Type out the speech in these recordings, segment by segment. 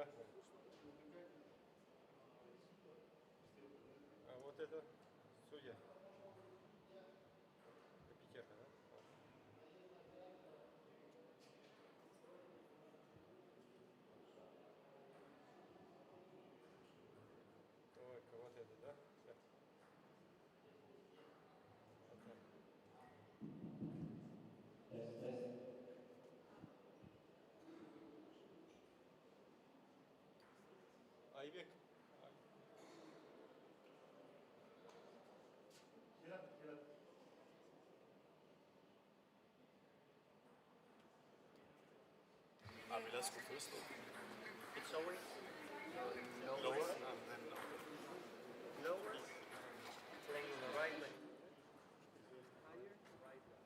Да. А вот это судья. Пятерка, да? Ой, вот это, да? Все. Айбек. Let's go first. It's always Lower and then lower, playing the right leg. Higher, right leg.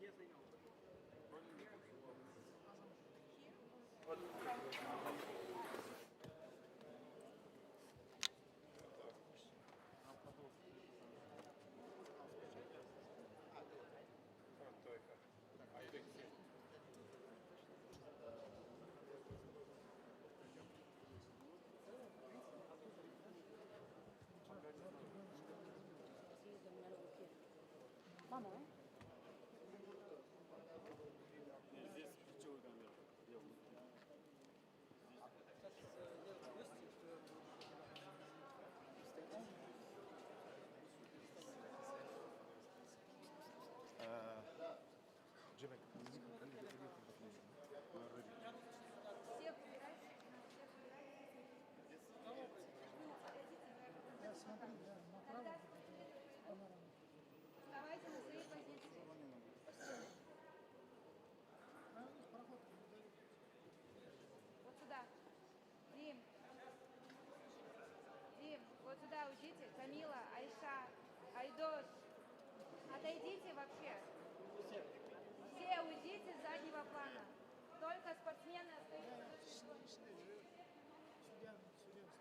Yes, I know. Вот только. Айбек. Vamos, ¿eh? здесь ключевой камера. Джимик, Всех выбирайте. Да, смотри, да, направо. Вставайте на свои позиции. Вот сюда. Дим. Дим, вот сюда уйдите. Камила, Айша, Айдош. Отойдите вообще. Все уйдите с заднего плана. Только спортсмены остаются. Судья, смотрите.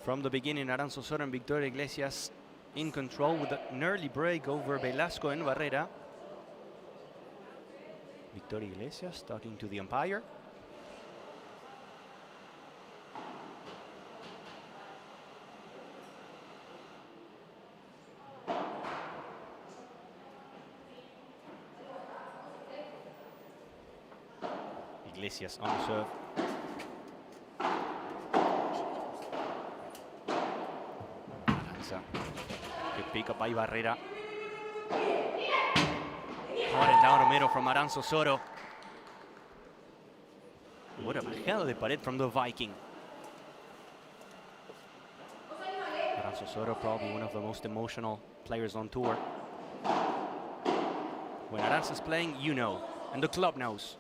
From the beginning, Aranzo Soro and Victoria Iglesias in control with an early break over Velasco and Barrera. Victoria Iglesias talking to the umpire. Iglesias on the serve. Good pick up by Barrera. Pouring down the middle from Aranzo Soro. What a bajada de pared from the Viking. Aranzo Soro, probably one of the most emotional players on tour. When Aranzo's playing, you know, and the club knows.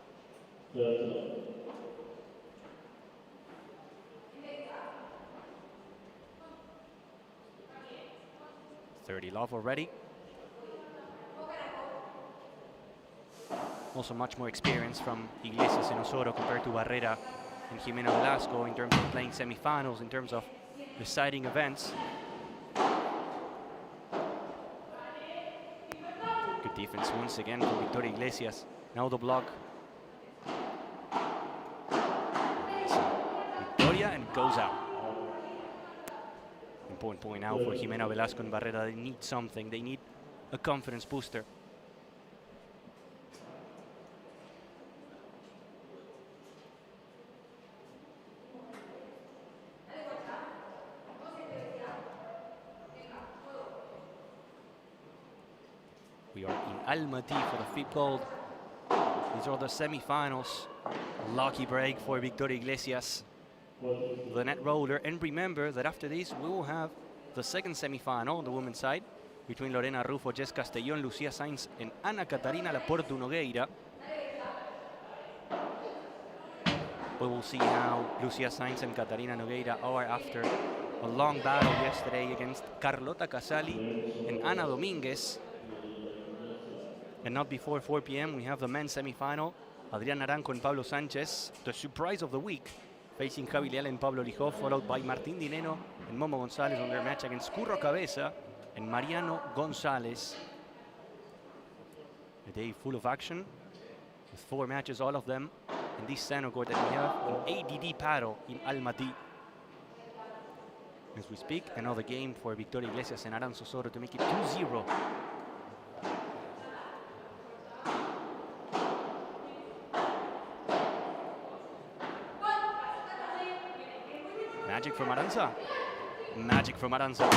30 love already. Also much more experience from Iglesias and Osoro compared to Barrera and Jimena Velasco in terms of playing semifinals, in terms of deciding events. Good defense once again for Victoria Iglesias. Now the block. Victoria, and it goes out. Important point now for Jimena Velasco and Barrera. They need something. They need a confidence booster. We are in ALMATY for the FIP Gold. These are the semi-finals. Lucky break for Victoria Iglesias, the net roller. And remember that after this, we will have the second semi-final on the women's side between Lorena Rufo, Jess Castellón, Lucía Sainz, and Ana Catarina Laportu Nogueira. We will see how Lucía Sainz and Catarina Nogueira are after a long battle yesterday against Carlota Casali and Ana Dominguez. And not before 4 p.m. we have the men's semi-final. Adrián Naranjo and Pablo Sánchez, the surprise of the week, facing Javi Leal and Pablo Lijó, followed by Martín Dineno and Momo González on their match against Curro Cabeza and Mariano González. A day full of action, with 4 matches, all of them in this center court that we have, an ADD paddle in ALMATY. as we speak. Another game for Victoria Iglesias and Aranzo Soto to make it 2-0. Magic from Aranza. Magic from Aranza.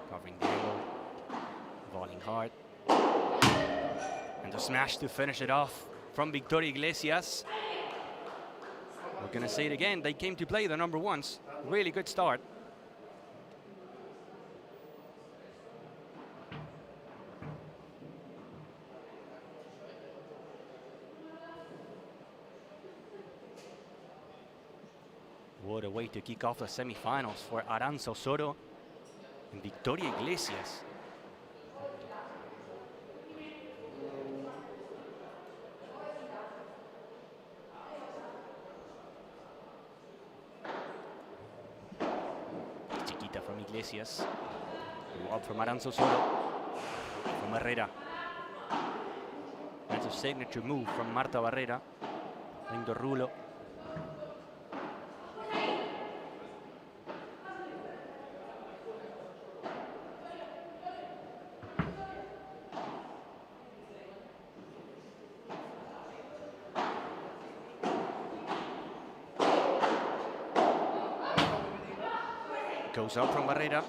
Covering the angle. Volleying hard. And the smash to finish it off from Victoria Iglesias. We're going to say it again. They came to play the number ones. Really good start. What a way to kick off the semifinals for Aranza Soto and Victoria Iglesias. Chiquita from Iglesias. Lob from Aranza Soto. From Barrera. That's a signature move from Marta Barrera. Lindo rulo. Goes up from Barrera.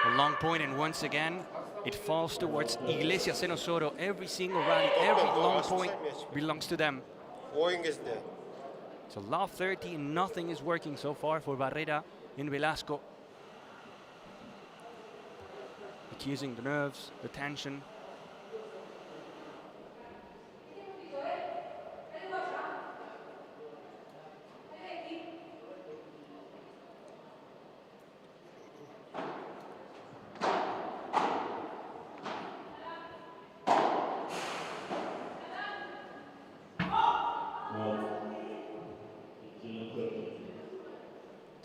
A long point, and once again, it falls towards Iglesias and Osorio. Every single rally, every long point belongs to them. So love 30, and nothing is working so far for Barrera in Velasco. Accusing the nerves, the tension.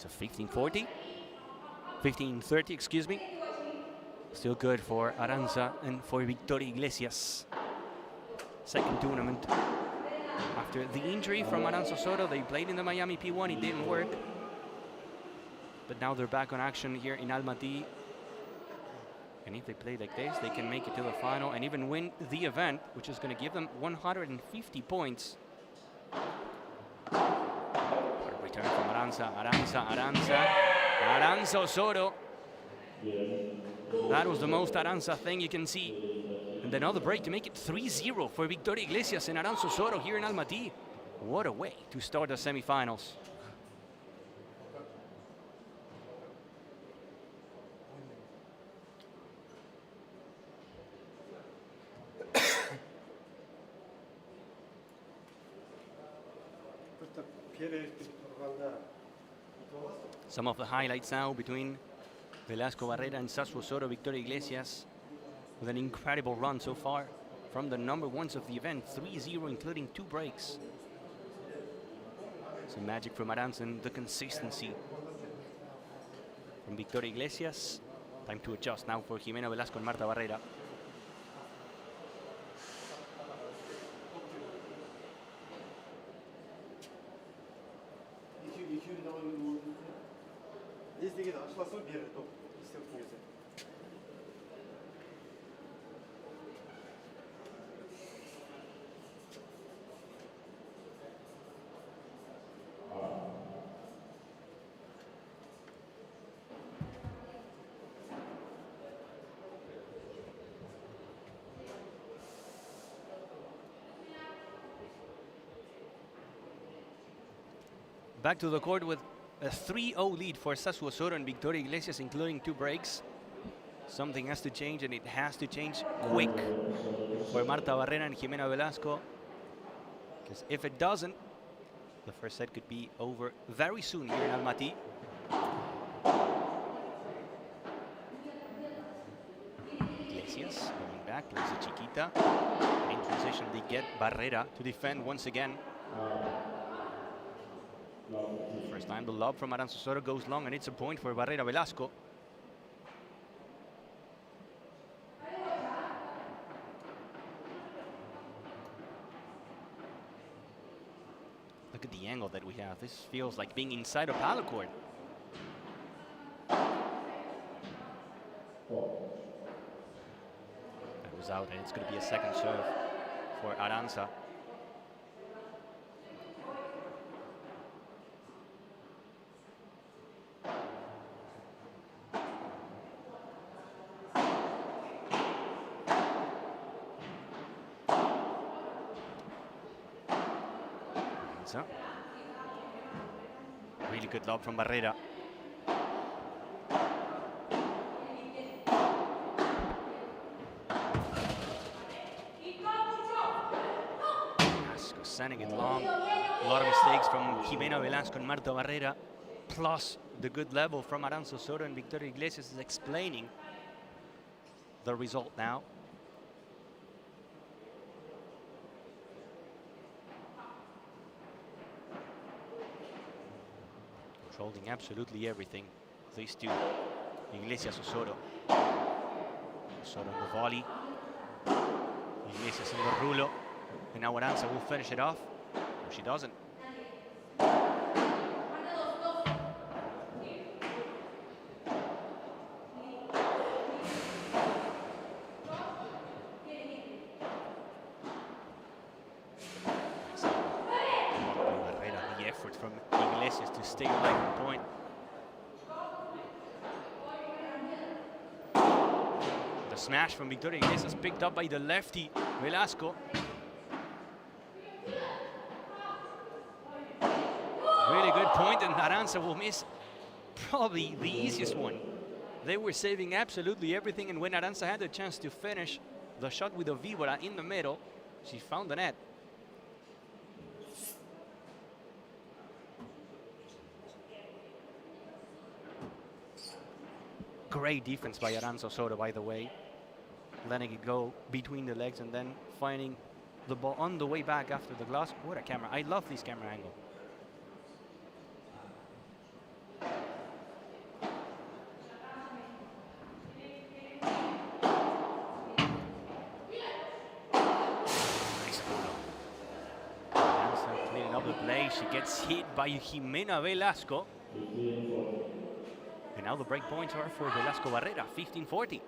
It's a 15-40, 15-30, excuse me. Still good for Aranza and for Victoria Iglesias. Second tournament. After the injury from Aranza Soto, they played in the Miami P1, it didn't work. But now they're back on action here in ALMATY. And if they play like this, they can make it to the final and even win the event, which is going to give them 150 points. Return from Aranza, Aranza Osorio. That was the most Aranza thing you can see. And another break to make it 3-0 for Victoria Iglesias and Aranza Osorio here in ALMATY. What a way to start the semifinals. Some of the highlights now between Velasco Barrera and Sassuolo Soto. Victoria Iglesias with an incredible run so far from the number ones of the event, 3-0 including 2 breaks. Some magic from Aranza and the consistency from Victoria Iglesias. Time to adjust now for Jimena Velasco and Marta Barrera. Back to the court with a 3-0 lead for Sassuolo Soto and Victoria Iglesias, including 2 breaks. Something has to change, and it has to change quick for Marta Barrera and Jimena Velasco. Because if it doesn't, the first set could be over very soon here in ALMATY. Iglesias going back, plays a chiquita. And in transition, they get Barrera to defend once again. First time the lob from Aranza Soto goes long, and it's a point for Barrera Velasco. Look at the angle that we have. This feels like being inside a paddle court. That was out, and it's going to be a second serve for Aranza. Aranza. Really good lob from Barrera. Sending it long. A lot of mistakes from Jimena Velasco and Marta Barrera, plus the good level from Aranza Osorio and Victoria Iglesias is explaining the result now. Controlling absolutely everything. These two, Iglesias, Osorio. Osorio on the volley. Iglesias on the rulo. And now Aranza will finish it off. No, she doesn't. The effort from Iglesias to stay alive on point. The smash from Victoria Iglesias picked up by the lefty Velasco. Really good point, and Aranza will miss probably the easiest one. They were saving absolutely everything, and when Aranza had the chance to finish the shot with a víbora in the middle, she found the net. Great defense by Aranza Osorio, by the way. Letting it go between the legs and then finding the ball on the way back after the glass. What a camera. I love this camera angle. She gets hit by Jimena Velasco. And now the break points are for Velasco Barrera, 15-40.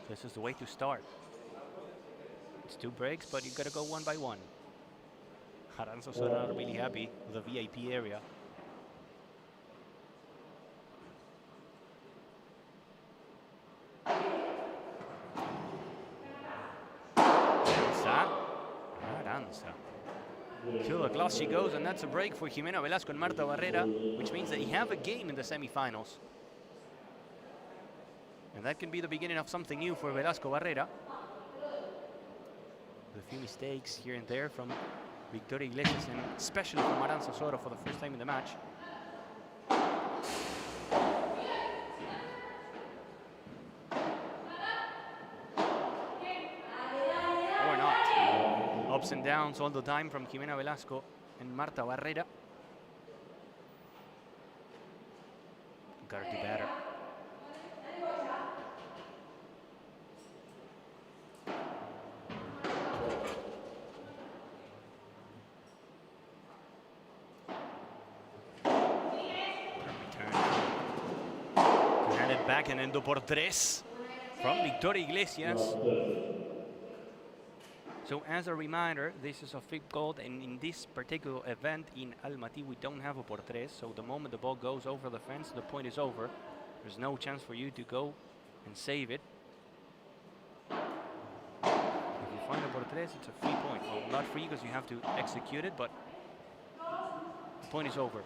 This is the way to start. It's 2 breaks, but you gotta go one by one. Aranza Osorio are really happy with the VIP area. To the glass she goes, and that's a break for Jimena Velasco and Marta Barrera, which means they have a game in the semifinals. And that can be the beginning of something new for Velasco Barrera. A few mistakes here and there from Victoria Iglesias, and especially from Aranza Osorio for the first time in the match. Ups and downs all the time from Jimena Velasco and Marta Barrera. Gotta do better. To hand it back and endo por 3 from Victoria Iglesias. So as a reminder, this is a FIP gold, and in this particular event in Almaty, we don't have a por 3. So the moment the ball goes over the fence, the point is over. There's no chance for you to go and save it. If you find a por 3, it's a free point. Well, not free because you have to execute it, but the point is over.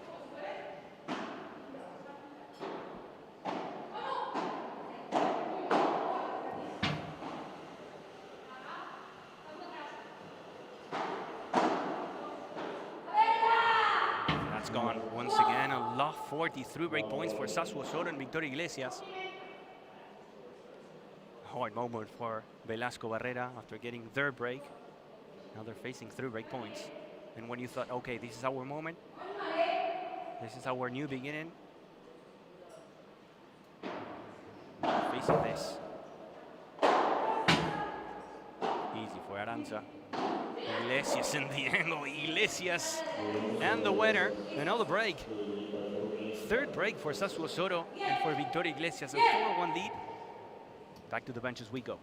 Gone once again. A lot 43 break points for Sasu Osorio and Victoria Iglesias. Hard moment for Velasco Barrera after getting their break. Now they're facing 3 break points. And when you thought, okay, this is our moment, this is our new beginning, facing this. Easy for Aranza. Iglesias in the angle. Iglesias and the winner. Another break. Third break for Sassuolo Soto and for Victoria Iglesias. A 4-1 lead. Back to the bench as we go.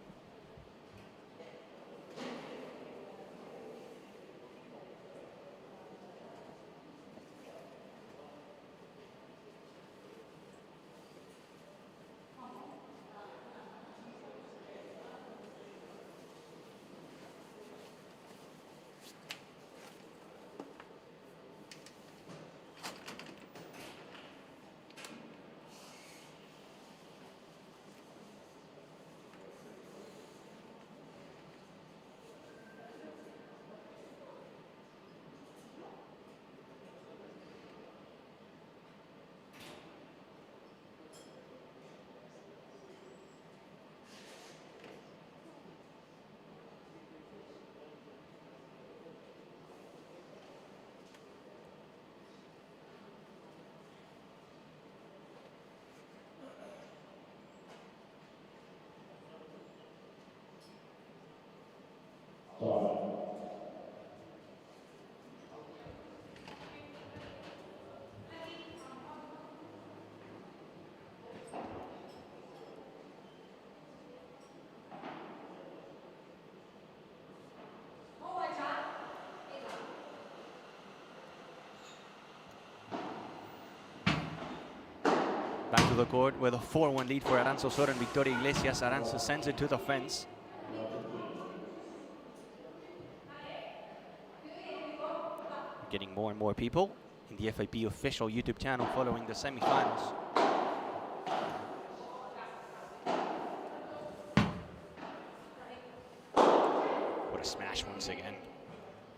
Back to the court with a 4-1 lead for Aranza Soto and Victoria Iglesias. Aranza sends it to the fence. Getting more and more people in the FIP official YouTube channel following the semifinals. What a smash once again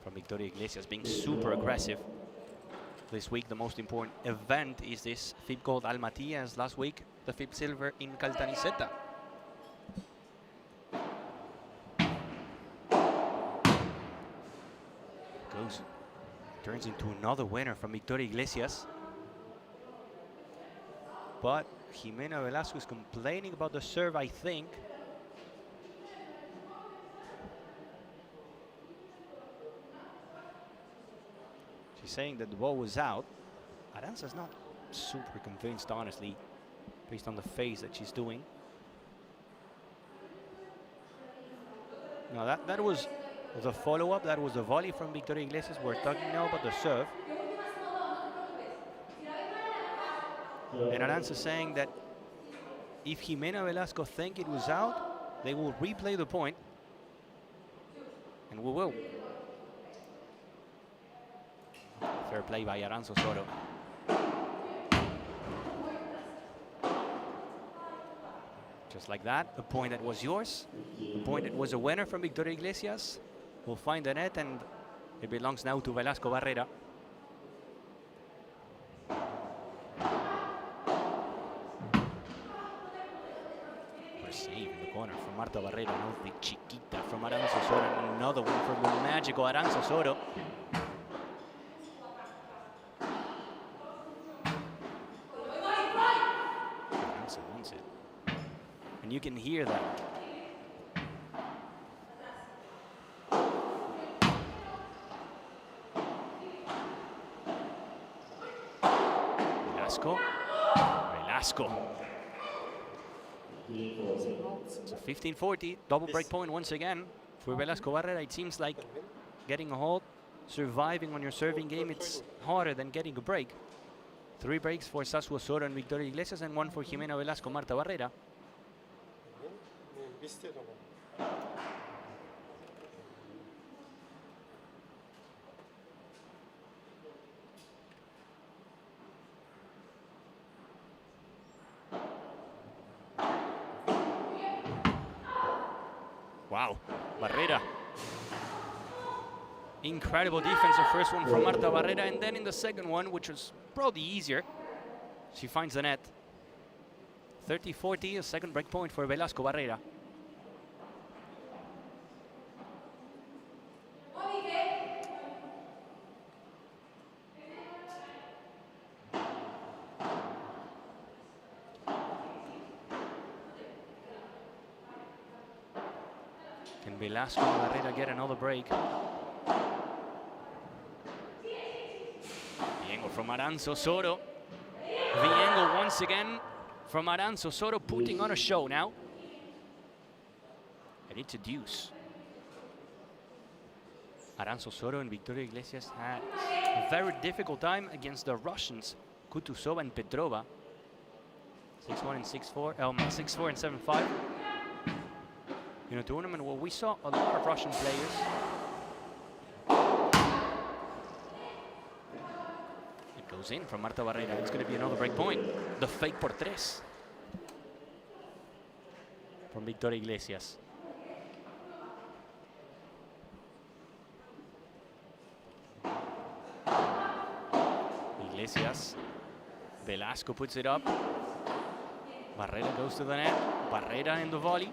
from Victoria Iglesias, being super aggressive. This week, the most important event is this FIP Gold ALMATY, as last week, the FIP Silver in Caltanissetta. Turns into another winner from Victoria Iglesias. But Jimena Velasco is complaining about the serve, I think. She's saying that the ball was out. Aranza's not super convinced, honestly, based on the face that she's doing. No, that was the follow-up. That was the volley from Victoria Iglesias. We're talking now about the serve. And Aranza saying that if Jimena Velasco think it was out, they will replay the point. And we will. Fair play by Aranza Soto. Just like that, a point that was yours, a point that was a winner from Victoria Iglesias. Will find the net, and it belongs now to Velasco Barrera. What a save in the corner from Marta Barrera. Now the chiquita from Aranza Soto, and another one from the magical Aranza Soto. Wants it. And you can hear that. Velasco. So 15-40, double break point once again for Velasco Barrera. It seems like getting a hold, surviving on your serving game, it's harder than getting a break. 3 breaks for Sassuolo Soto and Victoria Iglesias, and 1 for Jimena Velasco, Marta Barrera. Wow, Barrera. Incredible defense, the first one from Marta Barrera, and then in the second one, which was probably easier, she finds the net. 30-40, a second break point for Velasco Barrera. Can Velasco and Barrera get another break? The angle from Aranzo Soto. The angle once again from Aranzo Soto, putting on a show now. And it's a deuce. Aranzo Soto and Victoria Iglesias had a very difficult time against the Russians, Kutuzova and Petrova. 6-1 and 6-4, 6-4 and 7-5. In a tournament where we saw a lot of Russian players. It goes in from Marta Barrera. It's going to be another break point. The fake por tres from Victoria Iglesias. Iglesias. Velasco puts it up. Barrera goes to the net. Barrera in the volley.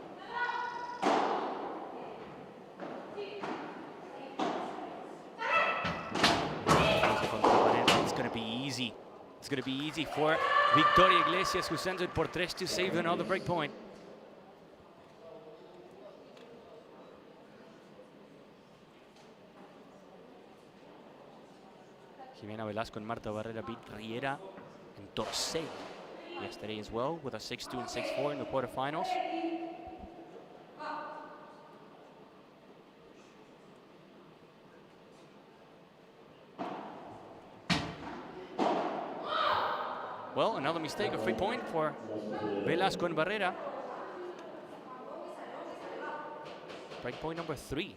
It's going to be easy. It's going to be easy for Victoria Iglesias, who sends it por tres to save another break point. Jimena Velasco and Marta Barrera beat Riera and Dorsey yesterday as well, with a 6-2 and 6-4 in the quarterfinals. Well, another mistake, a free point for Velasco and Barrera. Break point number 3.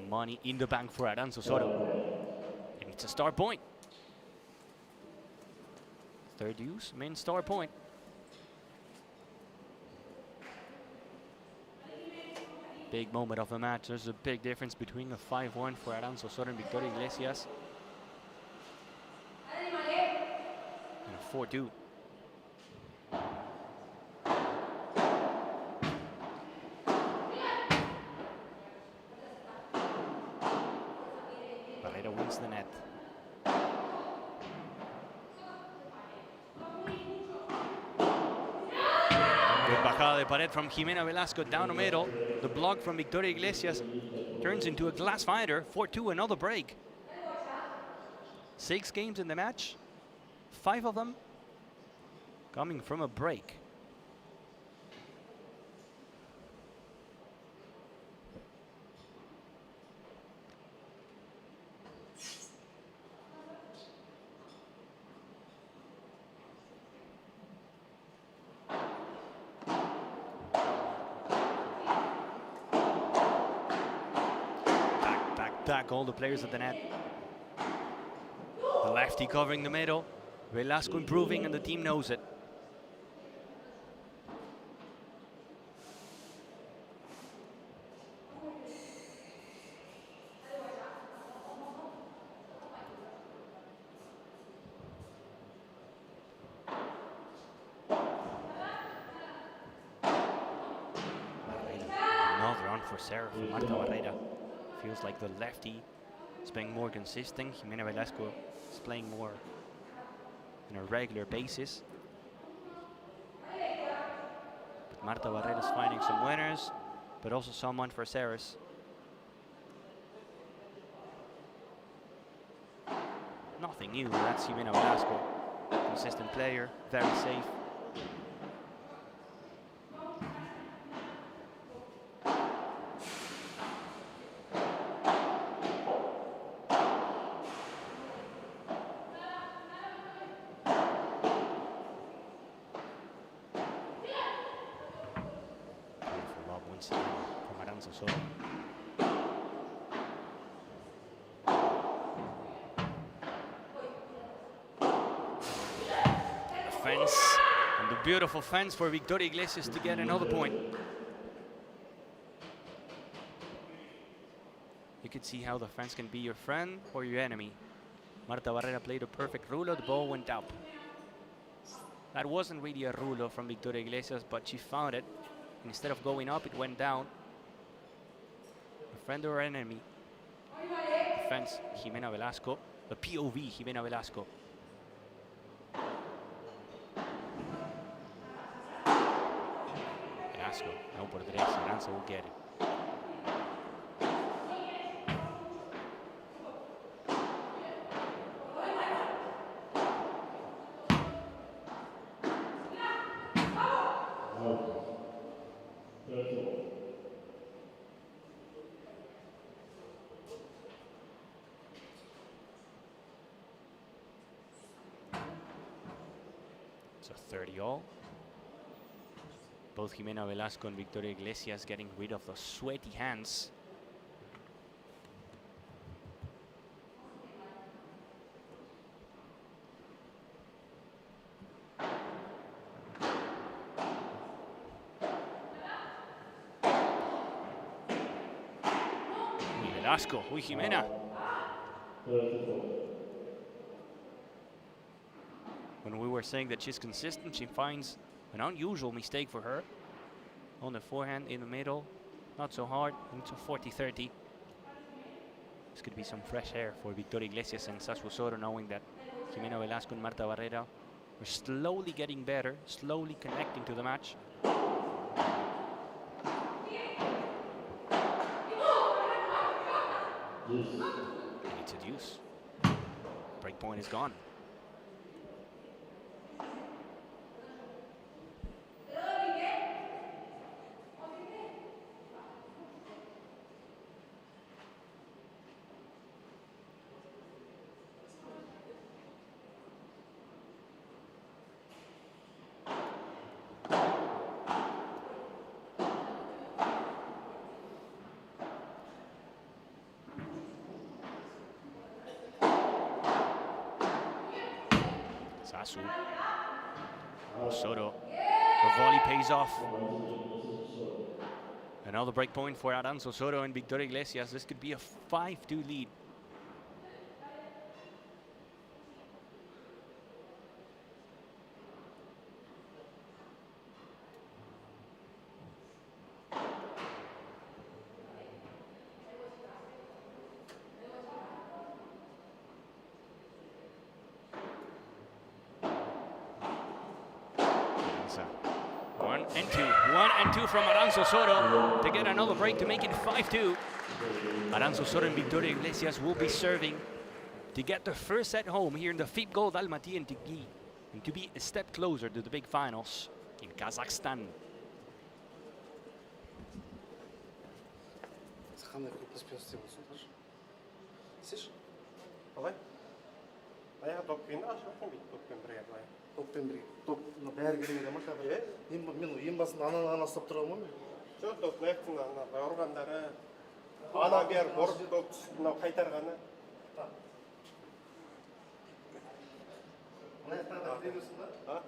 Money in the bank for Aranzo Soto. And it's a star point. Third use, main star point. Big moment of the match. There's a big difference between the 5-1 for Aranzo Soto and Victoria Iglesias and a 4-2. Barrera wins the net. Good bajada de pared from Jimena Velasco down the middle. The block from Victoria Iglesias turns into a glass fighter. 4-2, another break. 6 games in the match, 5 of them coming from a break. Back, all the players at the net. The lefty covering the middle. Velasco improving, and the team knows it. Another on for Sarah from Marta Barrera. Feels like the lefty is being more consistent. Jimena Velasco is playing more on a regular basis. But Marta Barrera is finding some winners, but also someone for Ceres. Nothing new, that's Jimena Velasco. Consistent player, very safe. From Aranzo Soto. The fence, and the beautiful fence for Victoria Iglesias to get another point. You can see how the fence can be your friend or your enemy. Marta Barrera played a perfect rulo, the ball went up. That wasn't really a rulo from Victoria Iglesias, but she found it. Instead of going up, it went down. A friend or enemy. The defense, Jimena Velasco. The POV, Jimena Velasco. Velasco, no por tres, Aranza will get it. It's a 30 all. Both Jimena Velasco and Victoria Iglesias getting rid of the sweaty hands. Uy, Velasco, uy, Jimena. When we were saying that she's consistent, she finds an unusual mistake for her. On the forehand in the middle, not so hard, into 40-30. This could be some fresh air for Victoria Iglesias and Sasu Soto, knowing that Jimena Velasco and Marta Barrera are slowly getting better, slowly connecting to the match. And it's a deuce. Break point is gone. Sasu. Soto. The volley pays off. Another break point for Aranza Soto and Victoria Iglesias. This could be a 5-2 lead. One and two from Aranza Soto to get another break to make it 5-2. Aranza Soto and Victoria Iglesias will be serving to get the first set home here in the FIP Gold Almaty and to be a step closer to the big finals in Kazakhstan. Аяа дог гинаш юм бит дог бэмбрээ бай. Топ на бәргеле ма кабе. Мен басын ана стап тұрам ма? Жоо дог nähtsin ана ургандары ана бер борд дог мынау қайтарғаны. Мына таңда деймісің ба? А?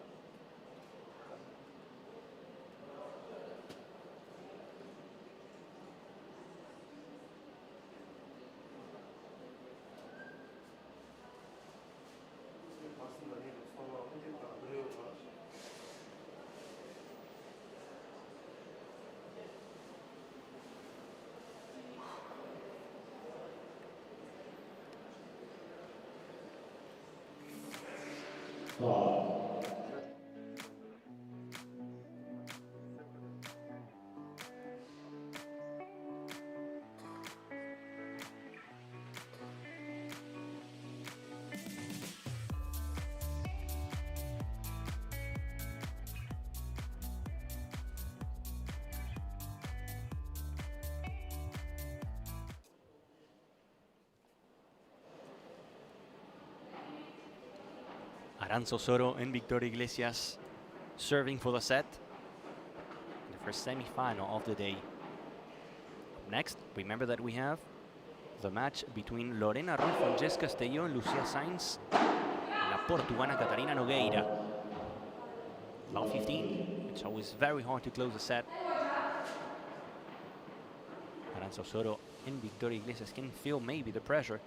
Aranza Soto and Victoria Iglesias serving for the set. The first semi-final of the day. Next, remember that we have the match between Lorena Rolfo and Jess Castelló and Lucia Sainz, la portuguana Catarina Nogueira. About 15. It's always very hard to close a set. Aranza Soto and Victoria Iglesias can feel maybe the pressure.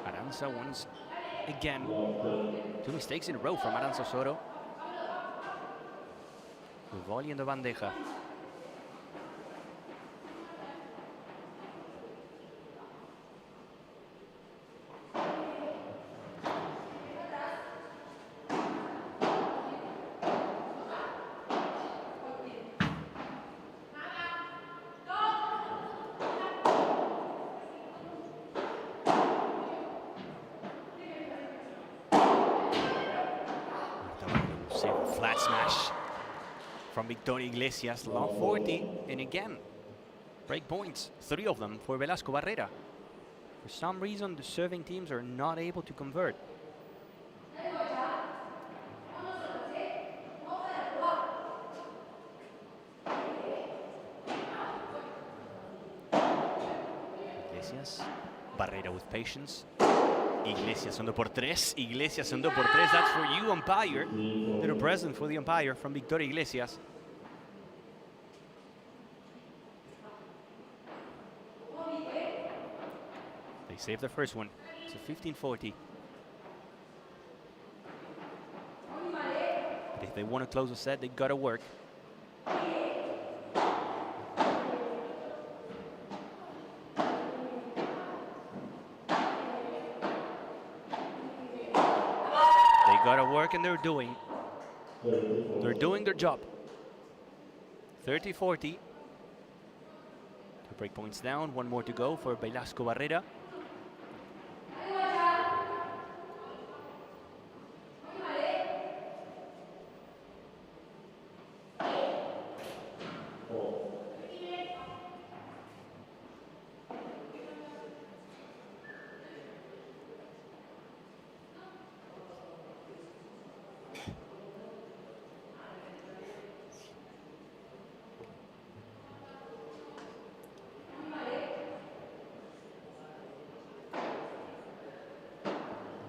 Aranza once again. 2 mistakes in a row from Aranza Soto. The volley in the bandeja. flat smash from Victoria Iglesias, love 40, and again, break points, 3 of them for Velasco Barrera. For some reason, the serving teams are not able to convert. Iglesias, Barrera with patience. Iglesias on the por tres. Iglesias on the por tres. That's for you, umpire. Little present for the umpire from Victoria Iglesias. They saved the first one. It's a 15-40. But if they want to close the set, they gotta work. Gotta work, and they're doing their job. 30-40. 2 break points down, 1 more to go for Velasco Barrera.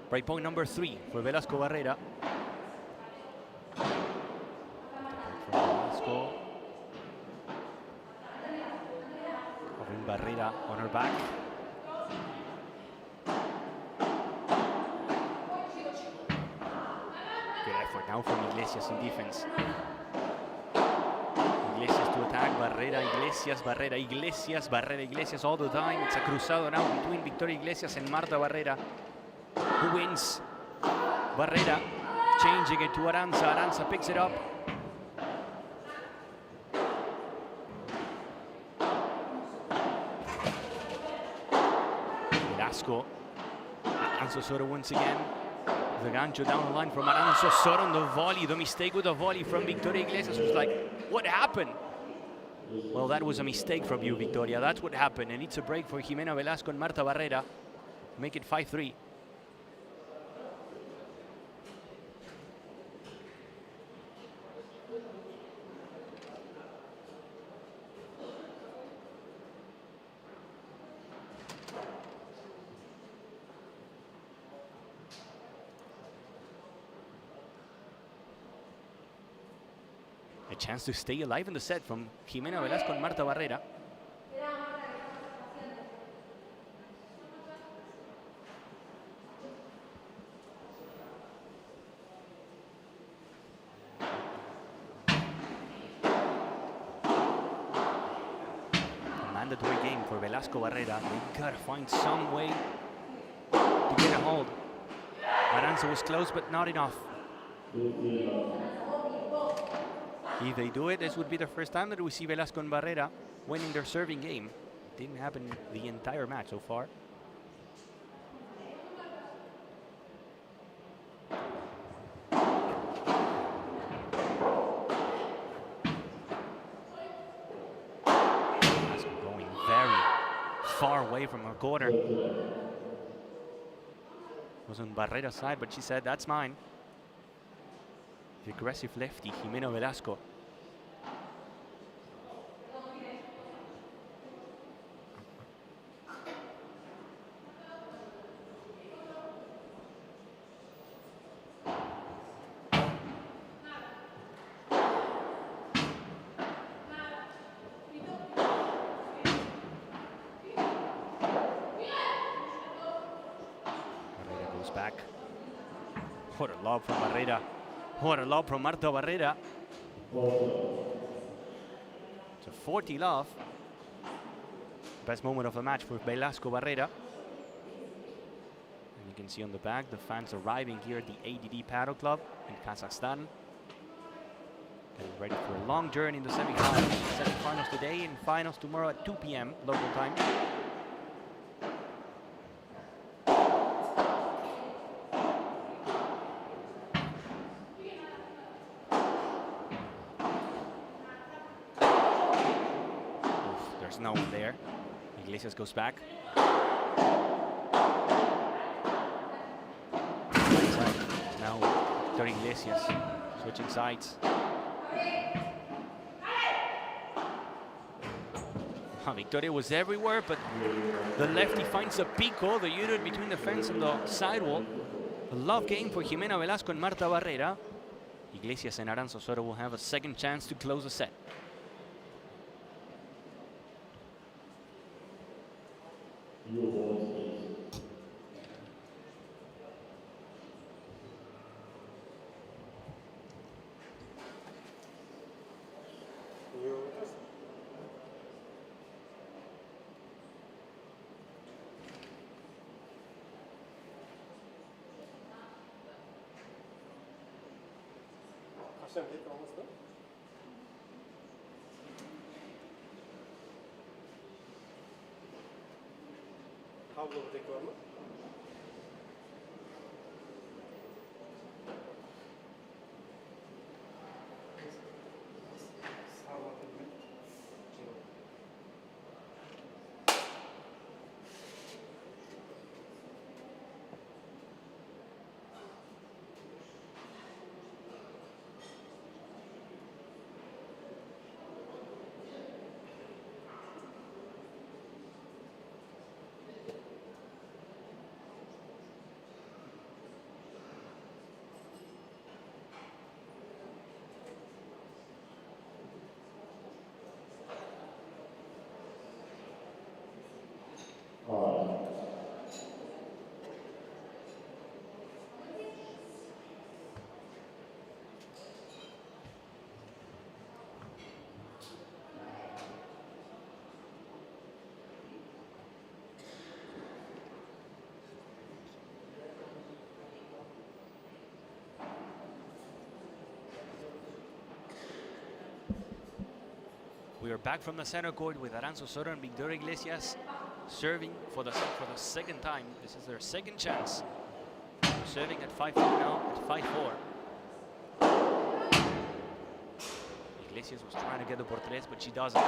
Break point number 3 for Velasco Barrera. Velasco. Covering Barrera on her back. Good effort now from Iglesias in defense. Iglesias to attack, Barrera, Iglesias, Barrera, Iglesias, Barrera, Iglesias all the time. It's a cruzado now between Victoria Iglesias and Marta Barrera. Who wins? Barrera changing it to Aranza. Aranza picks it up. Velasco. Aranza Soto once again. The gancho down the line from Aranza Soto on the volley. The mistake with the volley from Victoria Iglesias was like, what happened? Well, that was a mistake from you, Victoria. That's what happened. And it's a break for Jimena Velasco and Marta Barrera. Make it 5-3. A chance to stay alive in the set from Jimena Velasco and Marta Barrera. A mandatory game for Velasco Barrera. They gotta find some way to get a hold. Aranza was close, but not enough. If they do it, this would be the first time that we see Velasco and Barrera winning their serving game. Didn't happen the entire match so far. Velasco going very far away from her corner. Was on Barrera's side, but she said, that's mine. The aggressive lefty, Jimena Velasco. Barrera goes back. What a lob from Barrera. What a lob from Marta Barrera. It's a 40 love. Best moment of the match for Velasco Barrera. And you can see on the back the fans arriving here at the ADD Paddle Club in Kazakhstan. Getting ready for a long journey in the semifinals. Semifinals today and finals tomorrow at 2 p.m. local time. no one there. Iglesias goes back. Right side. Now Victor Iglesias switching sides. Victoria was everywhere, but the lefty finds a pico, the unit between the fence and the sidewall. A love game for Jimena Velasco and Marta Barrera. Iglesias and Aranza Soto will have a second chance to close the set. 다시 한번 hit almost done. How will they go? We are back from the center court with Aranza Soto and Victoria Iglesias serving for the second time. This is their second chance. They're serving at 5-2 now, at 5-4. Iglesias was trying to get the por tres, but she doesn't.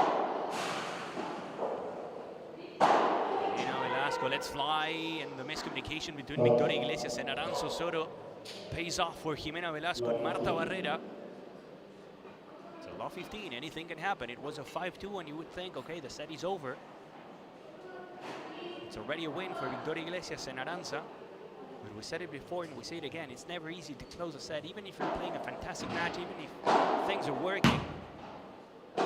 Jimena Velasco lets fly, and the miscommunication between Victoria Iglesias and Aranza Soto pays off for Jimena Velasco and Marta Barrera. 15, anything can happen. It was a 5-2 and you would think, okay, the set is over. It's already a win for Victoria Iglesias and Aranza. But we said it before and we say it again, it's never easy to close a set, even if you're playing a fantastic match, even if things are working. 5-2,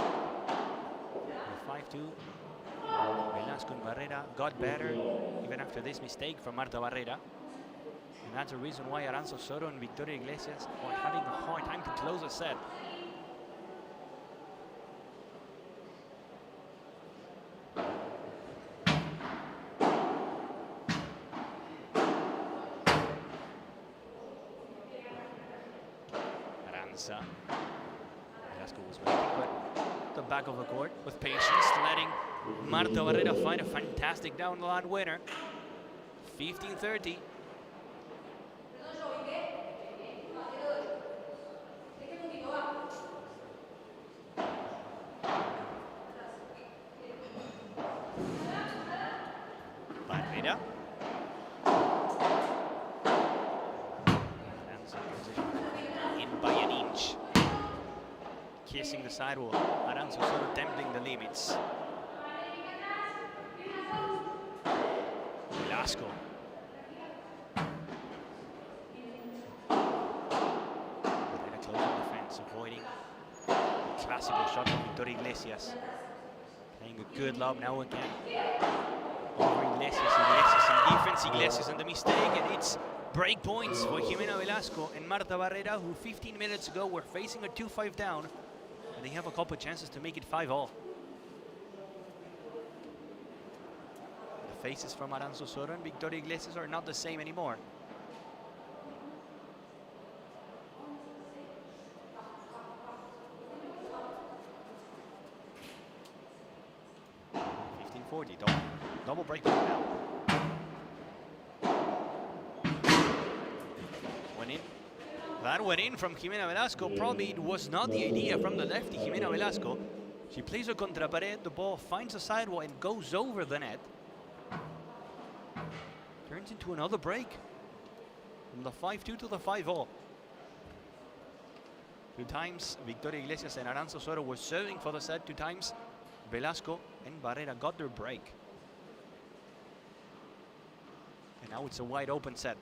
Velasco and Barrera got better even after this mistake from Marta Barrera. And that's the reason why Aranza Soto and Victoria Iglesias are having a hard time to close a set. Velasco was waiting, but the back of the court with patience, letting Marta Barrera find a fantastic down the line winner. 15-30. Barrera. Kissing the sidewall, Aranza Soto tempting the limits. Velasco. Barrera closing the fence, avoiding the classical shot from Victoria Iglesias. Playing a good lob now again. Over Iglesias in defense, Iglesias and the mistake, and it's break points for Jimena Velasco and Marta Barrera, who 15 minutes ago were facing a 2-5 down. And they have a couple chances to make it 5-all. The faces from Aranza Soto and Victoria Iglesias are not the same anymore. Double break point now. Went in. That went in from Jimena Velasco. Probably it was not the idea from the lefty, Jimena Velasco. She plays a contra pared, the ball finds a sidewall and goes over the net. Turns into another break. From the 5-2 to the 5-all. 2 times Victoria Iglesias and Aranza Soto were serving for the set. 2 times Velasco and Barrera got their break. And now it's a wide open set.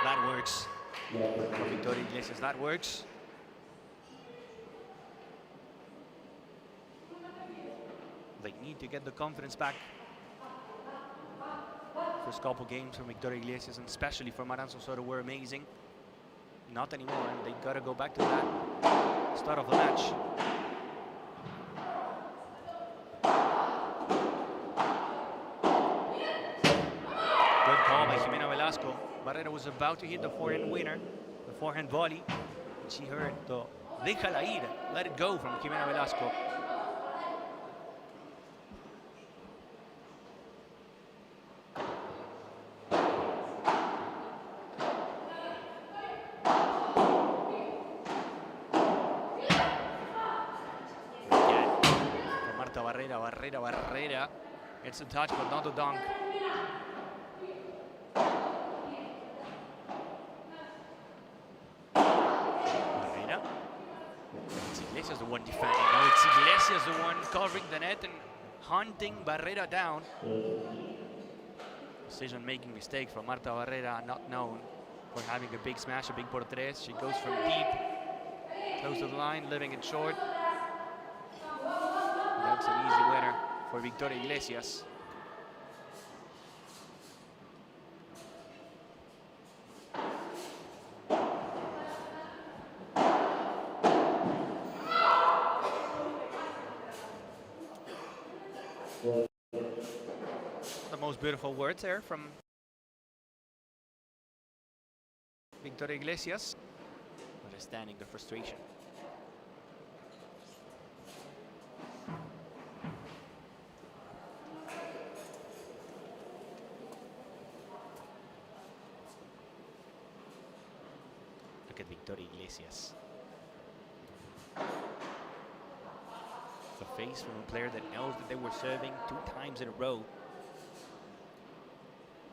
That works. For Victoria Iglesias, that works. They need to get the confidence back. First couple games from Victoria Iglesias, and especially from Aranza Soto, were amazing. Not anymore, and they gotta go back to that start of the match. Good call by Jimena Velasco. Barrera was about to hit the forehand winner, the forehand volley. And she heard the déjala ir, let it go from Jimena Velasco. Barrera gets a touch, but not a dunk. Barrera. It's Iglesias the one defending. Now it's Iglesias the one covering the net and hunting Barrera down. Decision-making mistake from Marta Barrera, not known for having a big smash, a big por tres. She goes from deep, close to the line, leaving it short. That's an easy winner for Victoria Iglesias. The most beautiful words there from Victoria Iglesias, understanding the frustration. Look at Victoria Iglesias. The face from a player that knows that they were serving 2 times in a row.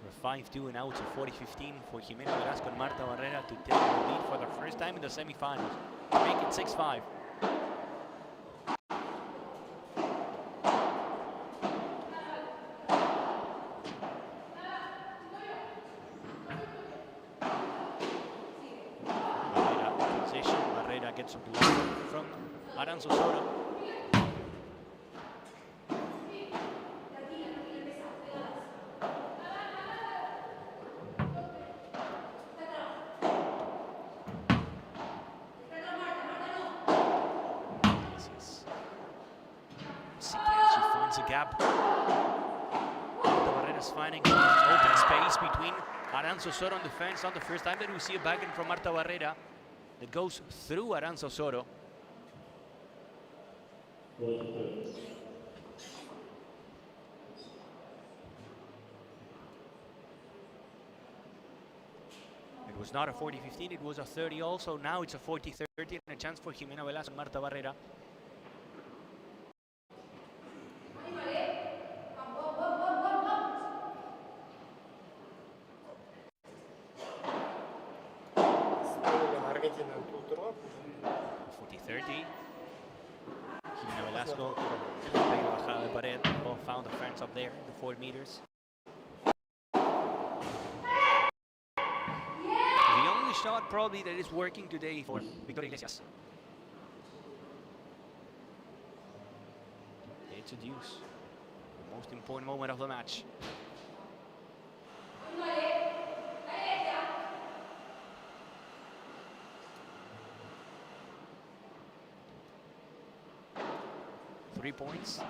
We're 5-2 and now it's a 40-15 for Jimena Velasco and Marta Barrera to take the lead for the first time in the semifinals. Make it 6-5. Barrera gets a block from Aranza Soto. She finds a gap. Barrera's finding open space between Aranza Soto on the fence. Not the first time that we see a backhand from Marta Barrera that goes through Aranza Soto. It was not a 40-15, it was a 30 also. Now it's a 40-30 and a chance for Jimena Velasco and Marta Barrera. Аргентина тут тұрған. 40-30. Jimena Velasco played the bajada de pared. Ball found the fence up there, the 4 meters. The only shot probably that is working today for Victoria Iglesias. It's a deuce. The most important moment of the match. Three points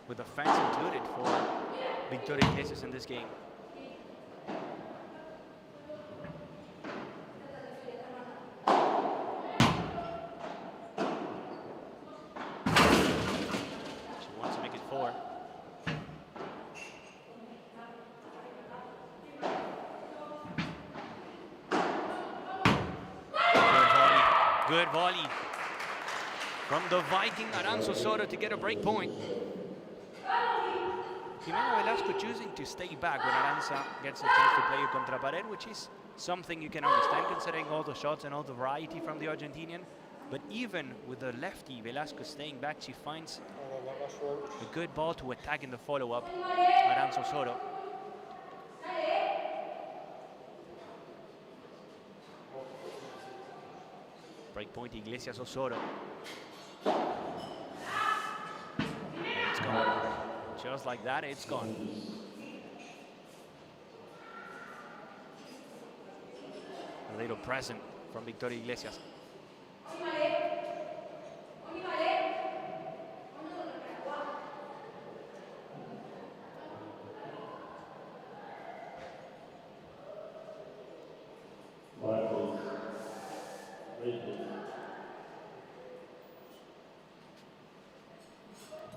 with the fence included for Victoria Iglesias in this game. She wants to make it 4. Good volley from the Viking Aranzo Soto to get a break point. Jimena Velasco choosing to stay back when Aranza gets a chance to play a contra pared, which is something you can understand considering all the shots and all the variety from the Argentinian. But even with the lefty Velasco staying back, she finds a good ball to attack in the follow-up. Aranzo Soto. Break point Iglesias Osorio. It's gone. Just like that, it's gone. A little present from Victoria Iglesias.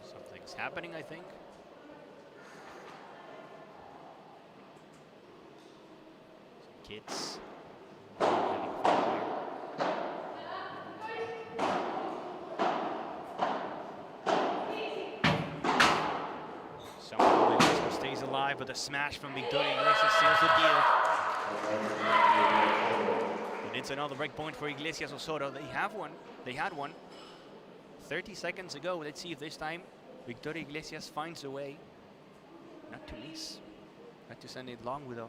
Something's happening, I think. Some kids having fun here. Somehow Velasco stays alive, but the smash from Victoria Iglesias seals the deal. And it's another break point for Iglesias Osorio. They have one. They had one 30 seconds ago. Let's see if this time Victoria Iglesias finds a way not to miss, not to send it long with a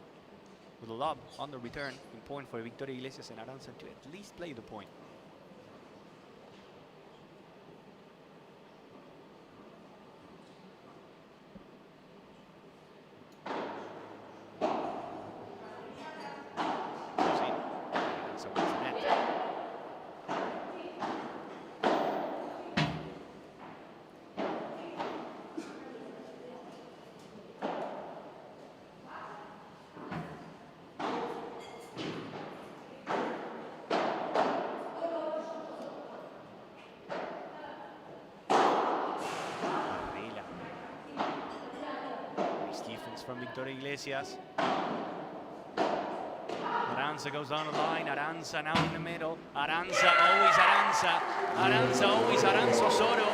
lob on the return. In point for Victoria Iglesias and Aranza to at least play the point. From Victoria Iglesias. Aranza goes down the line. Aranza now in the middle. Aranza, always Aranza. Aranza, always Aranzo Osorio.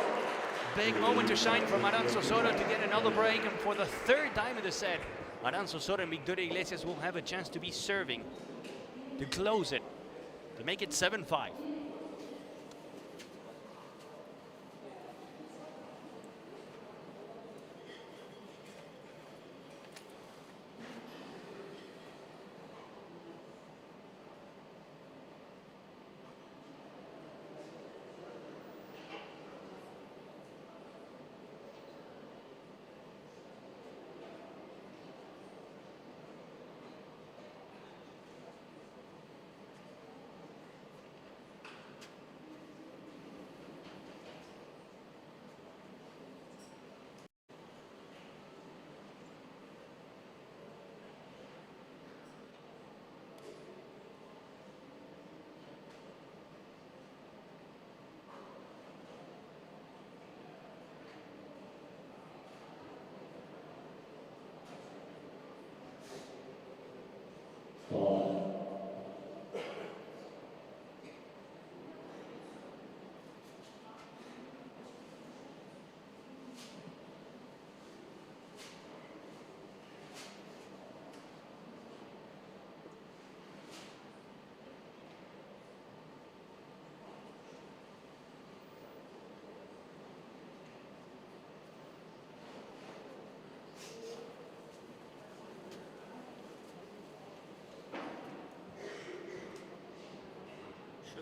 Big moment to shine from Aranzo Osorio to get another break. And for the third time in the set, Aranzo Osorio and Victoria Iglesias will have a chance to be serving, to close it, to make it 7-5.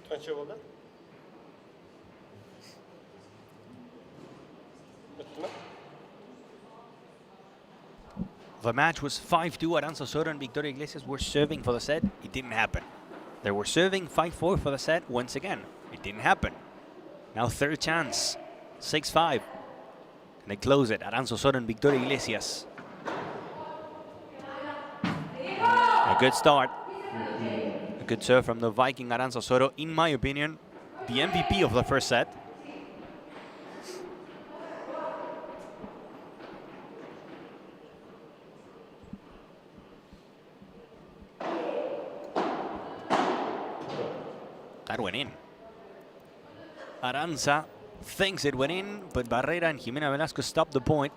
Kaçı oldu? The match was 5-2. Aranza Soto and Victoria Iglesias were serving for the set. It didn't happen. They were serving 5-4 for the set once again. It didn't happen. Now third chance. 6-5. And they close it. Aranza Soto and Victoria Iglesias. A good start. A good serve from the Viking Aranza Soto. In my opinion, the MVP of the first set. That went in. Aranza thinks it went in, but Barrera and Jimena Velasco stopped the point.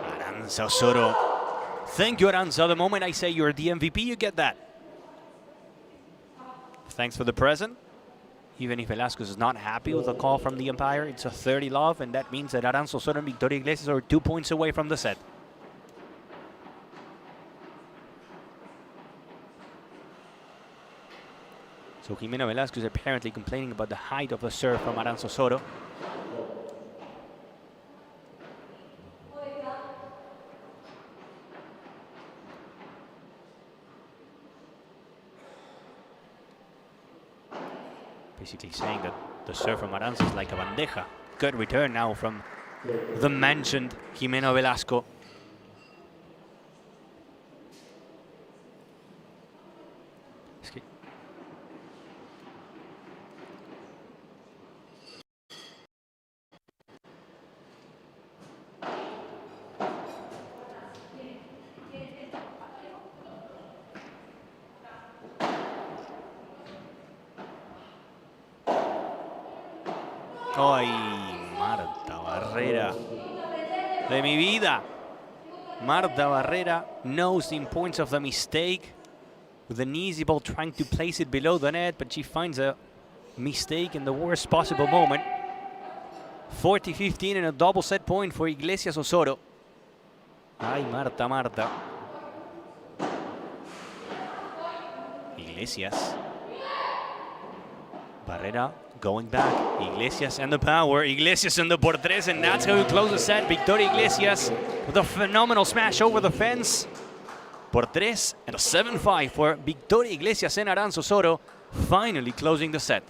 Aranza Osorio. Thank you, Aranza. The moment I say you're the MVP, you get that. Thanks for the present. Even if Velasco is not happy with the call from the umpire, it's a 30 love, and that means that Aranza Osorio and Victoria Iglesias are 2 points away from the set. So Jimena Velasco is apparently complaining about the height of the serve from Aranza Osorio. Basically saying that the serve from Aranza is like a bandeja. Good return now from the mentioned Jimena Velasco. ¡Ay, Marta Barrera! ¡De mi vida! Marta Barrera knows the importance of the mistake. With an easy ball trying to place it below the net, but she finds a mistake in the worst possible moment. 40-15 and a double set point for Iglesias Osorio. ¡Ay, Marta, Marta! Iglesias. Barrera going back. Iglesias and the power. Iglesias and the por tres, and that's how we close the set. Victoria Iglesias with a phenomenal smash over the fence. Por tres and a 7-5 for Victoria Iglesias and Aranza Osorio, finally closing the set.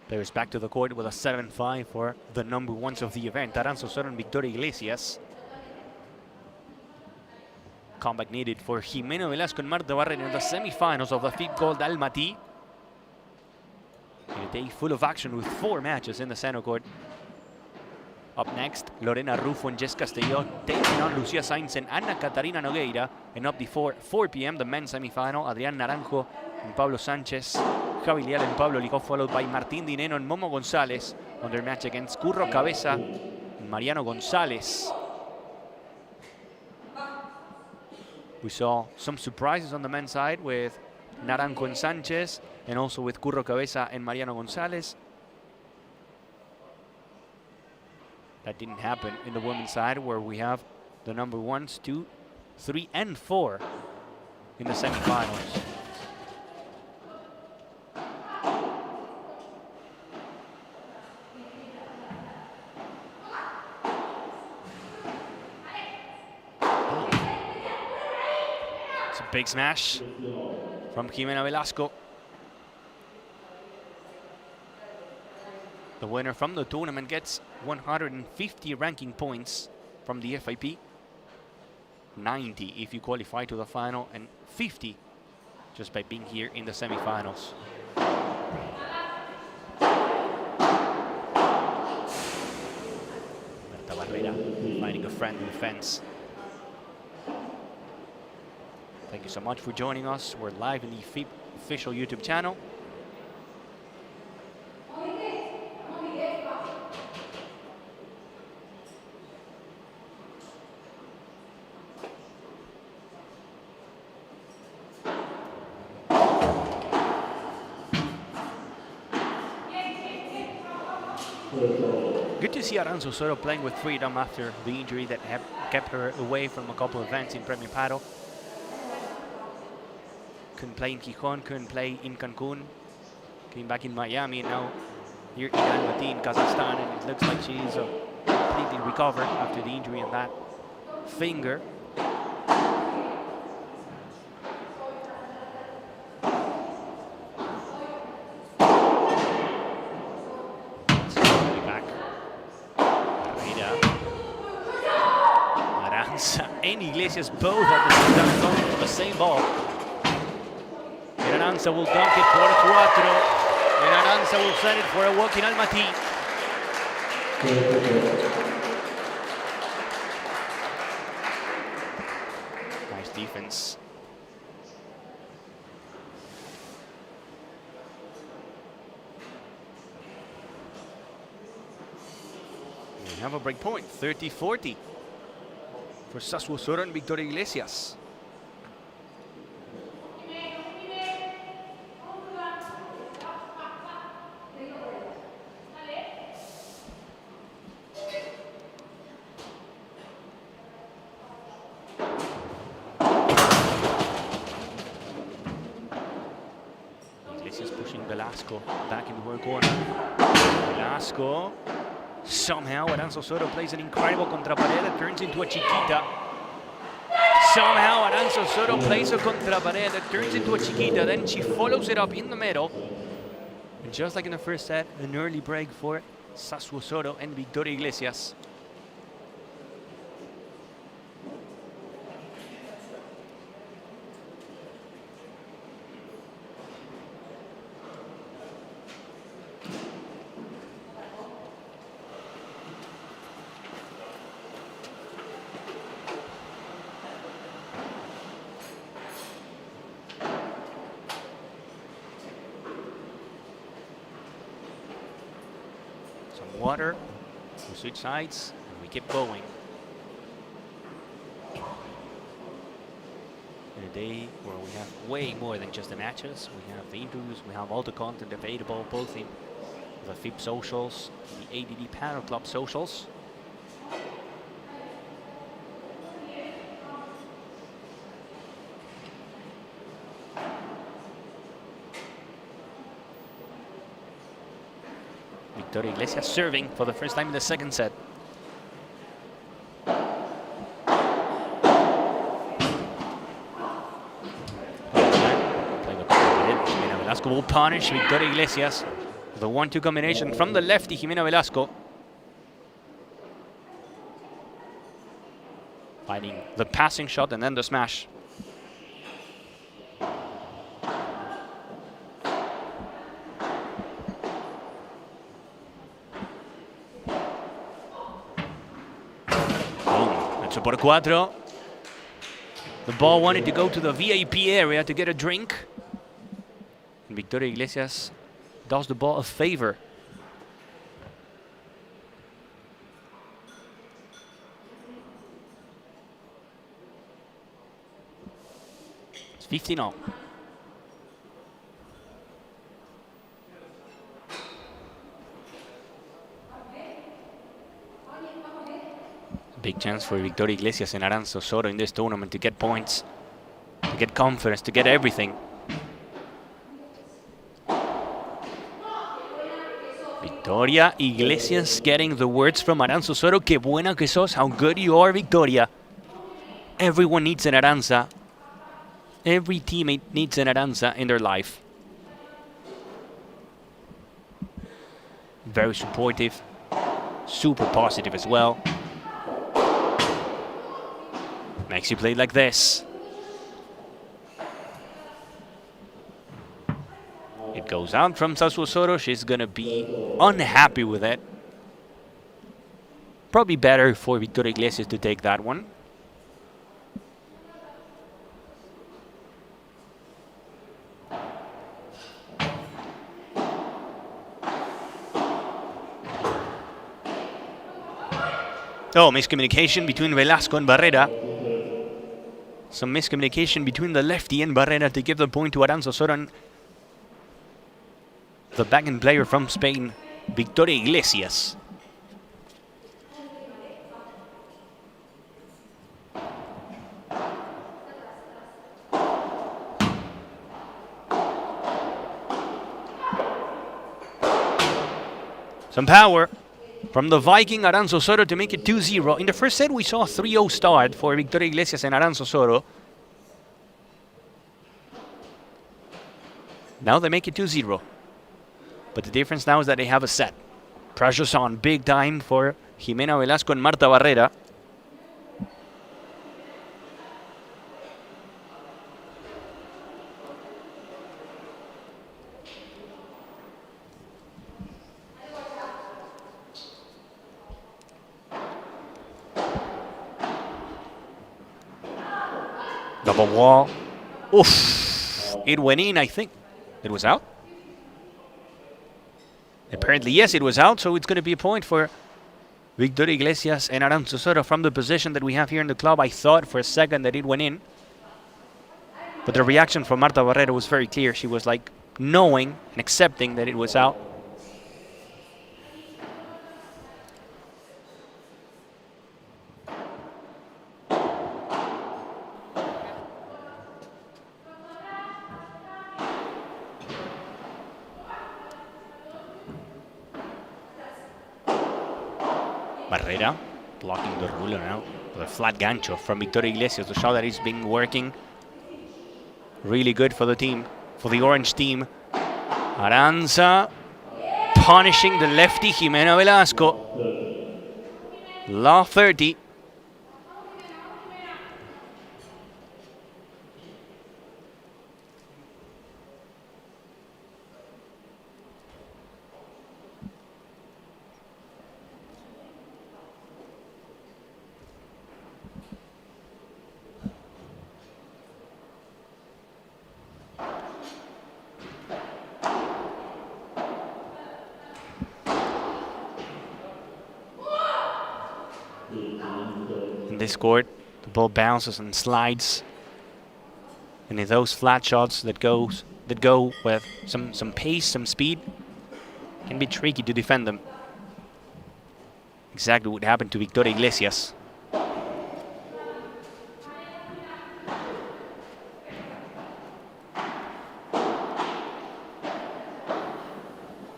Players back to the court with a 7-5 for the number ones of the event, Aranza Osorio and Victoria Iglesias. Comeback needed for Jimena Velasco and Marta Barrera in the semifinals of the FIP Gold ALMATY. In a day full of action with 4 matches in the center court. Up next, Lorena Rufo and Jess Castellón taking on Lucia Sainz and Ana Catarina Nogueira. And up before 4 p.m., the men's semifinal, Adrián Naranjo and Pablo Sánchez, Javi Leal and Pablo Licó, followed by Martín Dineno and Momo González on their match against Curro Cabeza and Mariano González. We saw some surprises on the men's side with Naranjo and Sánchez, and also with Curro Cabeza and Mariano González. That didn't happen in the women's side, where we have the number 1s, 2, 3, and 4 in the semifinals. It's a big smash from Jimena Velasco. The winner from the tournament gets 150 ranking points from the FIP. 90 if you qualify to the final, and 50 just by being here in the semifinals. Berta Barrera finding a friend in the fence. Thank you so much for joining us. We're live in the FIP official YouTube channel. Good to see Aranza Osorio playing with freedom after the injury that kept her away from a couple of events in Premier Paddle. Couldn't play in Gijón, couldn't play in Cancun. Came back in Miami, and now here in ALMATY in Kazakhstan, and it looks like she's completely recovered after the injury on that finger. And Iglesias both at the same time going for the same ball. And Aranza will dunk it por cuatro. And Aranza will send it for a walk in ALMATY. Nice defense. We have a break point, 30-40. For Sassuolo Osorio and Victoria Iglesias. Iglesias pushing Velasco back in the work corner. Velasco. Somehow Aranza Osorio plays an incredible contrapared that turns into a chiquita. Somehow Aranza Osorio plays a contrapared that turns into a chiquita. Then she follows it up in the middle. And just like in the first set, an early break for Sassuolo Osorio and Victoria Iglesias. Some water, we switch sides, and we keep going. In a day where we have way more than just the matches, we have the interviews, we have all the content available, both in the FIP socials, the ADD Paddle Club socials. Victoria Iglesias serving for the first time in the second set. Jimena Velasco will punish Victoria Iglesias. The 1-2 combination from the lefty, Jimena Velasco. Fighting the passing shot and then the smash. Por cuatro. The ball wanted to go to the VIP area to get a drink. And Victoria Iglesias does the ball a favor. It's 15-all. Big chance for Victoria Iglesias and Aranza Osorio in this tournament to get points, to get confidence, to get everything. Victoria Iglesias getting the words from Aranza Osorio. Que buena que sos, how good you are, Victoria. Everyone needs an Aranza. Every teammate needs an Aranza in their life. Very supportive, super positive as well. Makes you play like this. It goes out from Sassuolo. She's going to be unhappy with it. Probably better for Victoria Iglesias to take that one. Oh, miscommunication between Velasco and Barrera. Some miscommunication between the lefty and Barrera to give the point to Aranza Soron. The backhand player from Spain, Victoria Iglesias. Some power from the Viking Aranza Soto to make it 2-0. In the first set, we saw a 3-0 start for Victoria Iglesias and Aranza Soto. Now they make it 2-0. But the difference now is that they have a set. Pressure's on big time for Jimena Velasco and Marta Barrera. Double wall. Oof. It went in, I think. It was out. Apparently, yes, it was out, so it's going to be a point for Victoria Iglesias and Aranza Soto from the position that we have here in the club. I thought for a second that it went in. But the reaction from Marta Barrera was very clear. She was like knowing and accepting that it was out. Barrera blocking the ruler now with a flat gancho from Victoria Iglesias to show that he's been working really good for the team, for the orange team. Aranza punishing the lefty Jimena Velasco. Law 30. In this court, the ball bounces and slides, and in those flat shots that go with some pace, some speed, can be tricky to defend them. Exactly what happened to Victoria Iglesias.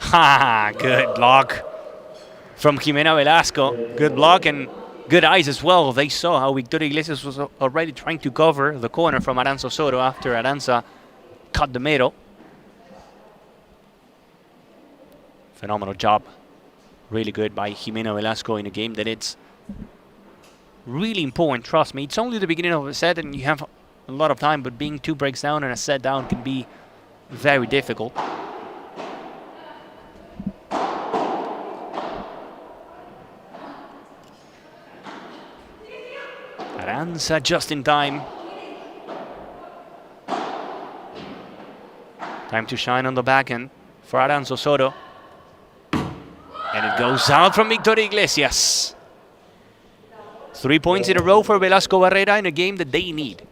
Ha! Good block from Jimena Velasco. Good block and good eyes as well. They saw how Victoria Iglesias was already trying to cover the corner from Aranza Soto after Aranza cut the middle. Phenomenal job. Really good by Jimena Velasco in a game that it's really important. Trust me, it's only the beginning of a set and you have a lot of time, but being 2 breaks down and a set down can be very difficult. Aranza just in time. Time to shine on the backhand for Aranza Soto. And it goes out from Victoria Iglesias. 3 points in a row for Velasco Barrera in a game that they need.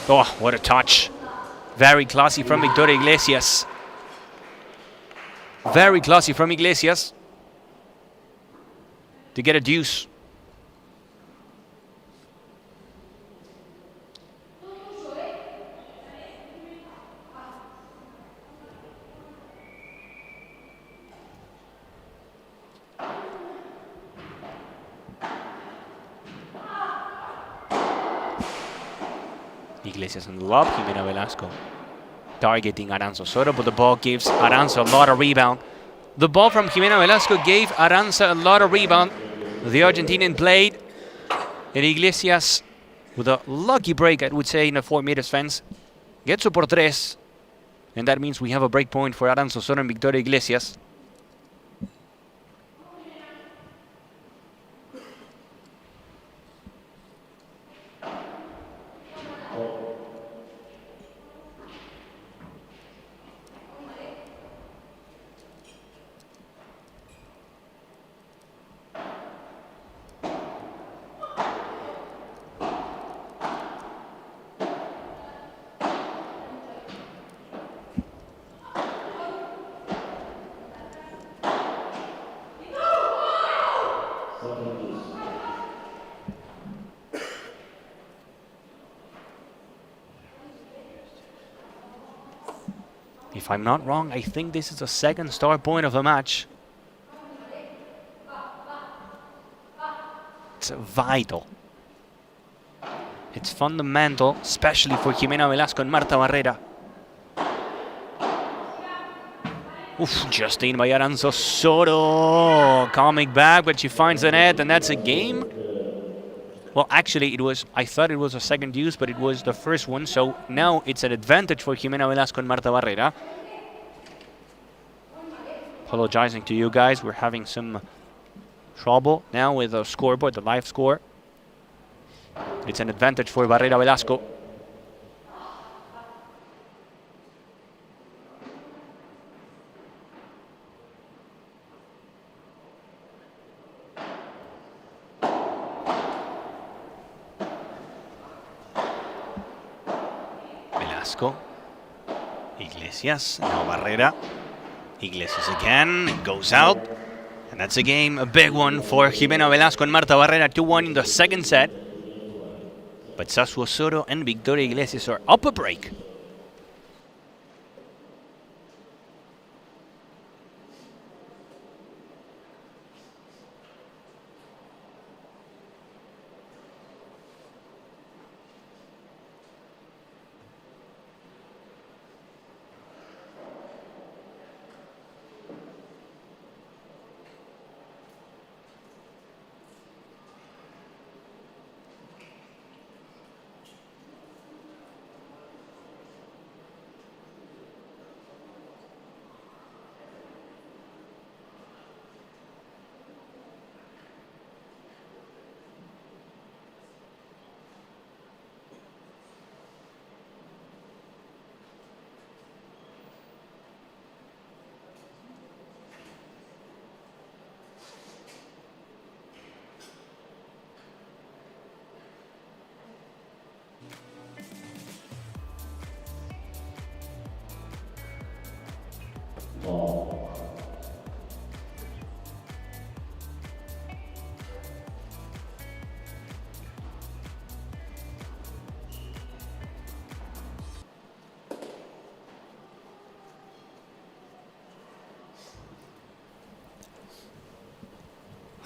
Oh, what a touch. Very classy from Victoria Iglesias. Very classy from Iglesias to get a deuce. Iglesias on the lob, Jimena Velasco targeting Aranza Soto, but the ball gives Aranza a lot of rebound. The ball from Jimena Velasco gave Aranza a lot of rebound. The Argentinian played, and Iglesias, with a lucky break, I would say, in a 4 meters fence, gets a por tres, and that means we have a break point for Aranza Soto and Victoria Iglesias. If I'm not wrong, I think this is the second star point of the match. It's vital. It's fundamental, especially for Jimena Velasco and Marta Barrera. Oof, just in by Aranza Soto. Coming back, but she finds the net, and that's a game. Well, actually, I thought it was a second use, but it was the first one. So now it's an advantage for Jimena Velasco and Marta Barrera. Apologizing to you guys. We're having some trouble now with the scoreboard, the live score. It's an advantage for Barrera Velasco. Velasco. Iglesias. Now Barrera. Iglesias again. It goes out. And that's a game, a big one for Jimena Velasco and Marta Barrera. 2-1 in the second set. But Sasua Soto and Victoria Iglesias are up a break.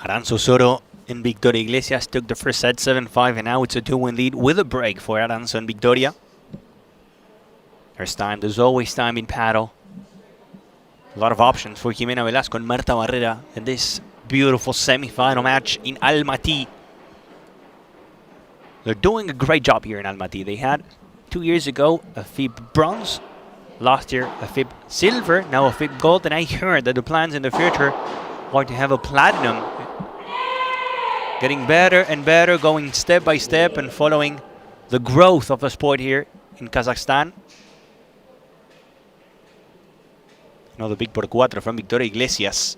Aranza Soto and Victoria Iglesias took the first set 7-5, and now it's a 2-1 lead with a break for Aranza and Victoria. There's time. There's always time in paddle. A lot of options for Jimena Velasco and Marta Barrera in this beautiful semi-final match in ALMATY. They're doing a great job here in ALMATY. They had 2 years ago a FIP bronze, last year a FIP silver, now a FIP gold, and I heard that the plans in the future are to have a platinum. Getting better and better, going step by step and following the growth of the sport here in Kazakhstan. Another big por cuatro from Victoria Iglesias.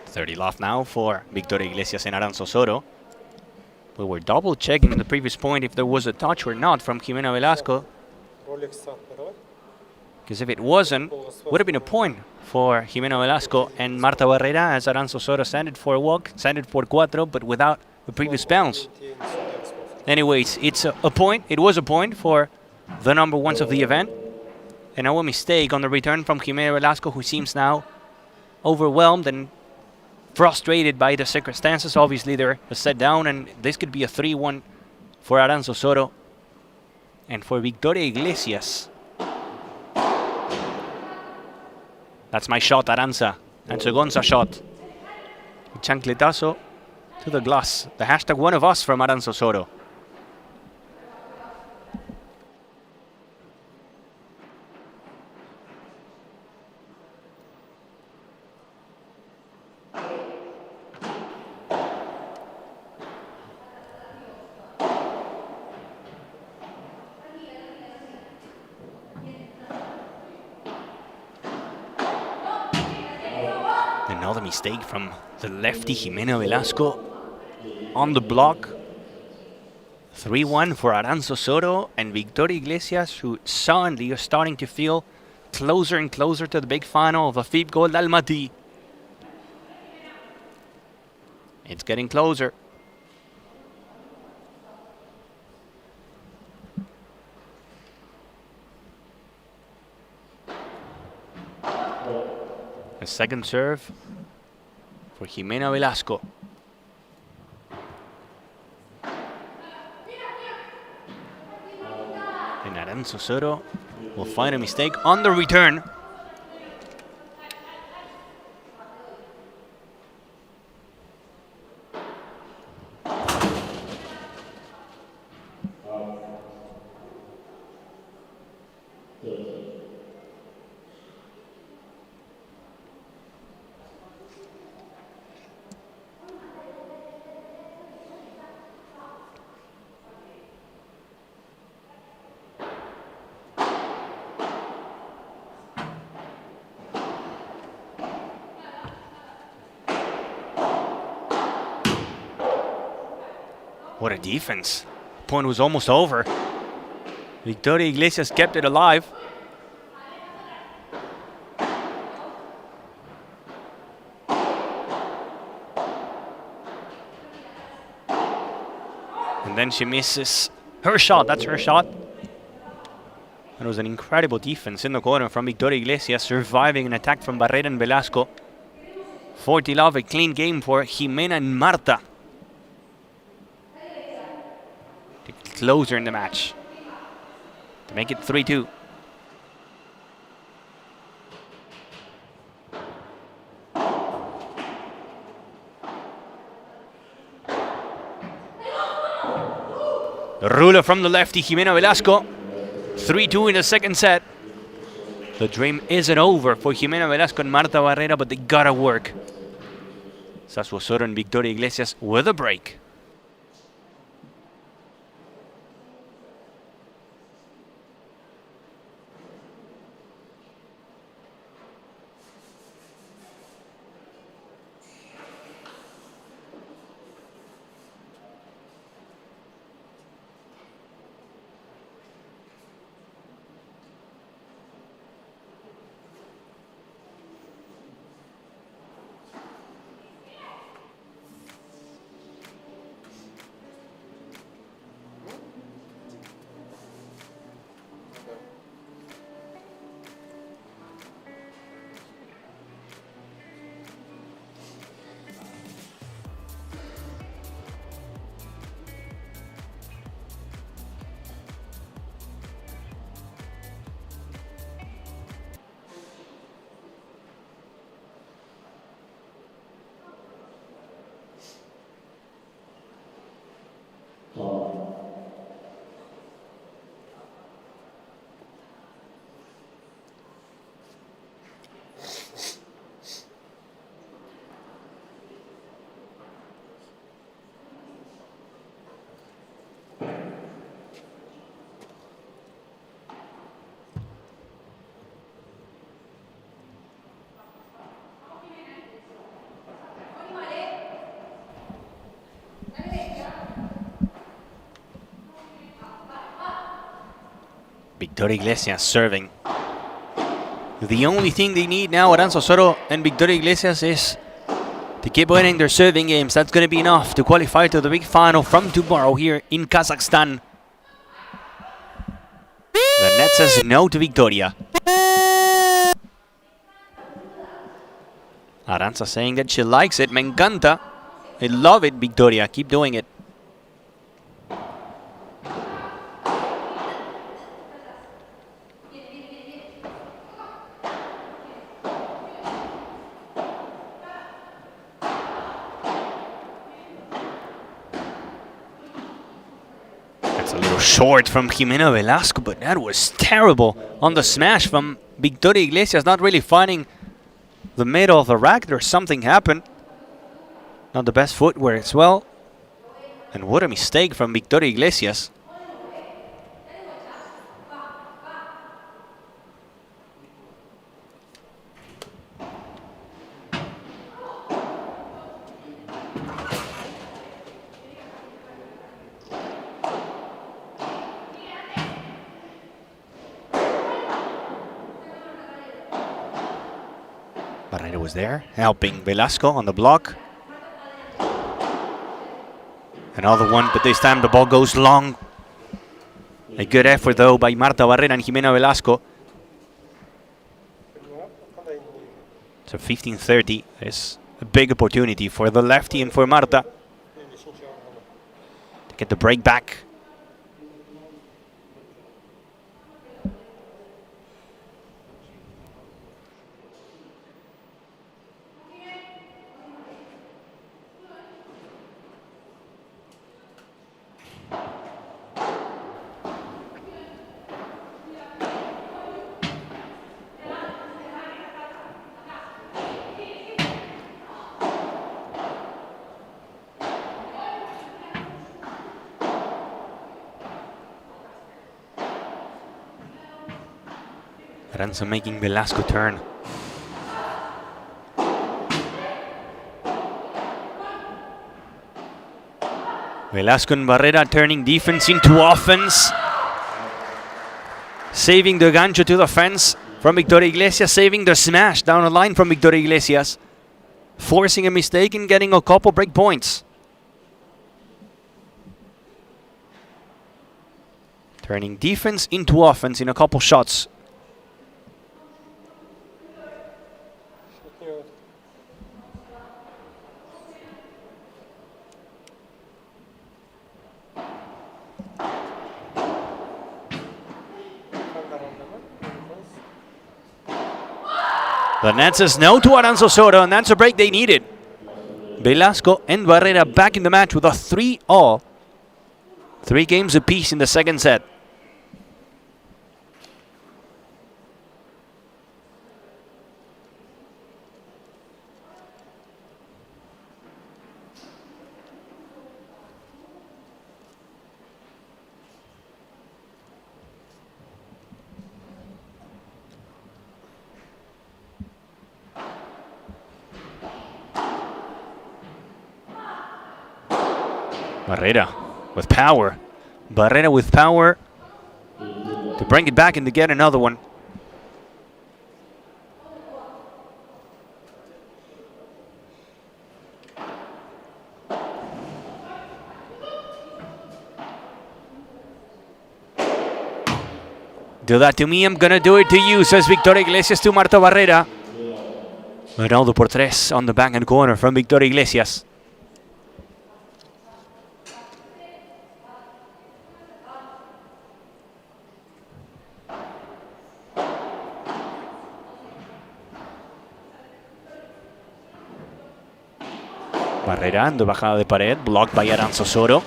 30 left now for Victoria Iglesias and Aranzosoro. We were double checking the previous point if there was a touch or not from Jimena Velasco, Rolex saatleri var. because if it wasn't, would have been a point for Jimena Velasco and Marta Barrera as Aranzosoro sent it for a walk, sent it for cuatro, but without the previous bounce. Anyways, it's a point. It was a point for the number ones of the event. And now a mistake on the return from Jimena Velasco, who seems now overwhelmed and frustrated by the circumstances. Obviously, they're a set down, and this could be a 3-1 for Aranzosoro and for Victoria Iglesias. That's my shot, Aranza. And Segonza shot. Chancletazo to the glass. The hashtag one of us from Aranzosoro. Another mistake from the lefty Jimena Velasco on the block. 3-1 for Aranzosoro and Victoria Iglesias, who suddenly are starting to feel closer and closer to the big final of the FIP Gold ALMATY. It's getting closer. A second serve for Jimena Velasco. And Aranzosoro will find a mistake on the return. What a defense. Point was almost over. Victoria Iglesias kept it alive. And then she misses her shot. That's her shot. It was an incredible defense in the corner from Victoria Iglesias, surviving an attack from Barrera and Velasco. 40 love, a clean game for Jimena and Marta. Closer in the match to make it 3-2. The ruler from the lefty, Jimena Velasco. 3-2 in the second set. The dream isn't over for Jimena Velasco and Marta Barrera, but they gotta work. Sassuolo and Victoria Iglesias with a break. Victoria Iglesias serving. The only thing they need now, Aranza Osorio and Victoria Iglesias, is to keep winning their serving games. That's going to be enough to qualify to the big final from tomorrow here in Kazakhstan. The net says no to Victoria. Aranza saying that she likes it. Me encanta. I love it, Victoria. Keep doing it. That's a little short from Jimena Velasco, but that was terrible on the smash from Victoria Iglesias. Not really finding the middle of the rack. There's something happened. Not the best footwear as well. And what a mistake from Victoria Iglesias. Barrera was there, helping Velasco on the block. Another one, but this time the ball goes long. A good effort though by Marta Barrera and Jimena Velasco. So 15-30 is a big opportunity for the lefty and for Marta to get the break back. Aranza making Velasco turn. Velasco and Barrera turning defense into offense. Saving the gancho to the fence from Victoria Iglesias. Saving the smash down the line from Victoria Iglesias. Forcing a mistake and getting a couple break points. Turning defense into offense in a couple shots. The net says no to Aranza Osorio, and that's a break they needed. Velasco and Barrera back in the match with a 3-all. 3 games apiece in the second set. Barrera with power. Barrera with power to bring it back and to get another one. Do that to me, I'm gonna do it to you, says Victoria Iglesias to Marta Barrera. Ronaldo por 3 on the backhand corner from Victoria Iglesias. Barrera en bajada de pared, blocked by Aranza Osorio.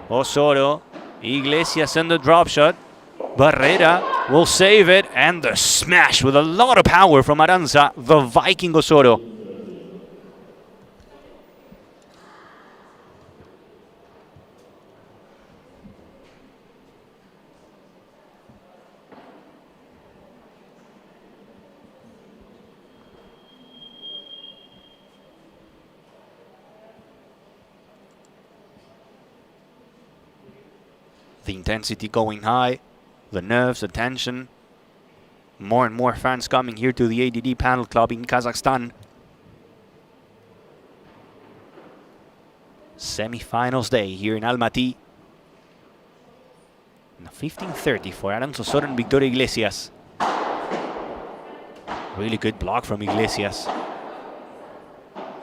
Osorio, Iglesias and the drop shot. Barrera will save it, and the smash with a lot of power from Aranza, the Viking Osorio. The intensity going high, the nerves, the tension. More and more fans coming here to the ADD Panel Club in Kazakhstan. Semi-finals day here in Almaty. And 15:30 for Aranzo Soro and Victoria Iglesias. Really good block from Iglesias.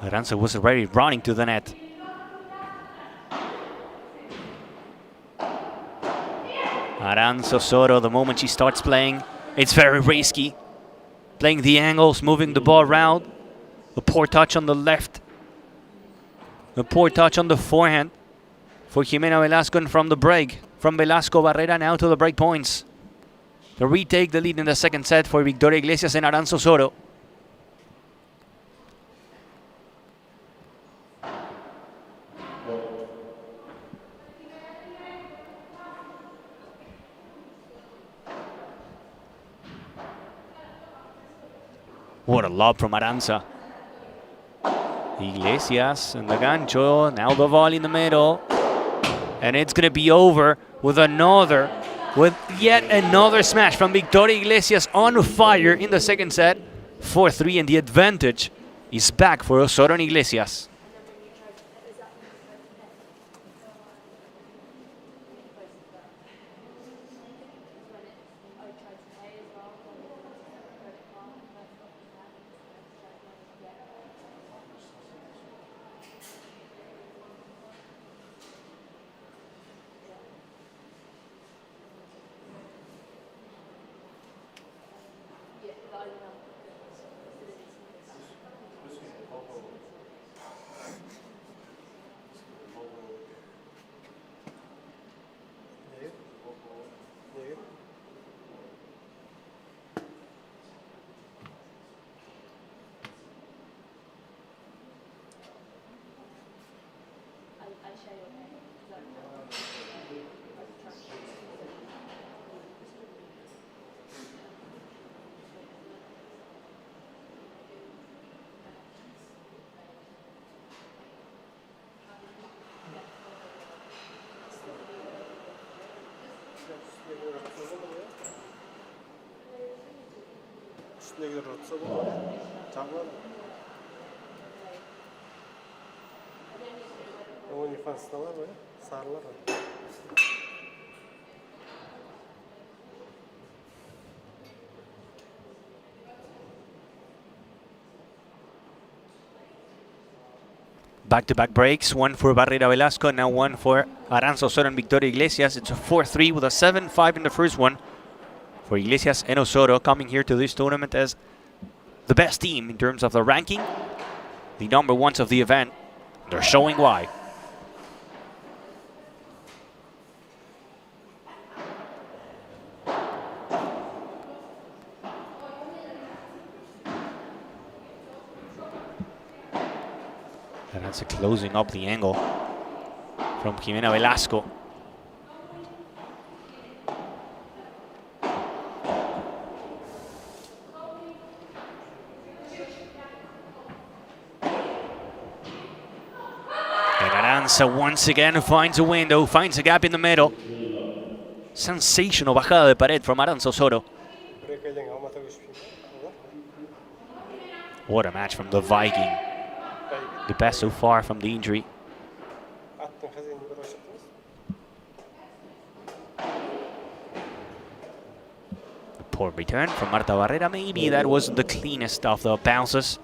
Aranzo was already running to the net. Aranzo Soro, the moment she starts playing, it's very risky. Playing the angles, moving the ball around. A poor touch on the left. A poor touch on the forehand for Jimena Velasco, and from the break. From Velasco Barrera now to the break points. To retake the lead in the second set for Victoria Iglesias and Aranzo Soro. What a lob from Aranza. Iglesias and the gancho. Now the volley in the middle. And it's going to be over with yet another smash from Victoria Iglesias, on fire in the second set. 4-3, and the advantage is back for Soro and Iglesias. Üstüne rotsa bu var. Tamam. O nüfanslar var böyle. Sarılar var. Back-to-back breaks, one for Barrera Velasco, now one for Aranzo Soro and Victoria Iglesias. It's a 4-3 with a 7-5 in the first one for Iglesias and Osoro, coming here to this tournament as the best team in terms of the ranking, the number ones of the event. They're showing why. And that's closing up the angle from Jimena Velasco. And Aranza once again finds a window, finds a gap in the middle. Sensational bajada de pared from Aranza Soro. What a match from the Viking. The best so far from the injury. A poor return from Marta Barrera. Maybe that was the cleanest of the bounces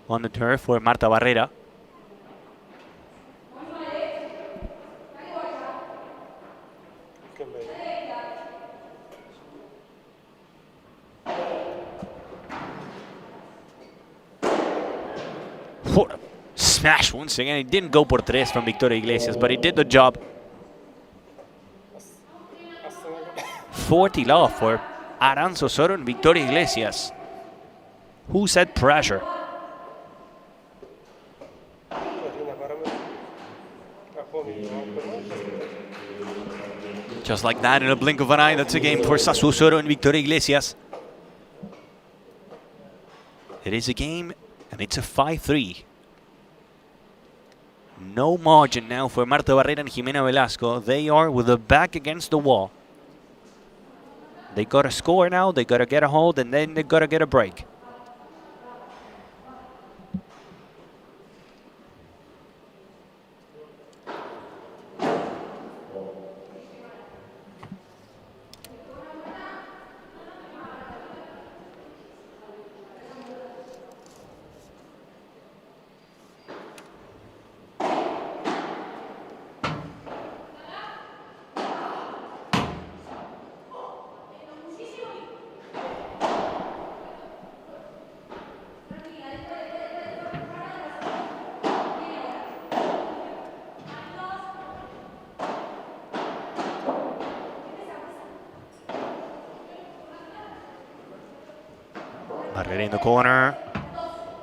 on the turf for Marta Barrera. What a smash once again. It didn't go por tres from Victoria Iglesias, but it did the job. 40 love for Aranzo Soro and Victoria Iglesias. Who said pressure? Just like that, in a blink of an eye, that's a game for Sasu Soro and Victoria Iglesias. It is a game, and it's a 5-3. No margin now for Marta Barrera and Jimena Velasco. They are with the back against the wall. They got to score now, they got to get a hold, and then they got to get a break. Barrera in the corner.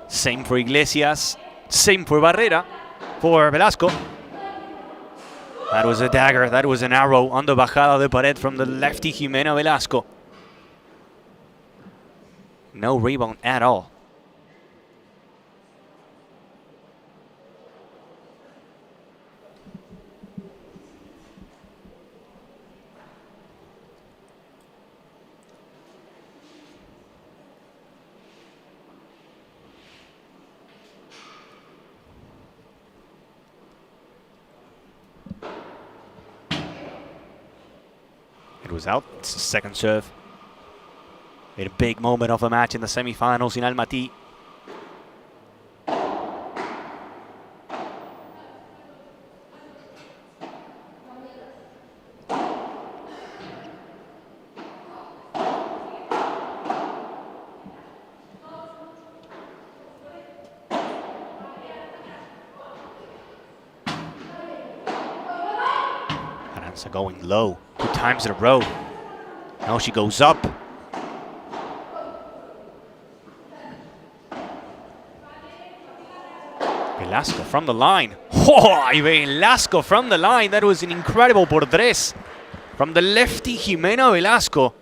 Same for Iglesias. Same for Barrera. For Velasco. That was a dagger. That was an arrow on the bajada de pared from the lefty Jimena Velasco. No rebound at all. It was out. It's the second serve. A big moment of the match in the semifinals in Almaty. Aranza going low 2 times in a row. Now she goes up. Velasco from the line. Oh, Velasco from the line. That was an incredible por tres from the lefty Jimena Velasco.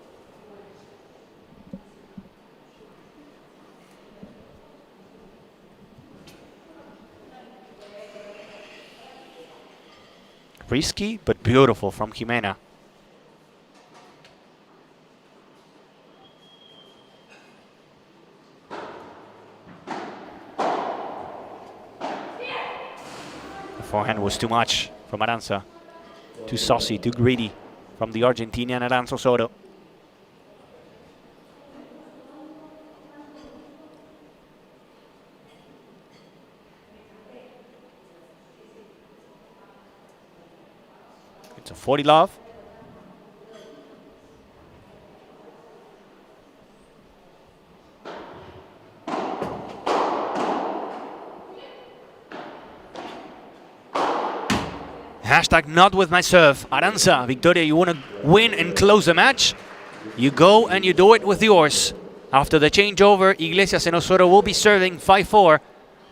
Risky, but beautiful from Jimena. The forehand was too much from Aranza. Too saucy, too greedy from the Argentinian Aranza Soto. It's a 40 love. Hashtag not with my serve. Aranza, Victoria, you want to win and close the match? You go and you do it with yours. After the changeover, Iglesias and Osorio will be serving 5-4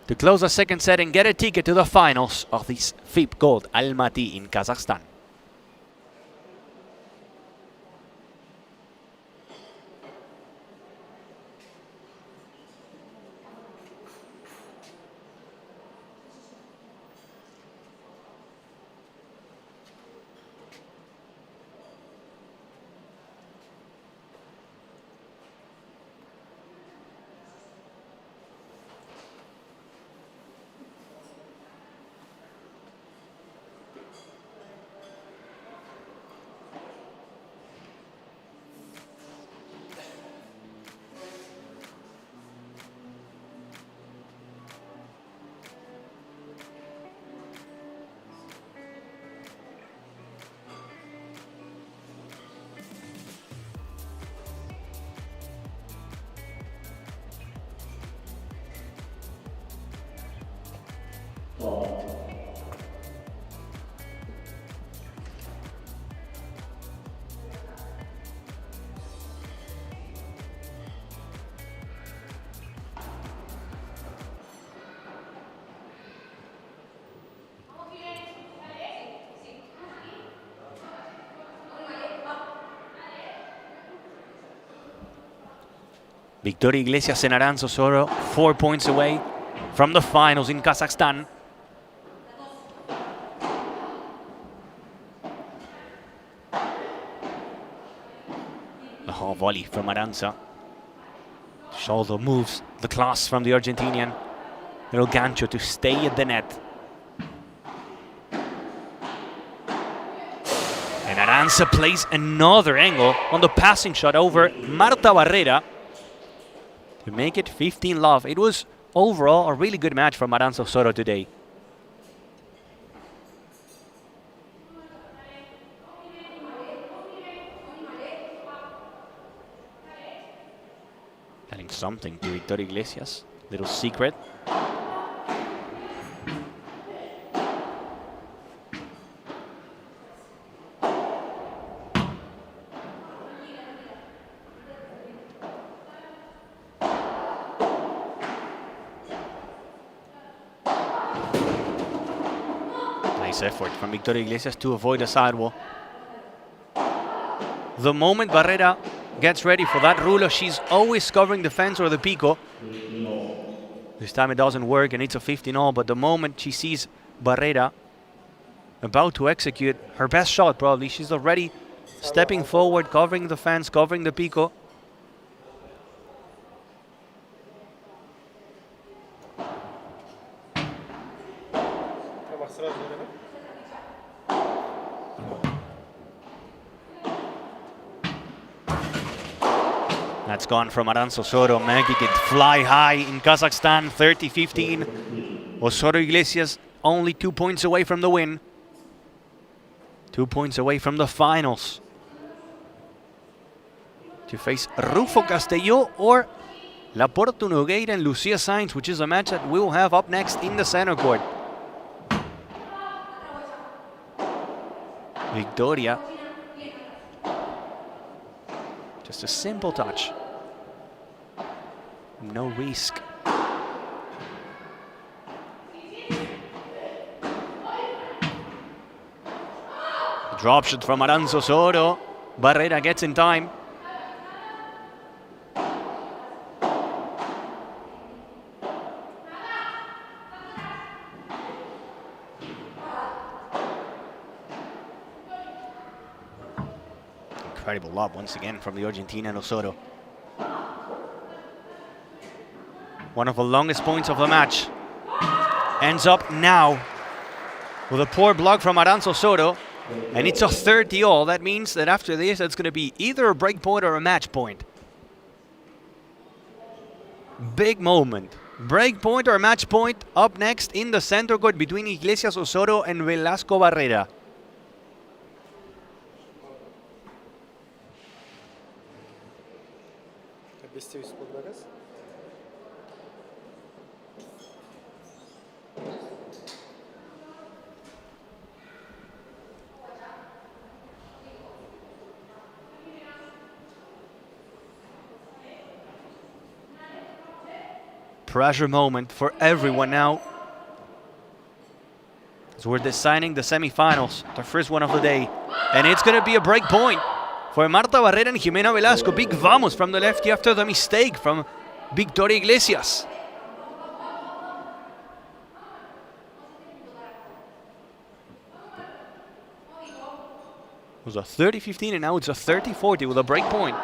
to close the second set and get a ticket to the finals of this FIP Gold Almaty in Kazakhstan. Victoria Iglesias and Aranza Osorio 4 points away from the finals in Kazakhstan. Oh, volley from Aranza. Shoulder moves, the class from the Argentinian. Little gancho to stay at the net. And Aranza plays another angle on the passing shot over Marta Barrera to make it 15-love. It was overall a really good match from Aranza Osorio today. Telling something to Victoria Iglesias. Little secret. Nice effort from Victoria Iglesias to avoid a sidewall. The moment Barrera gets ready for that rulo, she's always covering the fence or the pico. This time it doesn't work and it's a 15-all, but the moment she sees Barrera about to execute her best shot probably, she's already stepping forward, covering the fence, covering the pico. That's gone from Aranza Osorio, making it fly high in Kazakhstan, 30-15. Osorio Iglesias only 2 points away from the win. 2 points away from the finals. To face Rufo Castelló or Laporto Nogueira and Lucia Sainz, which is a match that we'll have up next in the center court. Victoria. Just a simple touch. No risk. Drop shot from Aranza Osorio. Barrera gets in time. Incredible lob once again from the Argentinian Osorio. One of the longest points of the match. Ends up now with a poor block from Aranza Osorio. And it's a 30-all. That means that after this, it's going to be either a break point or a match point. Big moment. Break point or match point up next in the center court between Iglesias Osorio and Velasco Barrera. Pressure moment for everyone now. So we're deciding the semifinals, the first one of the day. And it's going to be a break point for Marta Barrera and Jimena Velasco. Big vamos from the lefty after the mistake from Victoria Iglesias. It was a 30-15 and now it's a 30-40 with a break point.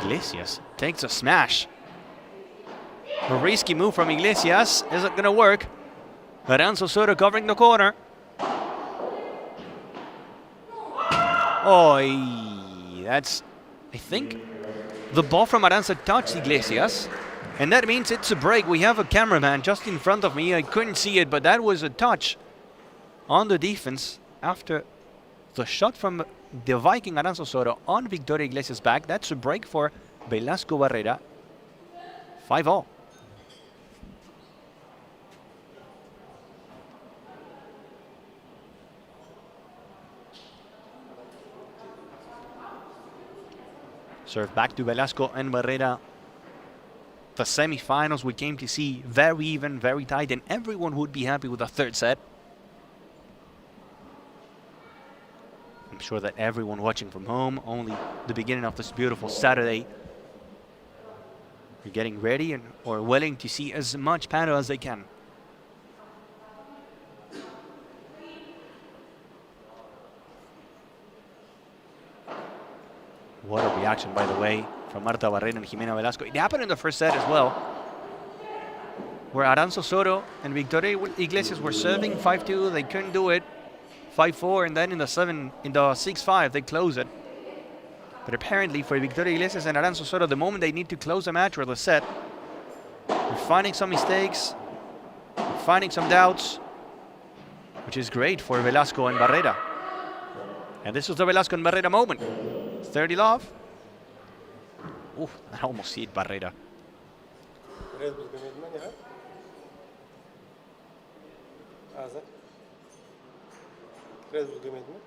Iglesias takes a smash. A risky move from Iglesias isn't going to work. Aranza Osorio covering the corner. Oh, that's, I think, the ball from Aranza touched Iglesias. And that means it's a break. We have a cameraman just in front of me. I couldn't see it, but that was a touch on the defense after the shot from the Viking Aranza Osorio on Victoria Iglesias' back. That's a break for Velasco Barrera. 5-all. Serve back to Velasco and Barrera. The semi-finals we came to see very even, very tight, and everyone would be happy with a third set. I'm sure that everyone watching from home, only the beginning of this beautiful Saturday, are getting ready or willing to see as much paddle as they can. What a reaction, by the way, from Marta Barrera and Jimena Velasco. It happened in the first set as well, where Aranzo Soto and Victoria Iglesias were serving 5-2. They couldn't do it. 5-4, and then in the 6-5, they close it. But apparently for Victoria Iglesias and Aranzo Soto, the moment they need to close the match or the set, they're finding some mistakes, finding some doubts, which is great for Velasco and Barrera. And this was the Velasco and Barrera moment. 30 love. Ooh, I almost see it, Barrera. Biraz bilmedin mi ya? Azar. Biraz bilmedin mi?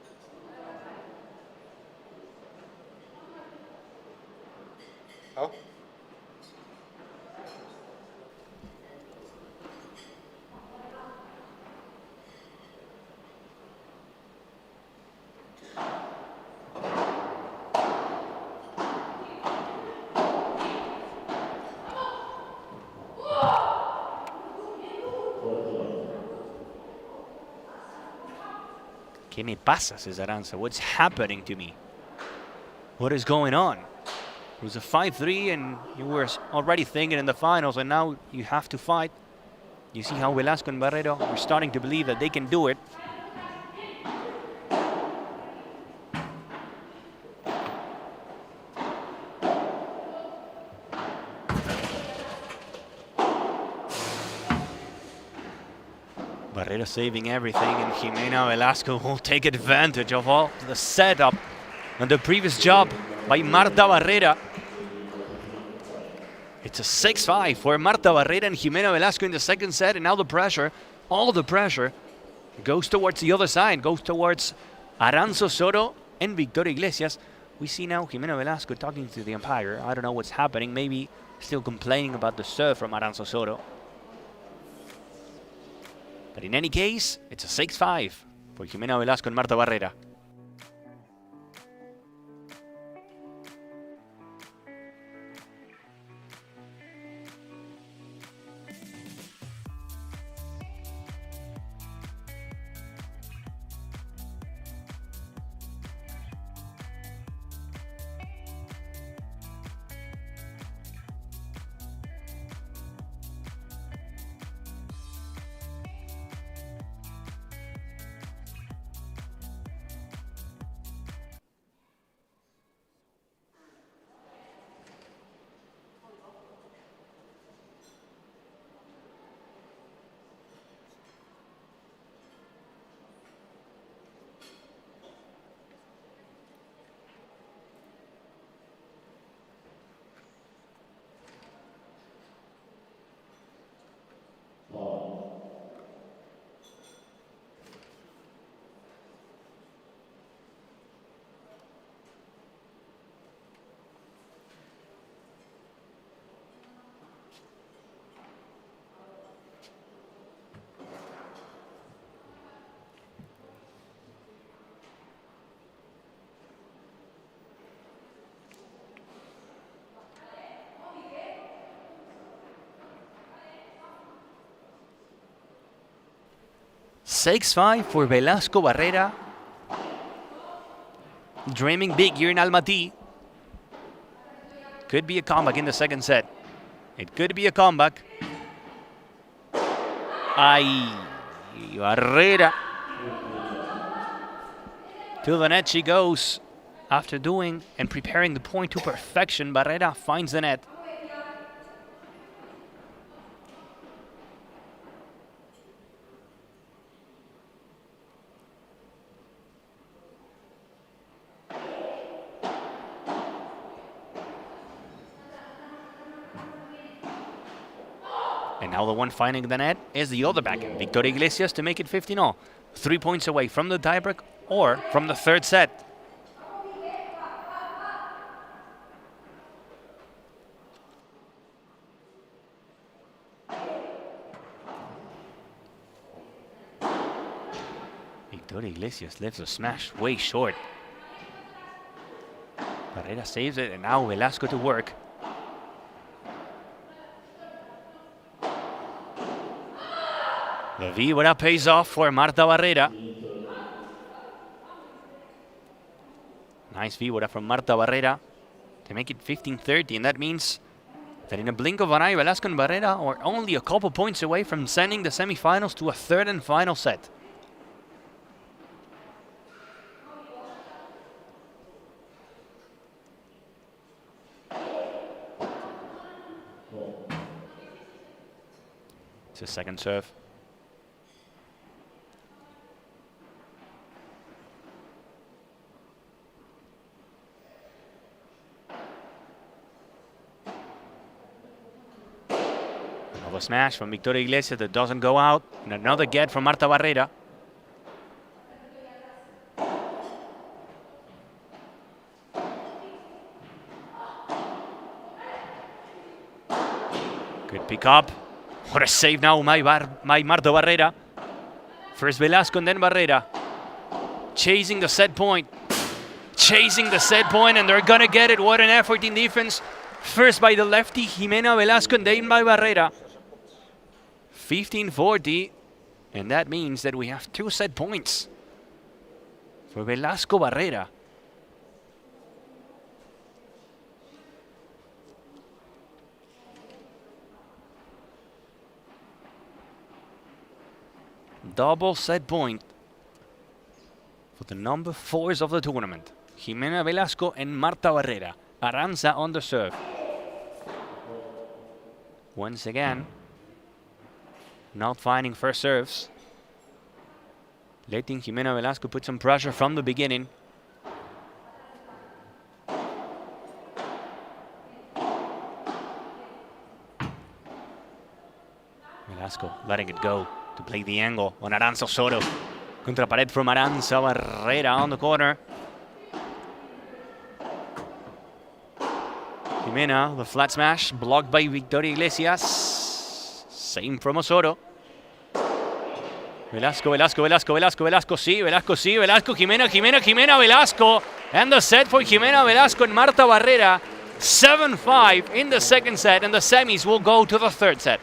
Al. ¿Qué me pasa, says Aranza? What's happening to me? What is going on? It was a 5-3 and you were already thinking in the finals, and now you have to fight. You see how Velasco and Barrera are starting to believe that they can do it. Barrera saving everything, and Jimena Velasco will take advantage of all the setup and the previous job by Marta Barrera. It's a 6-5 for Marta Barrera and Jimena Velasco in the second set, and now the pressure, all the pressure, goes towards the other side, goes towards Aranzo Soto and Victoria Iglesias. We see now Jimena Velasco talking to the umpire. I don't know what's happening, maybe still complaining about the serve from Aranzo Soto. But in any case, it's a 6-5 for Jimena Velasco and Marta Barrera. (6-5) for Velasco Barrera. Dreaming big here in Almaty. Could be a comeback in the second set. It could be a comeback. Ay, Barrera. To the net she goes. After doing and preparing the point to perfection, Barrera finds the net. And now the one finding the net is the other backhand, Victoria Iglesias, to make it 15-all. 3 points away from the tiebreak or from the third set. Victoria Iglesias left the smash way short. Barrera saves it, and now Velasco to work. The víbora pays off for Marta Barrera. Nice víbora from Marta Barrera to make it 15-30, and that means that in a blink of an eye, Velasco and Barrera are only a couple points away from sending the semifinals to a third and final set. It's a second serve. Another smash from Victoria Iglesias that doesn't go out. And another get from Marta Barrera. Good pick up. What a save now by Marta Barrera. First Velasco and then Barrera. Chasing the set point. Chasing the set point, and they're gonna get it. What an effort in defense. First by the lefty, Jimena Velasco, and then by Barrera. 15-40, and that means that we have 2 set points for Velasco Barrera. Double set point for the number 4s of the tournament. Jimena Velasco and Marta Barrera. Aranza on the serve. Once again, not finding first serves. Letting Jimena Velasco put some pressure from the beginning. Velasco letting it go to play the angle on Aranza Soto. Contra pared from Aranza Barrera on the corner. Jimena, the flat smash, blocked by Victoria Iglesias. Same from Osoto. Velasco, Velasco, Velasco, Velasco, Velasco, sí, Velasco, sí, Velasco, Jimena, Jimena, Jimena, Velasco. And the set for Jimena Velasco and Marta Barrera. 7-5 in the second set, and the semis will go to the third set.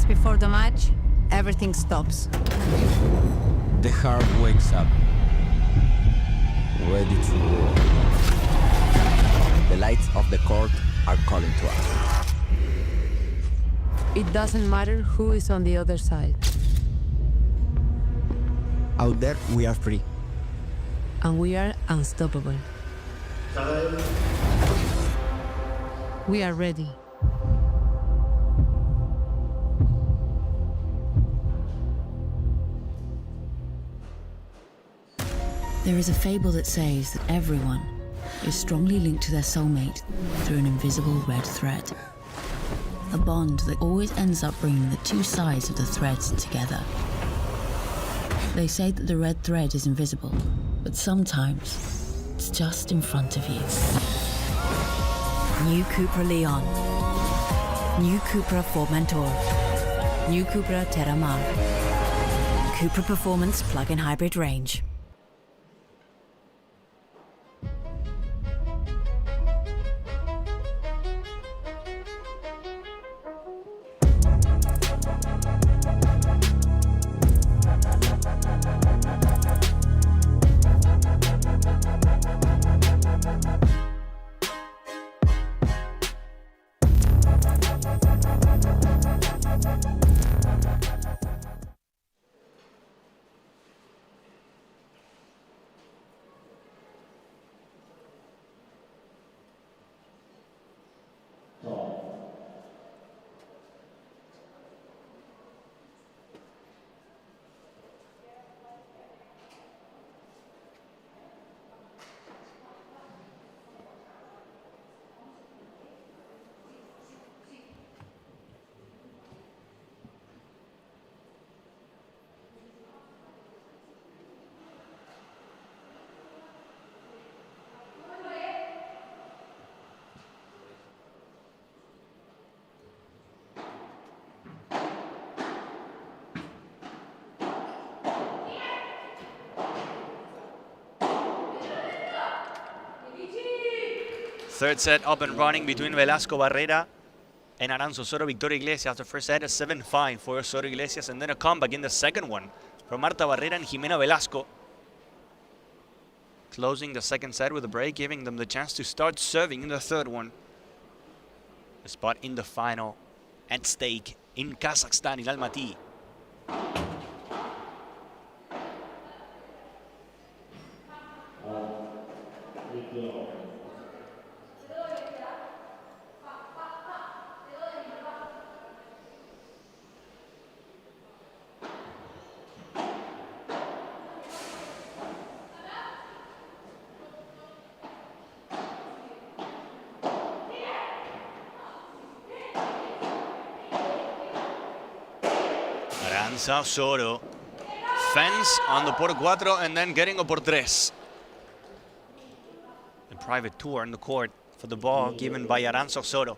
Before the match, everything stops. The heart wakes up, ready to roar. The lights of the court are calling to us. It doesn't matter who is on the other side. Out there, we are free. And we are unstoppable. We are ready. There is a fable that says that everyone is strongly linked to their soulmate through an invisible red thread. A bond that always ends up bringing the 2 sides of the threads together. They say that the red thread is invisible, but sometimes it's just in front of you. New Cupra Leon. New Cupra Formentor. New Cupra Terramar. Cupra Performance Plug-in Hybrid Range. Third set up and running between Velasco Barrera and Aranzo Soro. Victoria Iglesias, the first set, a 7-5 for Soro Iglesias, and then a comeback in the second one from Marta Barrera and Jimena Velasco. Closing the second set with a break, giving them the chance to start serving in the third one. A spot in the final at stake in Kazakhstan, in Almaty. Aranza Soro fence on the por 4 and then getting a por 3. A private tour on the court for the ball given by Aranza Soro.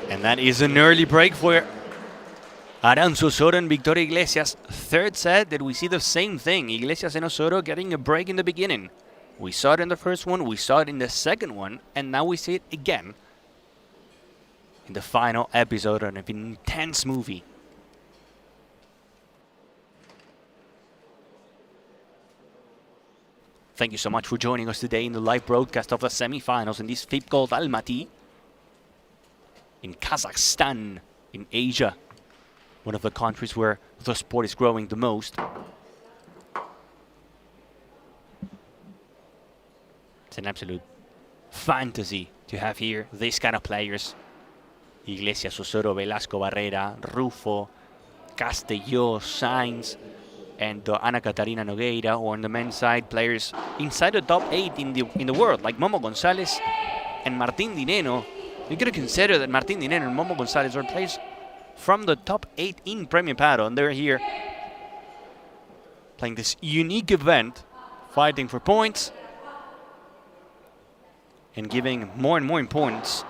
And that is an early break for Aranzo Soro and Victoria Iglesias. Third set, that we see the same thing. Iglesias and Soro getting a break in the beginning. We saw it in the first one, we saw it in the second one, and now we see it again in the final episode of an intense movie. Thank you so much for joining us today in the live broadcast of the semifinals in this FIP called Almaty in Kazakhstan, in Asia, one of the countries where the sport is growing the most. It's an absolute fantasy to have here these kind of players. Iglesias, Soro, Velasco Barrera, Rufo, Castelló, Sainz, and Ana Catarina Nogueira, or on the men's side, players inside the top 8 in the world, like Momo Gonzalez and Martín Dineno. You gotta consider that Martín Dineno and Momo Gonzalez are players from the top 8 in Premio Paro, and they're here playing this unique event, fighting for points and giving more and more importance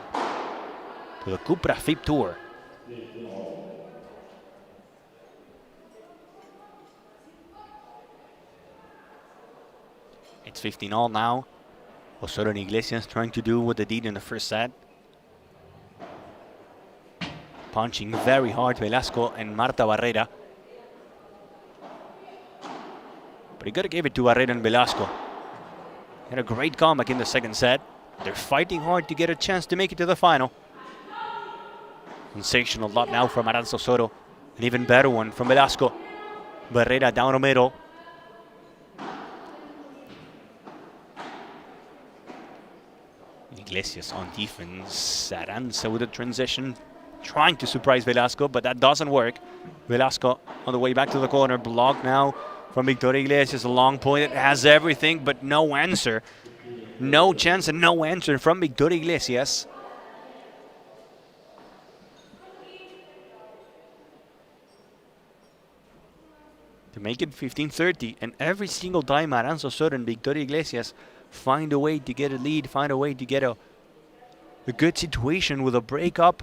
to the Cupra FIP Tour. It's 15-all now. Soro and Iglesias trying to do what they did in the first set. Punching very hard Velasco and Marta Barrera. But you gotta give it to Barrera and Velasco. Had a great comeback in the second set. They're fighting hard to get a chance to make it to the final. Sensational lot now from Aranzo Soro. An even better one from Velasco. Barrera down the middle. Iglesias on defense. Aranza with a transition, trying to surprise Velasco, but that doesn't work. Velasco on the way back to the corner, blocked now from Victoria Iglesias. A long point. It has everything, but no answer. No chance and no answer from Victoria Iglesias. To make it 15-30, and every single time Aranzazuero and Victoria Iglesias find a way to get a lead, find a way to get a good situation with a breakup,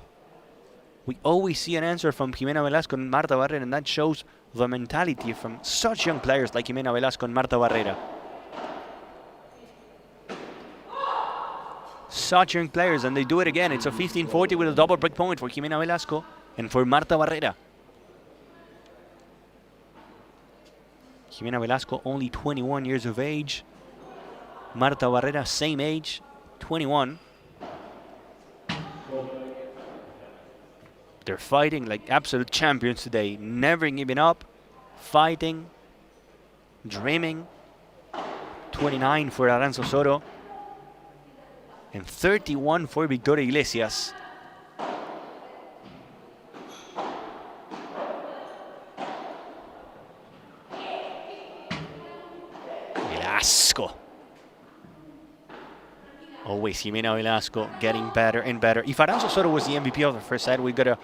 we always see an answer from Jimena Velasco and Marta Barrera, and that shows the mentality from such young players like Jimena Velasco and Marta Barrera. Such young players, and they do it again. It's a 15-40 with a double break point for Jimena Velasco and for Marta Barrera. Jimena Velasco only 21 years of age. Marta Barrera, same age, 21. They're fighting like absolute champions today, never giving up, fighting, dreaming. 29 for Aranzazuero and 31 for Victoria Iglesias. Velasco. Always Jimena Velasco getting better and better. If Aranzazuero was the MVP of the first set, we gotta,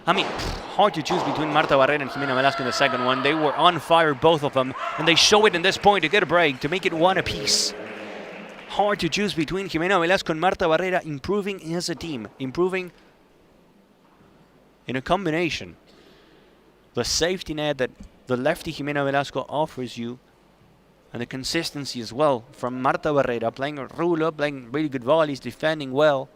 hard to choose between Marta Barrera and Jimena Velasco in the second one. They were on fire, both of them, and they show it in this point to get a break, to make it one apiece. Hard to choose between Jimena Velasco and Marta Barrera, improving as a team, improving in a combination. The safety net that the lefty Jimena Velasco offers you, and the consistency as well from Marta Barrera, playing a ruler, playing really good volleys, defending well.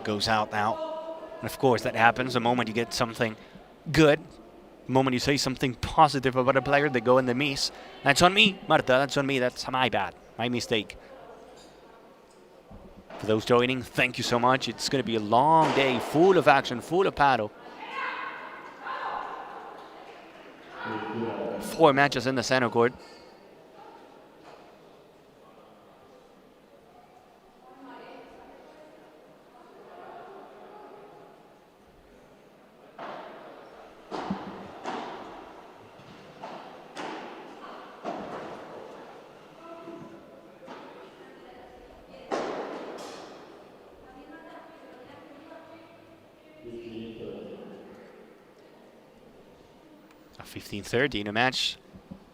Goes out now. And of course that happens the moment you get something good, the moment you say something positive about a player, they go in the miss. That's on me, Marta, that's on me, that's my bad, my mistake. For those joining, thank you so much. It's going to be a long day, full of action, full of paddle. 4 matches in the center court. A 15-30 in a match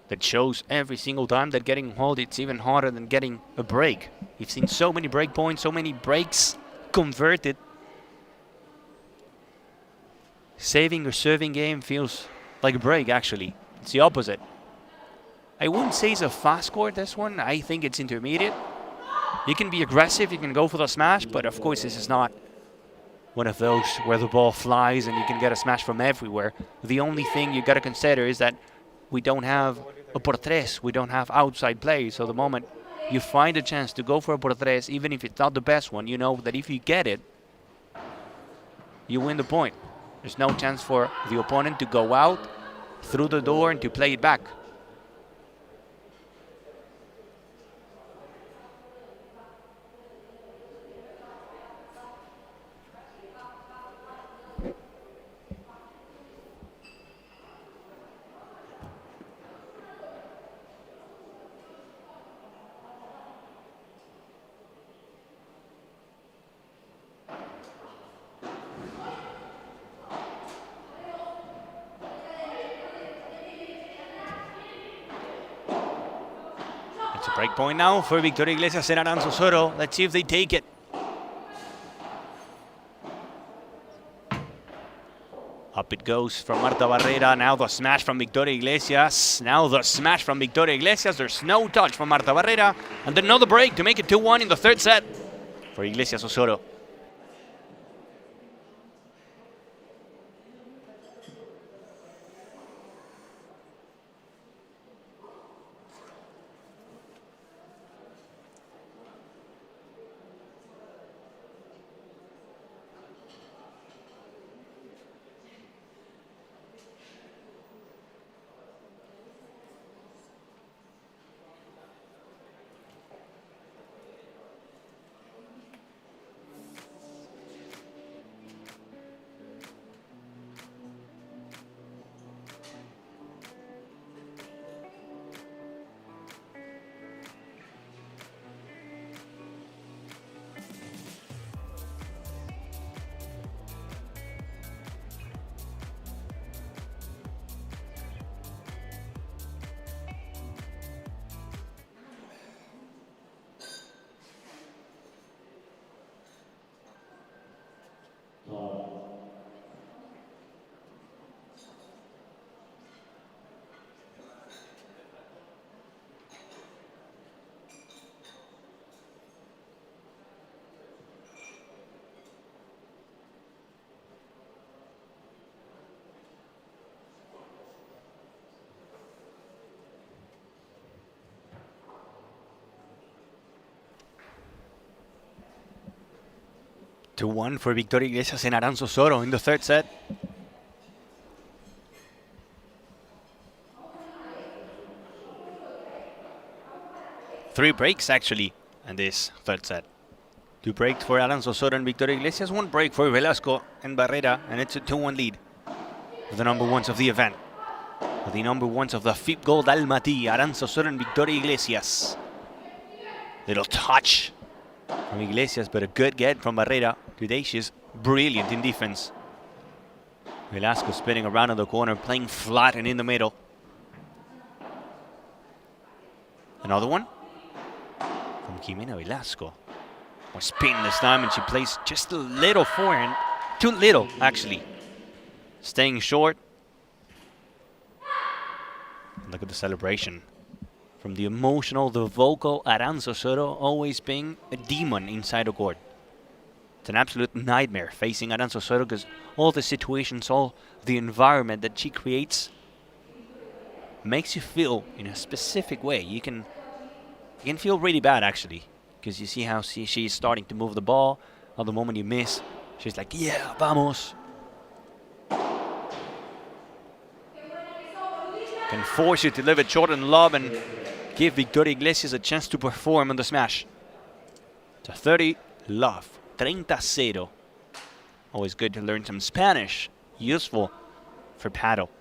that shows every single time that getting hold, it's even harder than getting a break. You've seen so many break points, so many breaks converted. Saving or serving game feels like a break, actually. It's the opposite. I wouldn't say it's a fast court, this one. I think it's intermediate. You can be aggressive, you can go for the smash, but of course this is not one of those where the ball flies and you can get a smash from everywhere. The only thing you got to consider is that we don't have a por tres, we don't have outside play. So the moment you find a chance to go for a por tres, even if it's not the best one, you know that if you get it, you win the point. There's no chance for the opponent to go out through the door and to play it back. Break point now for Victoria Iglesias and Aranzazuero. Let's see if they take it. Up it goes from Marta Barrera. Now the smash from Victoria Iglesias. Now the smash from Victoria Iglesias. There's no touch from Marta Barrera. And then another break to make it 2-1 in the third set for Iglesias Osorio. 2-1 for Victoria Iglesias and Aranzo Soto in the third set. Three breaks actually in this third set. 2 breaks for Aranzo Soto and Victoria Iglesias, 1 break for Velasco and Barrera, and it's a 2-1 lead for the number ones of the event. For the number ones of the FIP Gold ALMATY, Aranzo Soto and Victoria Iglesias. Little touch from Iglesias, but a good get from Barrera. Today she's brilliant in defense. Velasco spinning around in the corner, playing flat and in the middle. Another one from Jimena Velasco. More spin this time, and she plays just a little forehand. Too little, actually. Staying short. Look at the celebration. From the emotional, the vocal Aranzo Soto, always being a demon inside the court. It's an absolute nightmare facing Aranzo Soto, because all the situations, all the environment that she creates makes you feel in a specific way. You can feel really bad, actually, because you see how she's starting to move the ball. At the moment you miss, she's like, yeah, vamos. Can force you to leave it short and lob and give Victoria Iglesias a chance to perform on the smash. It's a 30 love, 30-0. Always good to learn some Spanish, useful for paddle.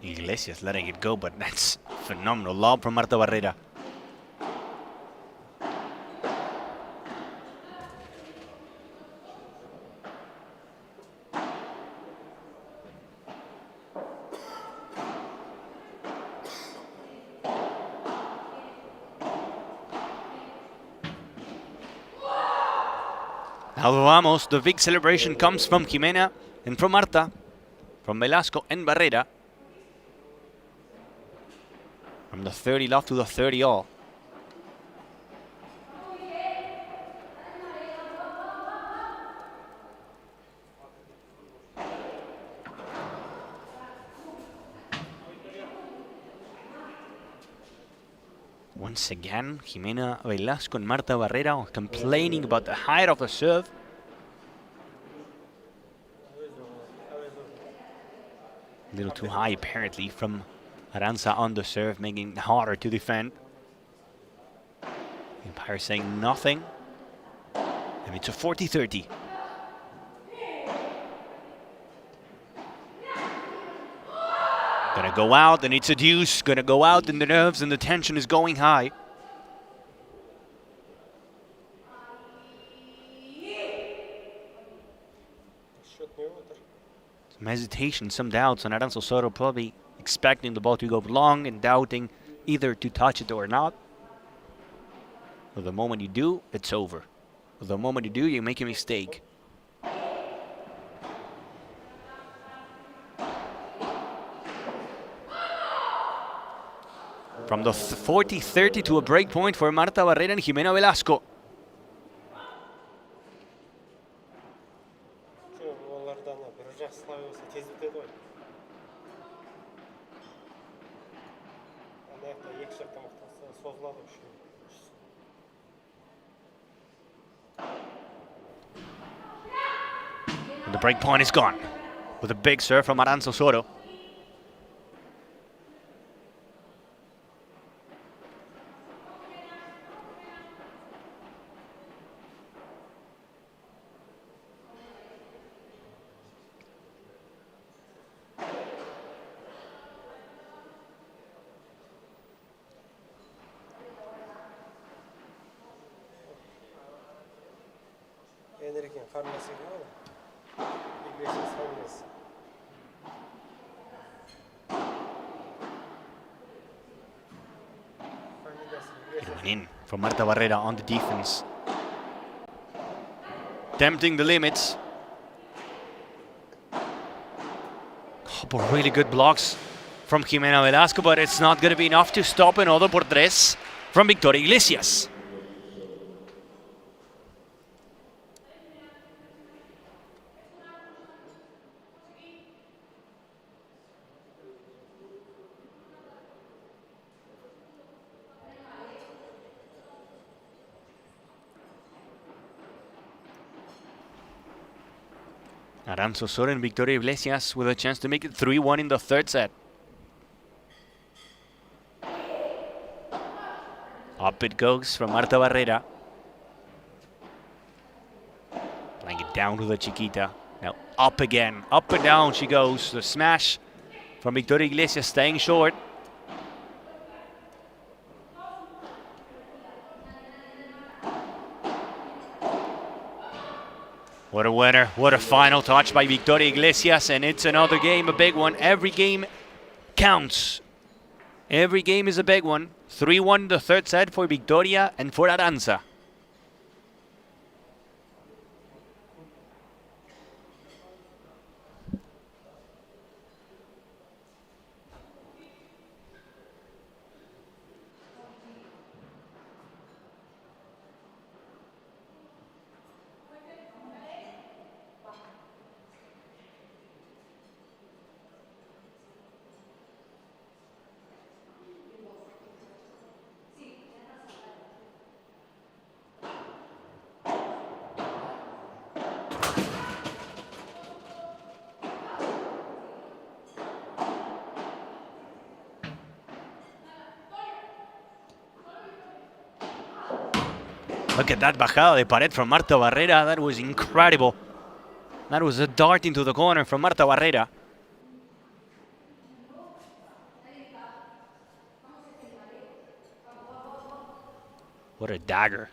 Iglesias letting it go, but that's phenomenal lob from Marta Barrera. Now vamos, the big celebration comes from Jimena and from Marta, from Velasco and Barrera. From the 30 love to the 30 all. Once again, Jimena Velasco and Marta Barrera complaining about the height of the serve. A little too high, apparently, from Aranza on the serve, making it harder to defend. Empire saying nothing. And it's a 40-30. Gonna go out, and it's a deuce. Gonna go out, and the nerves and the tension is going high. Some hesitation, some doubts on Aranzo Soto, probably expecting the ball to go long and doubting either to touch it or not. But the moment you do, it's over. But the moment you do, you make a mistake. From the 40-30 to a break point for Marta Barrera and Jimena Velasco. And the break point is gone with a big serve from Aranzo Soto. Energen farmasıyla Iglesias Jimenez. Coming in from Marta Barrera on the defense. Tempting the limits. Couple really good blocks from Jimena Velasco, but it's not going to be enough to stop another por tres from Victoria Iglesias. Aranzazor and Victoria Iglesias with a chance to make it 3-1 in the third set. Up it goes from Marta Barrera. Playing it down to the Chiquita. Now up again. Up and down she goes. The smash from Victoria Iglesias staying short. What a winner. What a final touch by Victoria Iglesias. And it's another game, a big one. Every game counts. Every game is a big one. 3-1 the third set for Victoria and for Aranza. Look at that bajada de pared from Marta Barrera. That was incredible. That was a dart into the corner from Marta Barrera. What a dagger.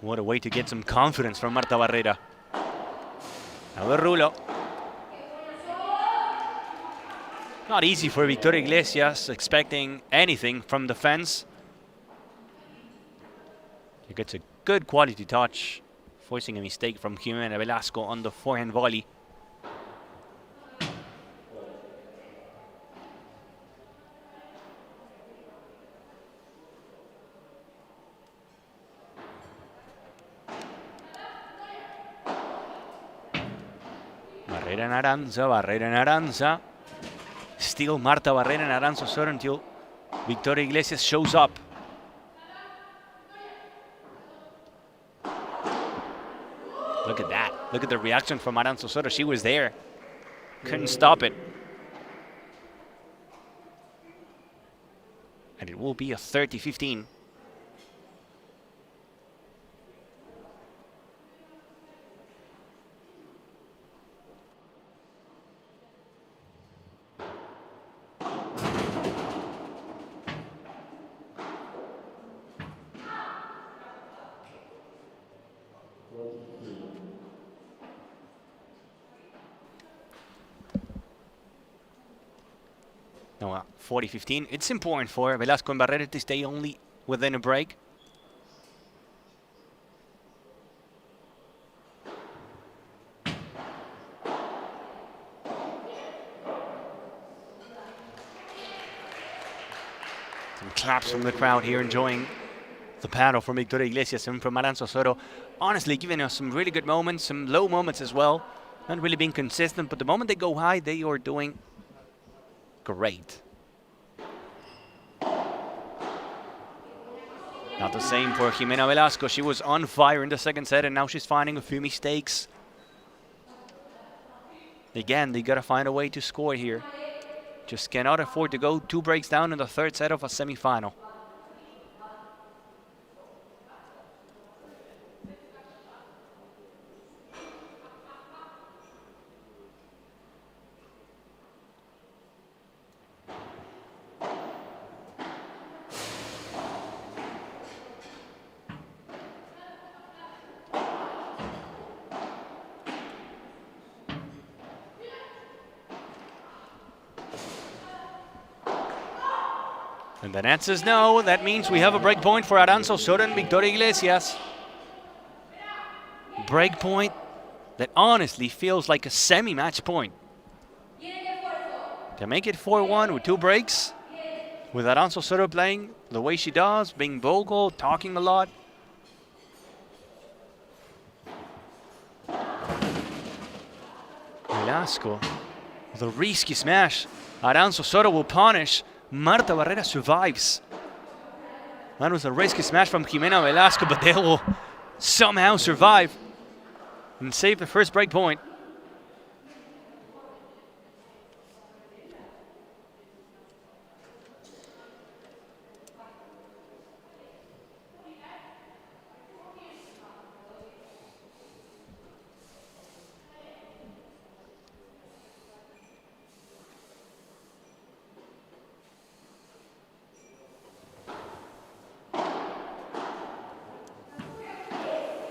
What a way to get some confidence from Marta Barrera. Now the rulo. Not easy for Victoria Iglesias, expecting anything from the fence. He gets a good quality touch, forcing a mistake from Jimena Velasco on the forehand volley. Barrera en Aranza, Barrera en Aranza. Still Marta Barrera and Aranzazor until Victoria Iglesias shows up. Look at that. Look at the reaction from Aranzazor. She was there. Couldn't stop it. And it will be a 30-15. Now 40-15. It's important for Velasco and Barrera to stay only within a break. Some claps from the crowd here enjoying the paddle from Victoria Iglesias and from Aranzazor. Honestly, giving us some really good moments, some low moments as well. Not really being consistent, but the moment they go high, they are doing great. Not the same for Jimena Velasco. She was on fire in the second set, and now she's finding a few mistakes. Again, they gotta find a way to score here. Just cannot afford to go 2 breaks down in the third set of a semifinal. And the net says no. That means we have a break point for Aranzo Soto and Victoria Iglesias. Break point that honestly feels like a semi-match point. To make it 4-1 with 2 breaks, with Aranzo Soto playing the way she does, being vocal, talking a lot. Velasco, the risky smash. Aranzo Soto will punish. Marta Barrera survives. That was a risky smash from Jimena Velasco, but they will somehow survive and save the first break point.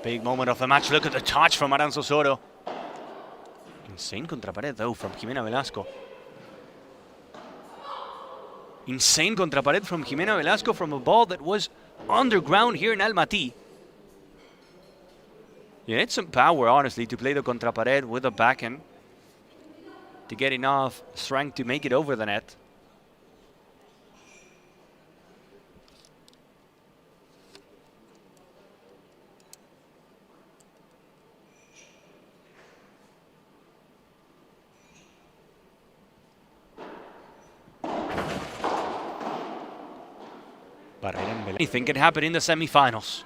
Big moment of the match. Look at the touch from Aranzo Soto. Insane contrapared though from Jimena Velasco. Insane contrapared from Jimena Velasco from a ball that was underground here in Almaty. You need some power, honestly, to play the contrapared with a backhand to get enough strength to make it over the net. Anything can happen in the semifinals.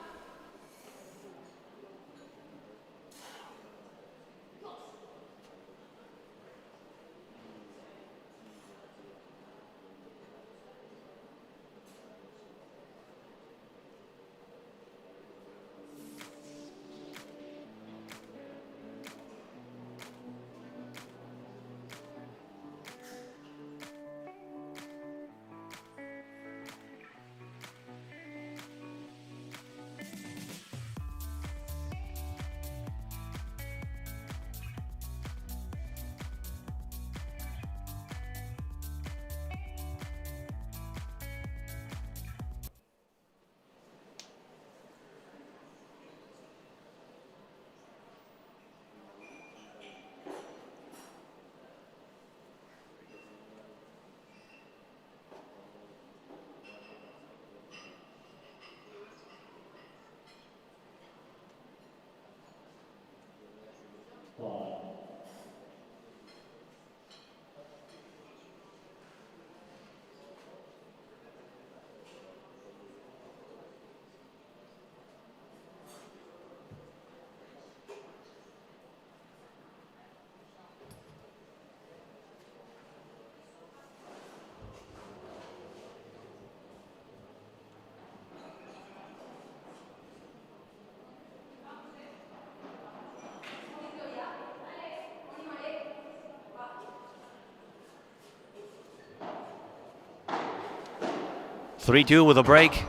(3-2) with a break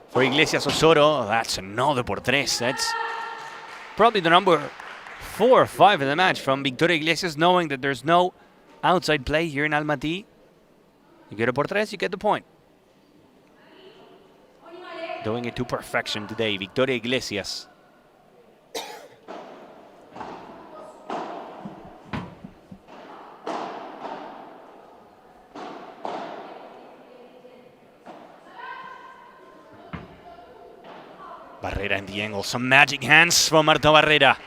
for Iglesias Osoto. That's another por tres. That's probably the number 4 or 5 in the match from Victoria Iglesias, knowing that there's no outside play here in Almaty. You get a por tres, you get the point. Doing it to perfection today, Victoria Iglesias. Barrera in the angle. Some magic hands from Marta Barrera.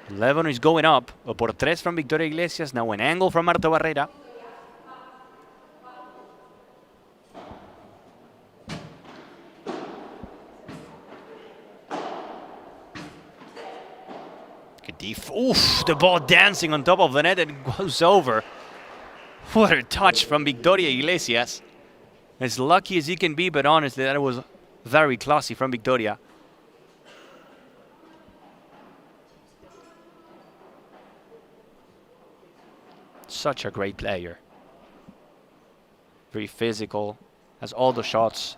11 is going up. A por tres from Victoria Iglesias. Now an angle from Marta Barrera. Oof, the ball dancing on top of the net and goes over. What a touch from Victoria Iglesias. As lucky as he can be, but honestly, that was very classy from Victoria. Such a great player. Very physical, has all the shots,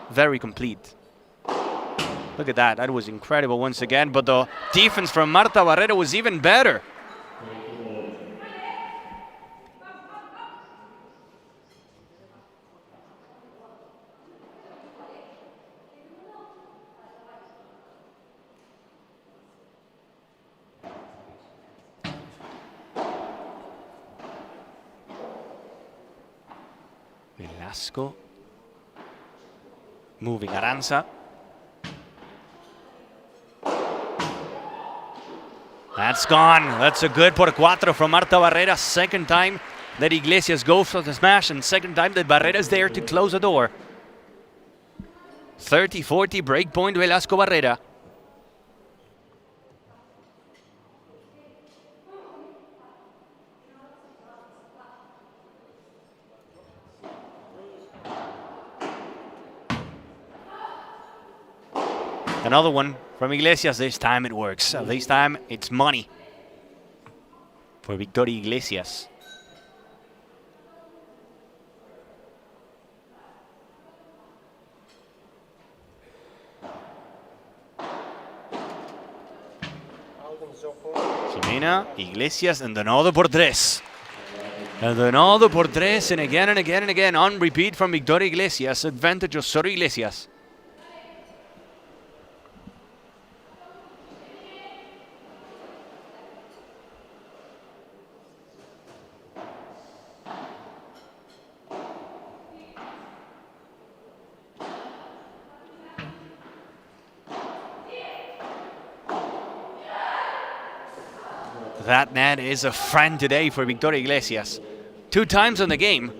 very complete. Look at that, that was incredible once again, but the defense from Marta Barrera was even better. Velasco. Moving Aranza. That's gone. That's a good por cuatro from Marta Barrera. Second time that Iglesias goes for the smash, and second time that Barrera's there to close the door. 30-40 break point Velasco Barrera. Another one from Iglesias. This time it works. This time it's money for Victoria Iglesias. Jimena, Iglesias, and another por tres. And another por tres, and again and again and again on repeat from Victoria Iglesias. Advantage of Osorio Iglesias. That net is a friend today for Victoria Iglesias. 2 times in the game.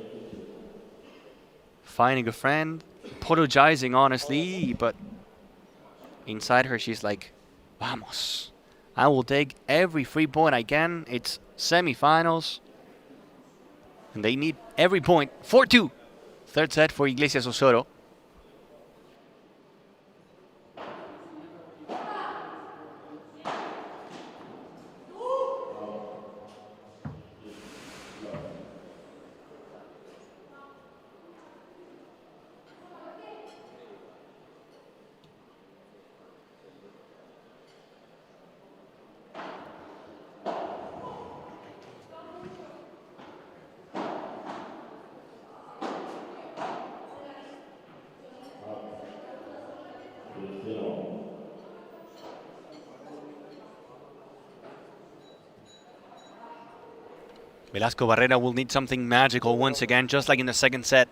Finding a friend, apologizing honestly, but inside her she's like, vamos. I will take every free point I can. It's semifinals. And they need every point. 4-2. Third set for Iglesias Osorio. Velasco Barrera will need something magical once again, just like in the second set.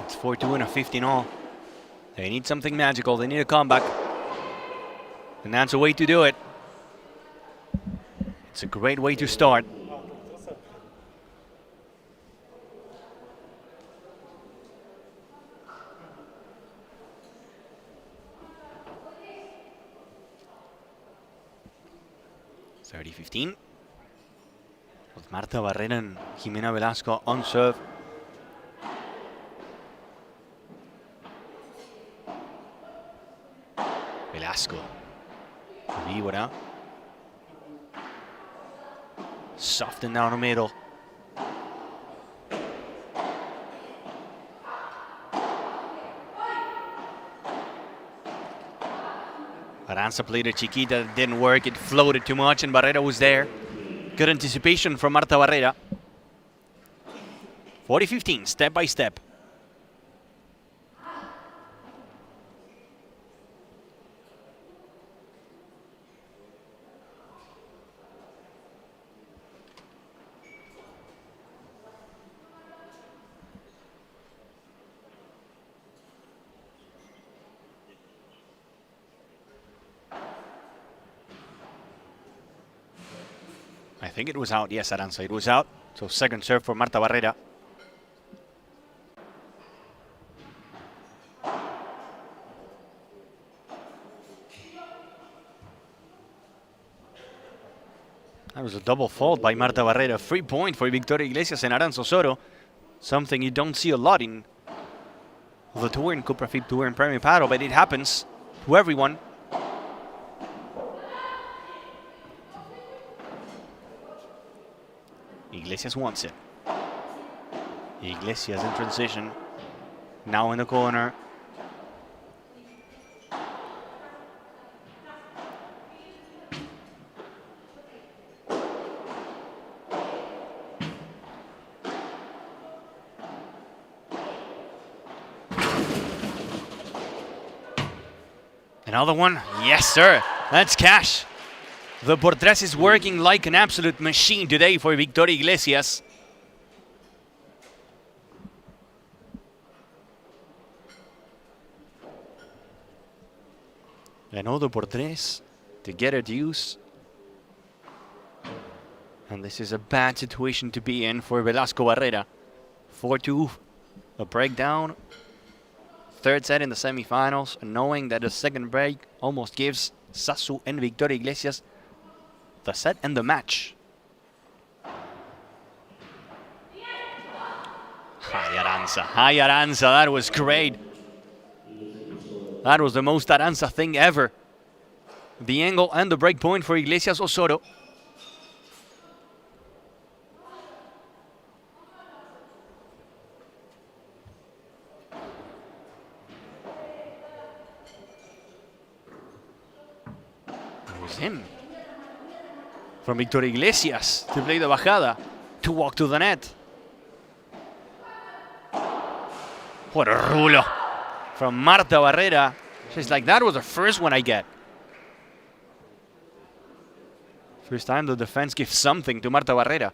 It's 4-2 and a 15-all. They need something magical. They need a comeback. And that's a way to do it. It's a great way to start. (30-15). With Marta Barrera and Jimena Velasco on serve. Velasco. Vibora. Soften down the middle. Aranza played a chiquita that didn't work. It floated too much and Barrera was there. Good anticipation from Marta Barrera. 40-15, step by step. I think it was out. Yes, Aranza, it was out. So second serve for Marta Barrera. That was a double fault by Marta Barrera. Free point for Victoria Iglesias and Aranza Osorio. Something you don't see a lot in the tour, in Cupra FIP Tour and Premier Paro, but it happens to everyone. Iglesias wants it. Iglesias in transition. Now in the corner. Another one. Yes, sir. That's cash. The Portres is working like an absolute machine today for Victoria Iglesias. Another Portres to get a deuce. And this is a bad situation to be in for Velasco Barrera. 4-2, a breakdown. Third set in the semifinals, and knowing that the second break almost gives Sasu and Victoria Iglesias the set and the match. Hi Aranza, that was great. That was the most Aranza thing ever. The angle and the break point for Iglesias Osorio. It was him. From Victoria Iglesias to play the bajada, to walk to the net. What a rulo from Marta Barrera. She's like, that was the first one I get. First time the defense gives something to Marta Barrera.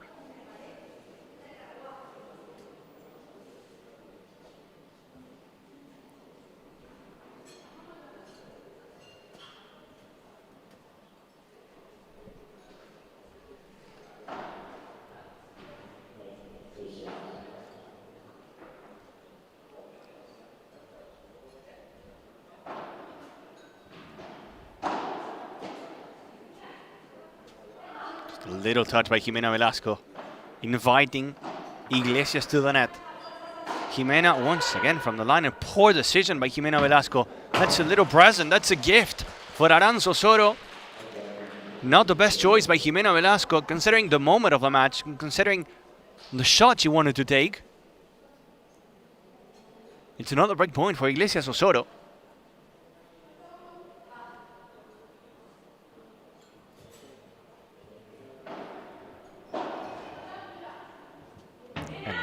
A little touch by Jimena Velasco, inviting Iglesias to the net. Jimena once again from the line, a poor decision by Jimena Velasco. That's a little present, that's a gift for Aranza Osorio. Not the best choice by Jimena Velasco, considering the moment of the match, considering the shot she wanted to take. It's another break point for Iglesias Osorio.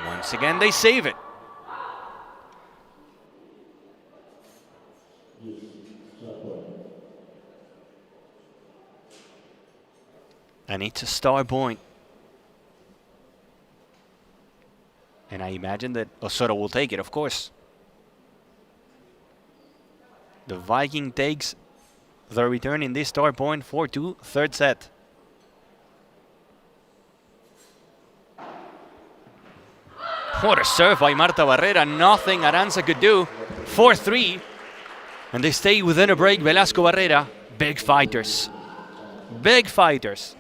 Once again, they save it. And it's a star point. And I imagine that Osorio will take it, of course. The Viking takes the return in this star point, 4-2, third set. What a serve by Marta Barrera. Nothing Aranza could do. 4-3. And they stay within a break. Velasco Barrera. Big fighters. Big fighters.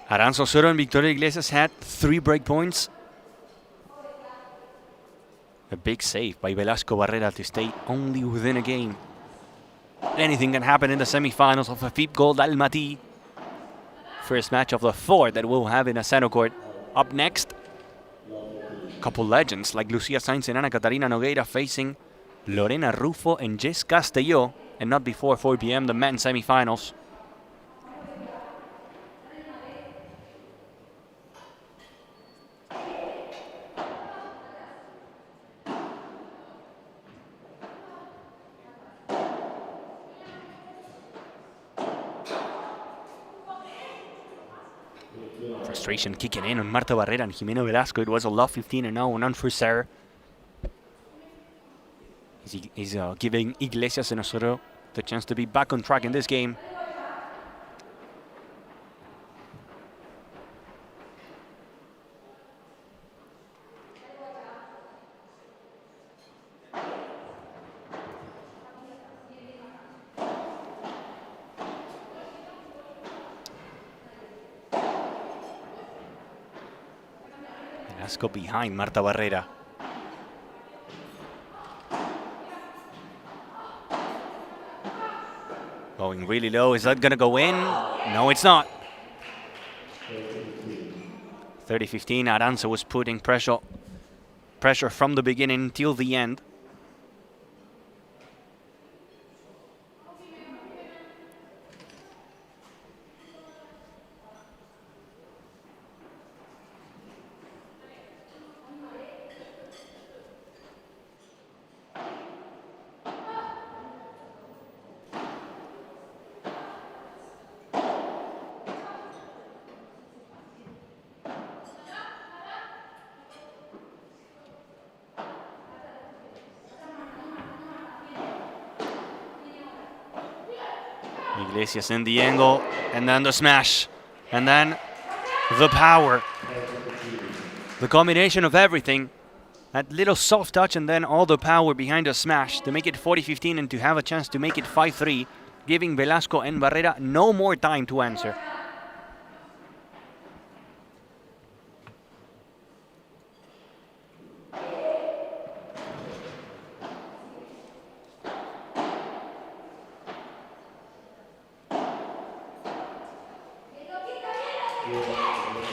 Aranza Osorio and Victoria Iglesias had 3 break points. A big save by Velasco Barrera to stay only within a game. Anything can happen in the semifinals of a FIP Gold ALMATY. First match of the 4 that we'll have in a Seno court. Up next, a couple legends like Lucia Sainz and Ana Catarina Nogueira facing Lorena Rufo and Jess Castelló. And not before 4 p.m. the men's semifinals. Frustration kicking in on Marta Barrera and Jimena Velasco. It was a love 15 and now an unforced error. He's giving Iglesias and Osorio the chance to be back on track in this game. Velasco behind Marta Barrera. Going really low. Is that going to go in? No, it's not. 30-15. Aranza was putting pressure from the beginning till the end. Iglesias in the angle, and then the smash, and then the power. The combination of everything, that little soft touch and then all the power behind the smash to make it 40-15 and to have a chance to make it 5-3, giving Velasco and Barrera no more time to answer.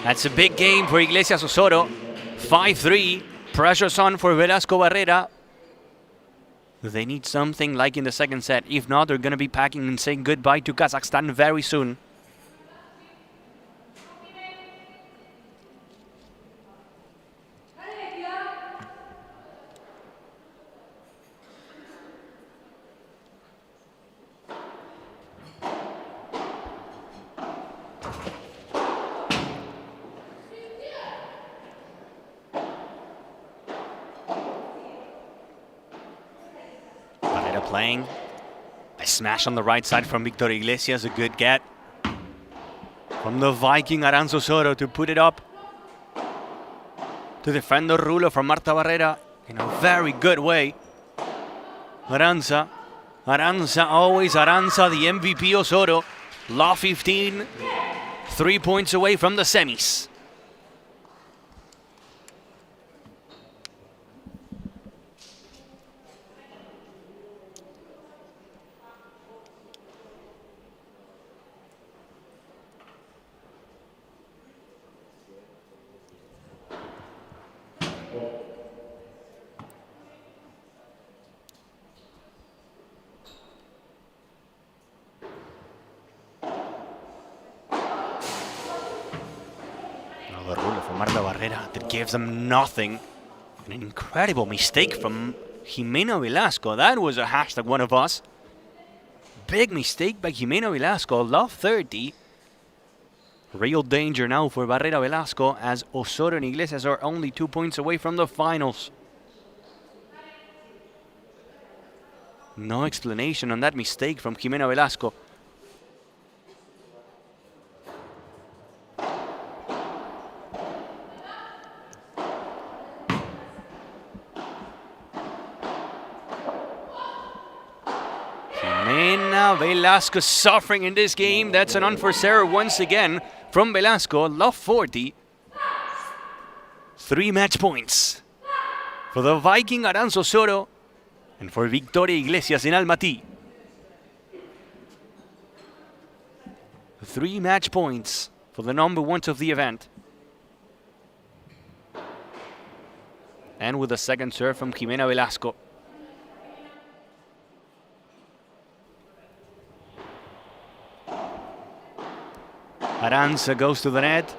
That's a big game for Iglesias Osorio. 5-3. Pressure's on for Velasco Barrera. They need something like in the second set. If not, they're going to be packing and saying goodbye to Kazakhstan very soon. Playing a smash on the right side from Victor Iglesias, a good get from the Viking Aranza Osorio to put it up to defend the ruler from Marta Barrera in a very good way. Aranza, always Aranza, the MVP Osorio, law 15, 3 points away from the semis. Marta Barrera that gives them nothing. An incredible mistake from Jimena Velasco. That was a hashtag one of us. Big mistake by Jimena Velasco. Love 30. Real danger now for Barrera Velasco as Osorio and Iglesias are only 2 points away from the finals. No explanation on that mistake from Jimena Velasco. Velasco suffering in this game. That's an unforced error once again from Velasco. Love 40. 3 match points for the Viking Aranza Osorio and for Victoria Iglesias in Almaty. 3 match points for the number ones of the event. And with a second serve from Jimena Velasco. Aranza goes to the net.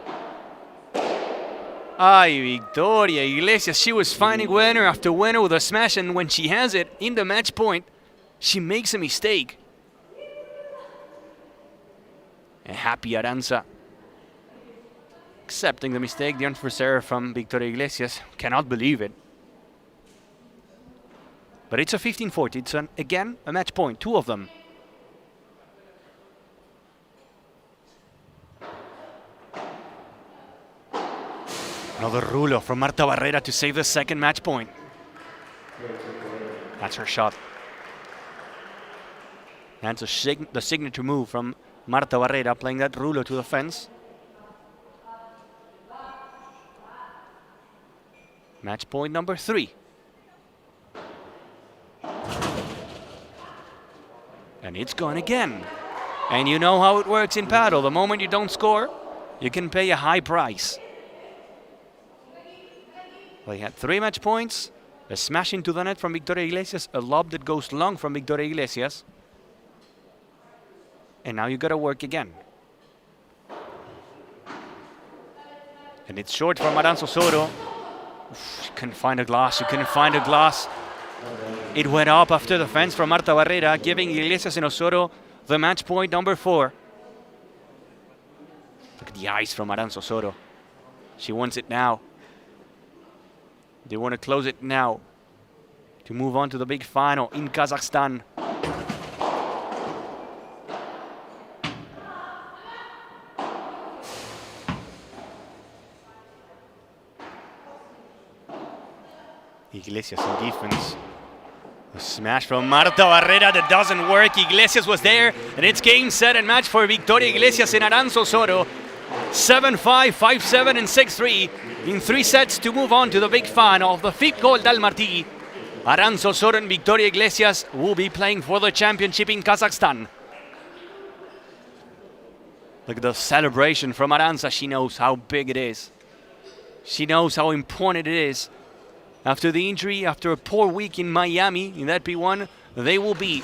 Ay, Victoria Iglesias, she was finding winner after winner with a smash, and when she has it in the match point, she makes a mistake. And happy Aranza. accepting the mistake, the unforced error from Victoria Iglesias. Cannot believe it. But it's a 15-40. It's, again, a match point. 2 of them. Another rulo from Marta Barrera to save the second match point. That's her shot. That's the signature move from Marta Barrera, playing that rulo to the fence. Match point number 3. And it's gone again. And you know how it works in paddle. The moment you don't score, you can pay a high price. They had 3 match points. A smash into the net from Victoria Iglesias. A lob that goes long from Victoria Iglesias. And now you got to work again. And it's short from Aranzo Soto. You couldn't find a glass. You couldn't find a glass. It went up after the fence from Marta Barrera, giving Iglesias and Osorio the match point number 4. Look at the eyes from Aranzo Soto. She wants it now. They want to close it now to move on to the big final in Kazakhstan. Iglesias in defense. A smash from Marta Barrera that doesn't work. Iglesias was there, and it's game, set, and match for Victoria Iglesias and Aranzo Soto. 7-5, 5-7, and 6-3 in 3 sets to move on to the big final of the FIP Gold ALMATY. Aranzo Soto and Victoria Iglesias will be playing for the championship in Kazakhstan. Look at the celebration from Aranza. She knows how big it is. She knows how important it is. After the injury, after a poor week in Miami in that P1, they will be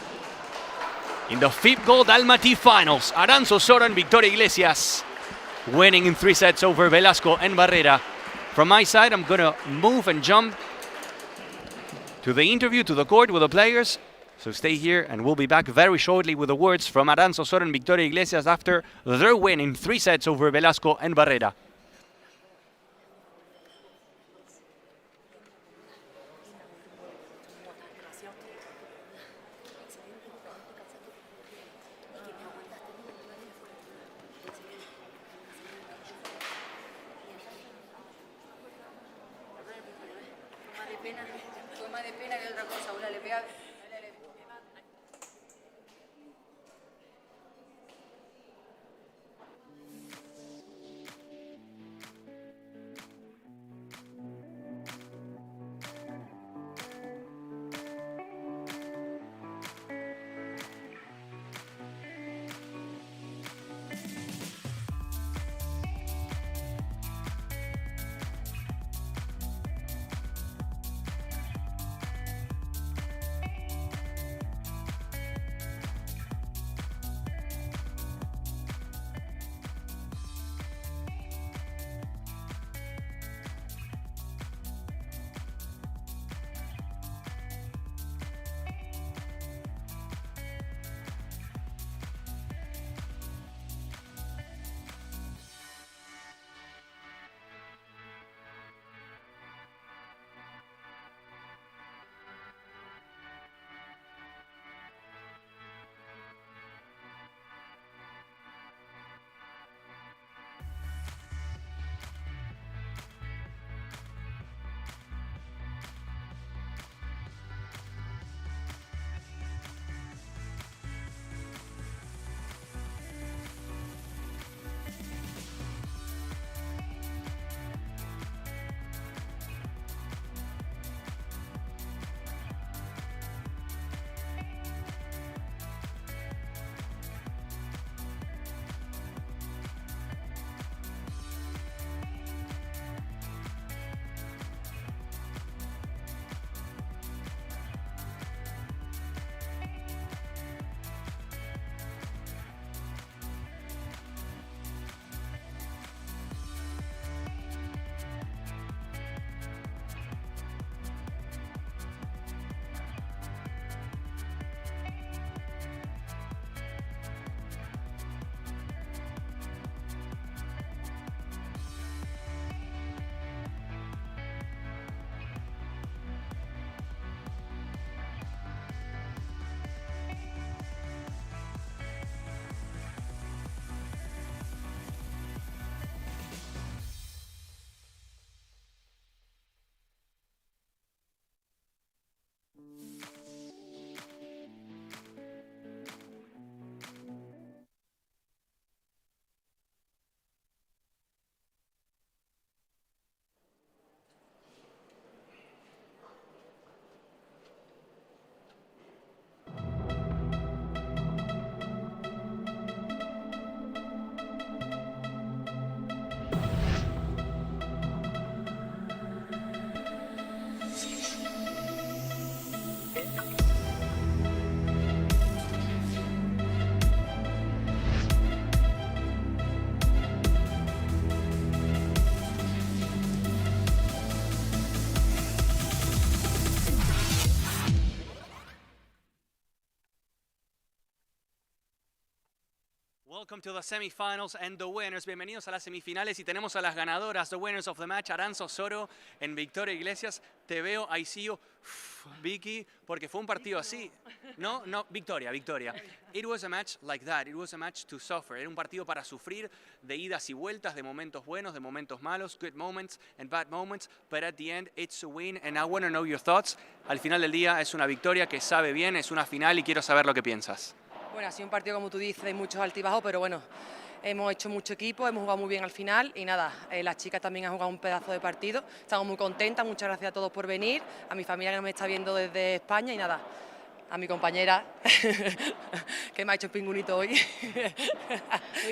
in the FIP Gold ALMATY finals. Aranzo Soto and Victoria Iglesias winning in 3 sets over Velasco and Barrera. From my side, I'm going to move and jump to the interview, to the court with the players. So stay here, and we'll be back very shortly with the words from Aranzo Soto and Victoria Iglesias after their win in 3 sets over Velasco and Barrera. Fue más de pena que otra cosa, una le pegaba. Welcome to the semifinals and the winners. Bienvenidos a las semifinales y tenemos a las ganadoras, the winners of the match, Arantxa Osoro en Victoria Iglesias. Te veo, I see you, Vicky, porque fue un partido así. No, Victoria. It was a match like that. It was a match to suffer. Era un partido para sufrir, de idas y vueltas, de momentos buenos, de momentos malos, good moments and bad moments, but at the end it's a win and I want to know your thoughts. Al final del día es una victoria que sabe bien, es una final y quiero saber lo que piensas. Bueno, ha sido un partido, como tú dices, de muchos altibajos, pero bueno, hemos hecho mucho equipo, hemos jugado muy bien al final y nada, las chicas también han jugado un pedazo de partido. Estamos muy contentas, muchas gracias a todos por venir, a mi familia que me está viendo desde España y nada, a mi compañera que me ha hecho el pingüinito hoy.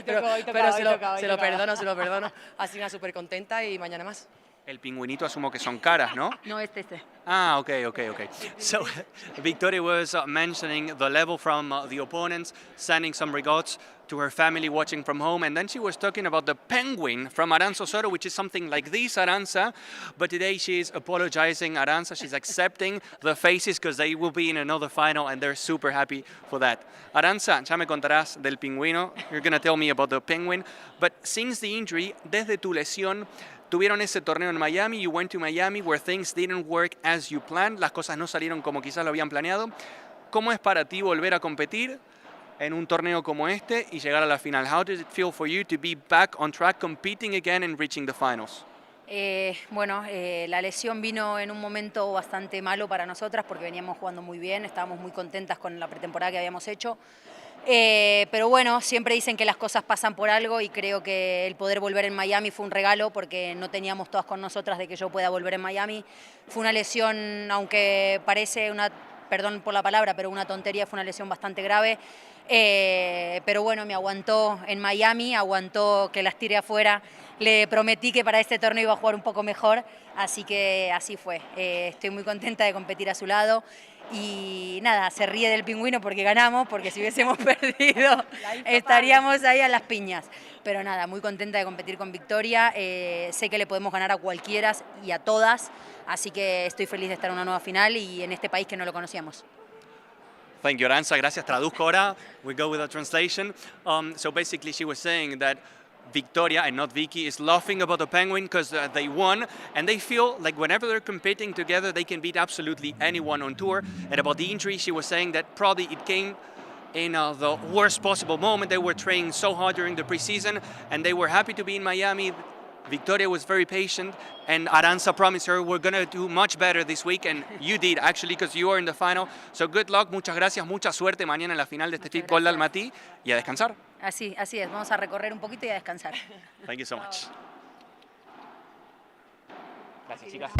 Pero se lo perdono. Así que nada, súper contenta y mañana más. El pingüinito asumo que son caras, ¿no? No, este. Ah, okay. So Victoria was mentioning the level from the opponents, sending some regards to her family watching from home, and then she was talking about the penguin from Arantxa Osoro, which is something like this, Arantxa, but today she's apologizing, Arantxa, she's accepting the faces because they will be in another final and they're super happy for that. Arantxa, ya me contarás del pingüino, you're going to tell me about the penguin, but since the injury, desde tu lesión, tuvieron ese torneo en Miami, you went to Miami where things didn't work as you planned, las cosas no salieron como quizás lo habían planeado. ¿Cómo es para ti volver a competir en un torneo como este y llegar a la final? How does it feel for you to be back on track, competing again and reaching the finals? La lesión vino en un momento bastante malo para nosotras porque veníamos jugando muy bien, estábamos muy contentas con la pretemporada que habíamos hecho. Pero bueno, siempre dicen que las cosas pasan por algo y creo que el poder volver en Miami fue un regalo porque no teníamos todas con nosotras de que yo pueda volver en Miami. Fue una lesión, aunque parece una, perdón por la palabra, pero una tontería, fue una lesión bastante grave. Pero bueno, me aguantó en Miami, aguantó que las tire afuera. Le prometí que para este torneo iba a jugar un poco mejor, así que así fue. Estoy muy contenta de competir a su lado. Y nada, se ríe del pingüino porque ganamos, porque si hubiésemos perdido estaríamos ahí a las piñas. Pero nada, muy contenta de competir con Victoria, sé que le podemos ganar a cualquiera y a todas, así que estoy feliz de estar en una nueva final y en este país que no lo conocíamos. Thank you, Arantxa. Gracias. Traduzco ahora. We go with a translation. So basically she was saying that Victoria and not Vicky is laughing about the penguin because they won and they feel like whenever they're competing together they can beat absolutely anyone on tour. And about the injury, she was saying that probably it came in the worst possible moment. They were training so hard during the preseason and they were happy to be in Miami. Victoria was very patient and Arantxa promised her we're going to do much better this week and you did actually because you are in the final. So good luck, muchas gracias, mucha suerte mañana en la final de este FIP Gold ALMATY y a descansar. Así es, vamos a recorrer un poquito y a descansar. Thank you so much. Gracias, chicas.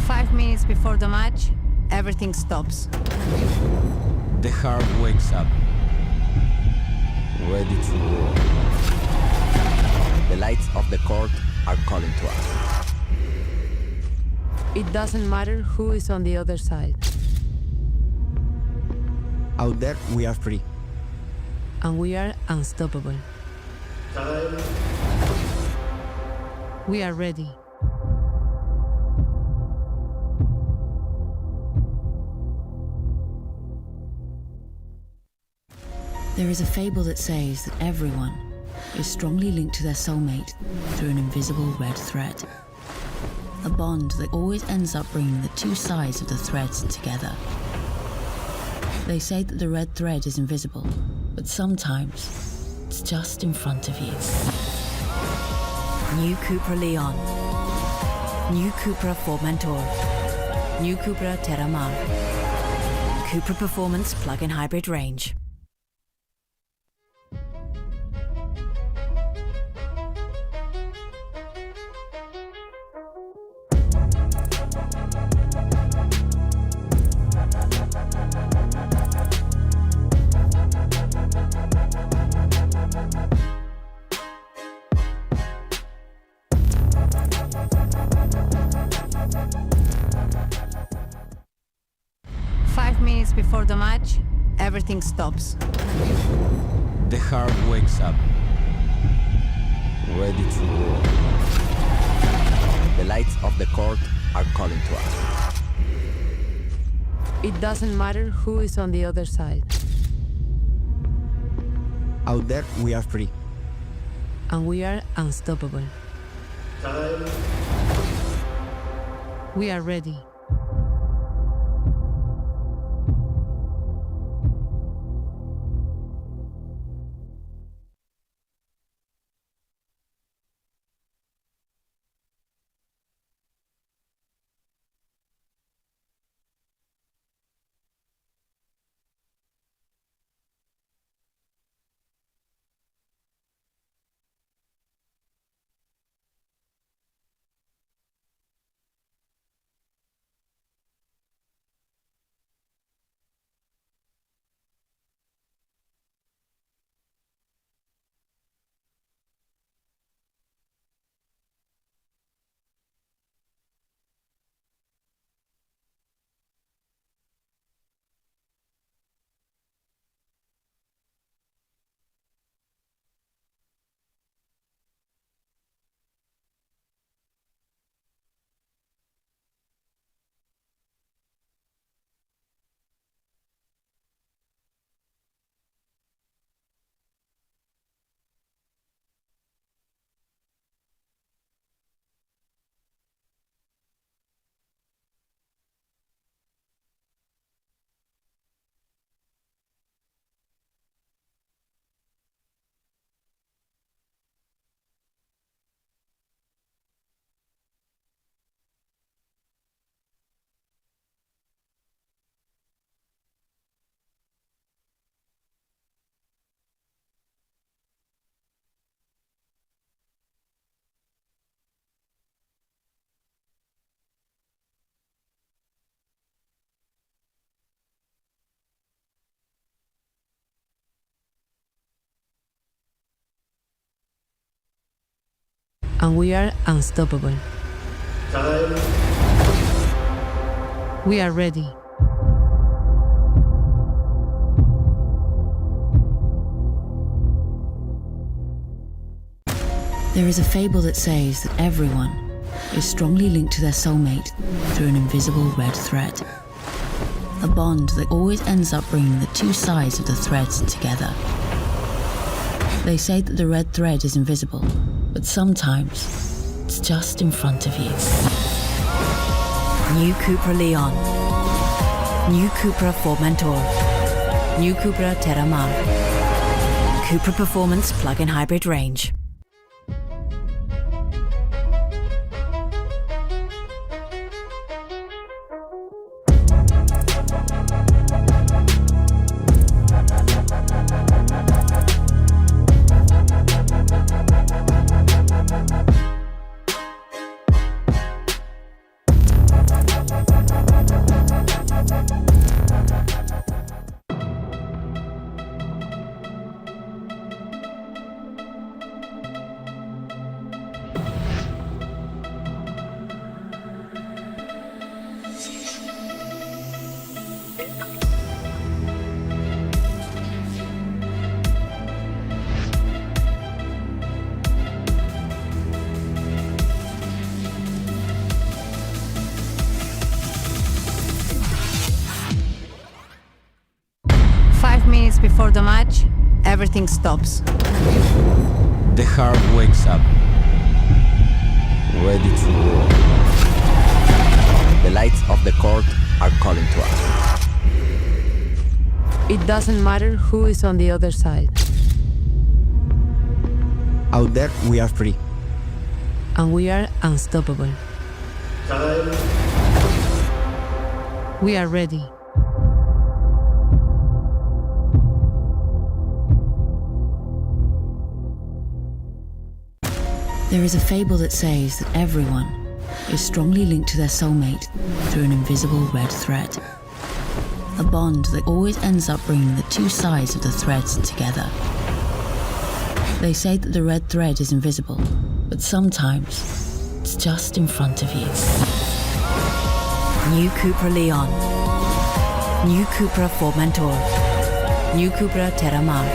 5 minutes before the match, everything stops. The heart wakes up, ready to roar. The lights of the court are calling to us. It doesn't matter who is on the other side. Out there, we are free. And we are unstoppable. We are ready. There is a fable that says that everyone is strongly linked to their soulmate through an invisible red thread. A bond that always ends up bringing the two sides of the threads together. They say that the red thread is invisible, but sometimes it's just in front of you. New Cupra Leon. New Cupra Formentor. New Cupra Terramar. Cupra Performance Plug-in Hybrid Range. Before the match, everything stops. The heart wakes up, ready to roar. The lights of the court are calling to us. It doesn't matter who is on the other side. Out there, we are free. And we are unstoppable. We are ready. And we are unstoppable. We are ready. There is a fable that says that everyone is strongly linked to their soulmate through an invisible red thread. A bond that always ends up bringing the two sides of the threads together. They say that the red thread is invisible, but sometimes it's just in front of you. New Cupra Leon. New Cupra Formentor. New Cupra Terramar. Cupra Performance Plug-in Hybrid Range. Before the match, everything stops. The heart wakes up, ready to roar. The lights of the court are calling to us. It doesn't matter who is on the other side. Out there, we are free. And we are unstoppable. We are ready. There is a fable that says that everyone is strongly linked to their soulmate through an invisible red thread. A bond that always ends up bringing the two sides of the threads together. They say that the red thread is invisible, but sometimes it's just in front of you. New Cupra Leon. New Cupra Formentor. New Cupra Terramar.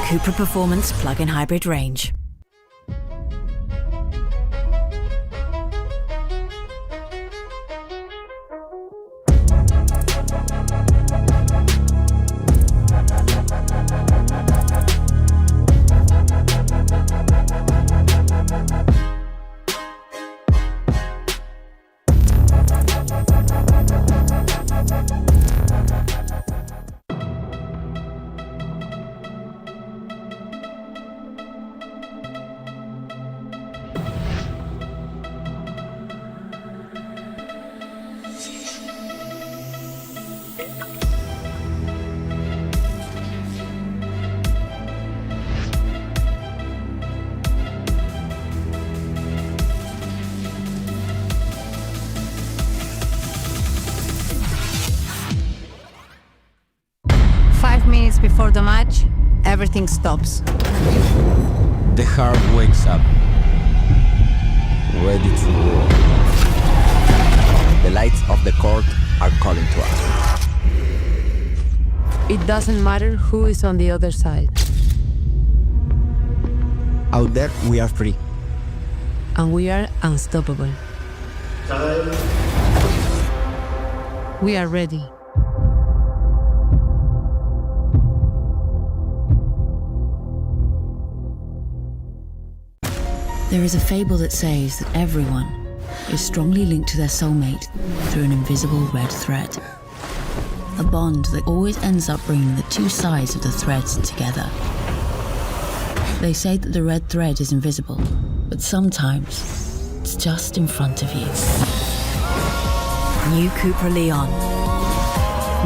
Cupra Performance Plug-in Hybrid Range. everything stops. The heart wakes up, ready to war. The lights of the court are calling to us. It doesn't matter who is on the other side. Out there, we are free. And we are unstoppable. We are ready. There is a fable that says that everyone is strongly linked to their soulmate through an invisible red thread. A bond that always ends up bringing the two sides of the threads together. They say that the red thread is invisible, but sometimes it's just in front of you. New Cupra Leon.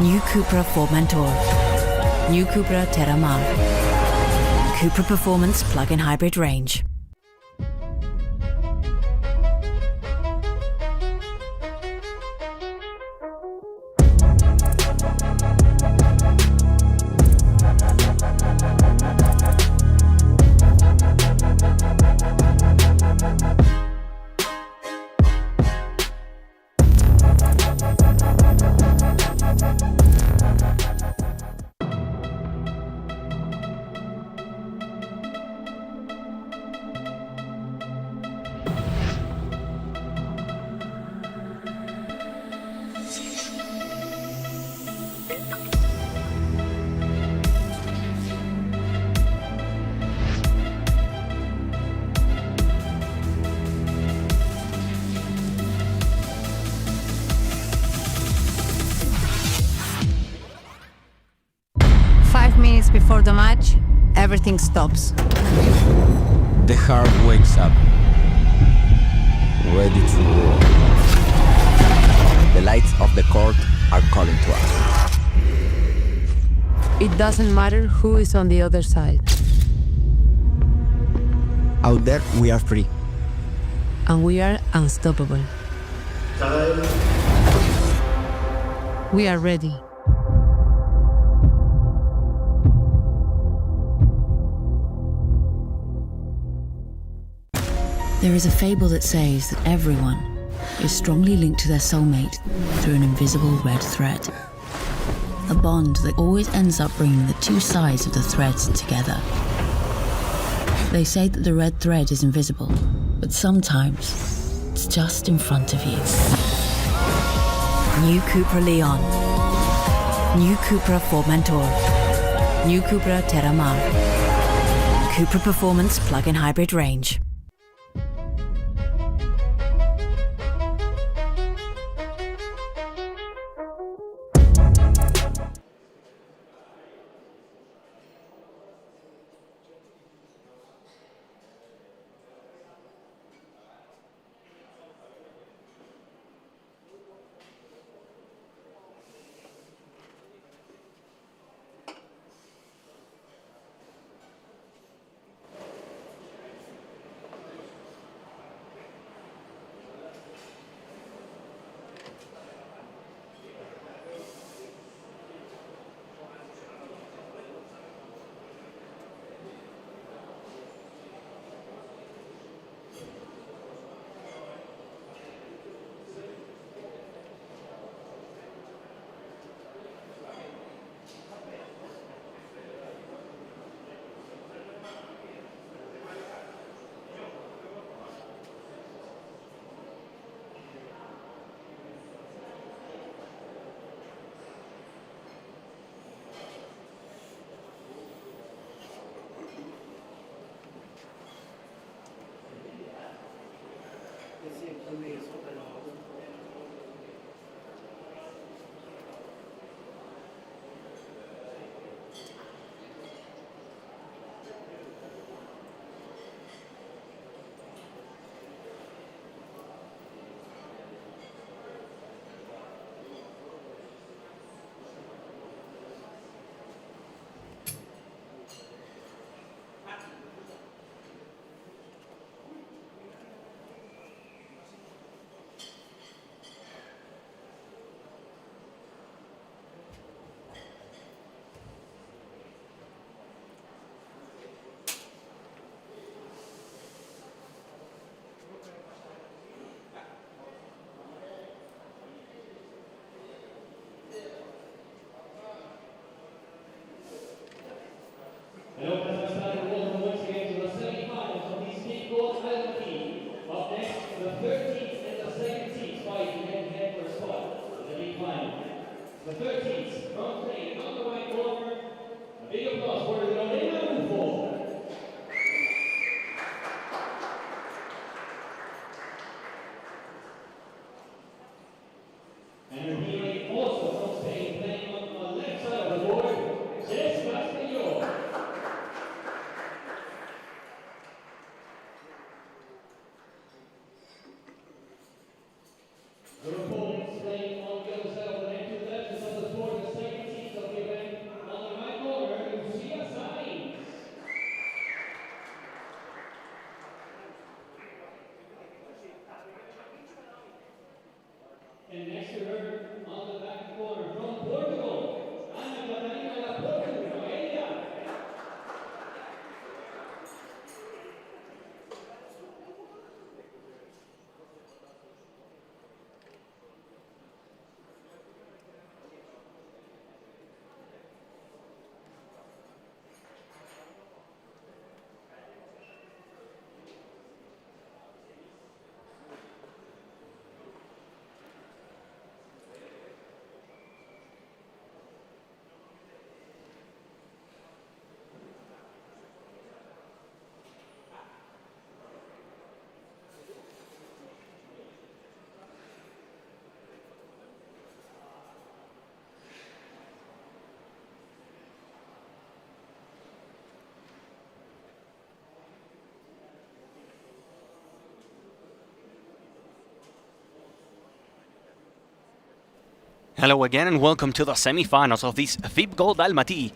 New Cupra Formentor. New Cupra Terramar. Cupra Performance Plug-in Hybrid Range. Before the match, everything stops. The heart wakes up, ready to war. The lights of the court are calling to us. It doesn't matter who is on the other side. Out there, we are free. And we are unstoppable. We are ready. There is a fable that says that everyone is strongly linked to their soulmate through an invisible red thread. A bond that always ends up bringing the two sides of the threads together. They say that the red thread is invisible, but sometimes it's just in front of you. New Cupra Leon. New Cupra Formentor. New Cupra Terramar. Cupra Performance Plug-in Hybrid Range. Hello again and welcome to the semifinals of this FIP Gold ALMATY.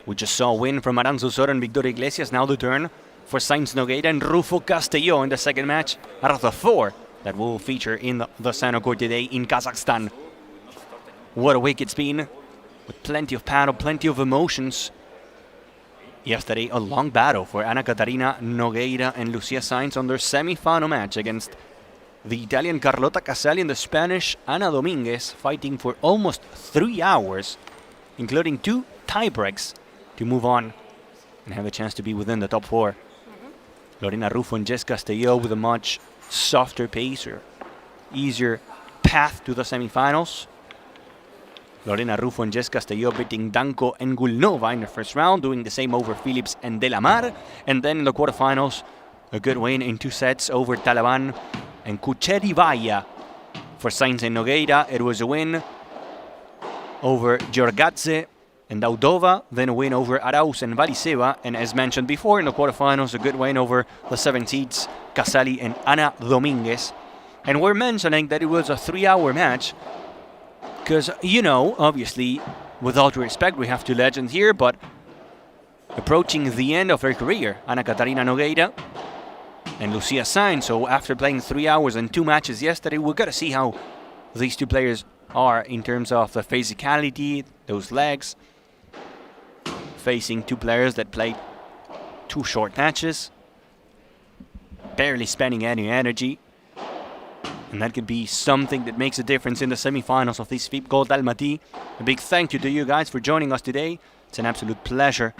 We just saw a win from Aranzo Soro and Victoria Iglesias. Now the turn for Sainz Nogueira and Rufo Castelló in the second match out of the 4 that will feature in the Sano Court today in Kazakhstan. What a week it's been, with plenty of paddle, plenty of emotions. Yesterday, a long battle for Ana Catarina Nogueira and Lucia Sainz on their semi-final match against the Italian Carlota Casali and the Spanish Ana Dominguez, fighting for almost 3 hours, including 2 tie-breaks to move on and have a chance to be within the top 4. Lorena Rufo and Jess Castelló with a much softer pace or easier path to the semi-finals. Lorena Rufo and Jess Castelló beating Danko and Gulnova in the first round, doing the same over Phillips and De La Mar. And then in the quarterfinals, a good win in 2 sets over Talaban and Kucherivaya. For Sainz and Nogueira, it was a win over Giorgadze and Daudova, then a win over Arauz and Valiceva, and as mentioned before in the quarterfinals, a good win over the 7 seeds, Casali and Ana Dominguez. And we're mentioning that it was a 3-hour match, because, you know, obviously, with all due respect, we have 2 legends here, but approaching the end of her career, Ana Catarina Nogueira and Lucia Sainz. So after playing 3 hours and 2 matches yesterday, we've got to see how these 2 players are in terms of the physicality, those legs, facing 2 players that played 2 short matches, barely spending any energy. And that could be something that makes a difference in the semifinals of this FIP Gold ALMATY. A big thank you to you guys for joining us today. It's an absolute pleasure.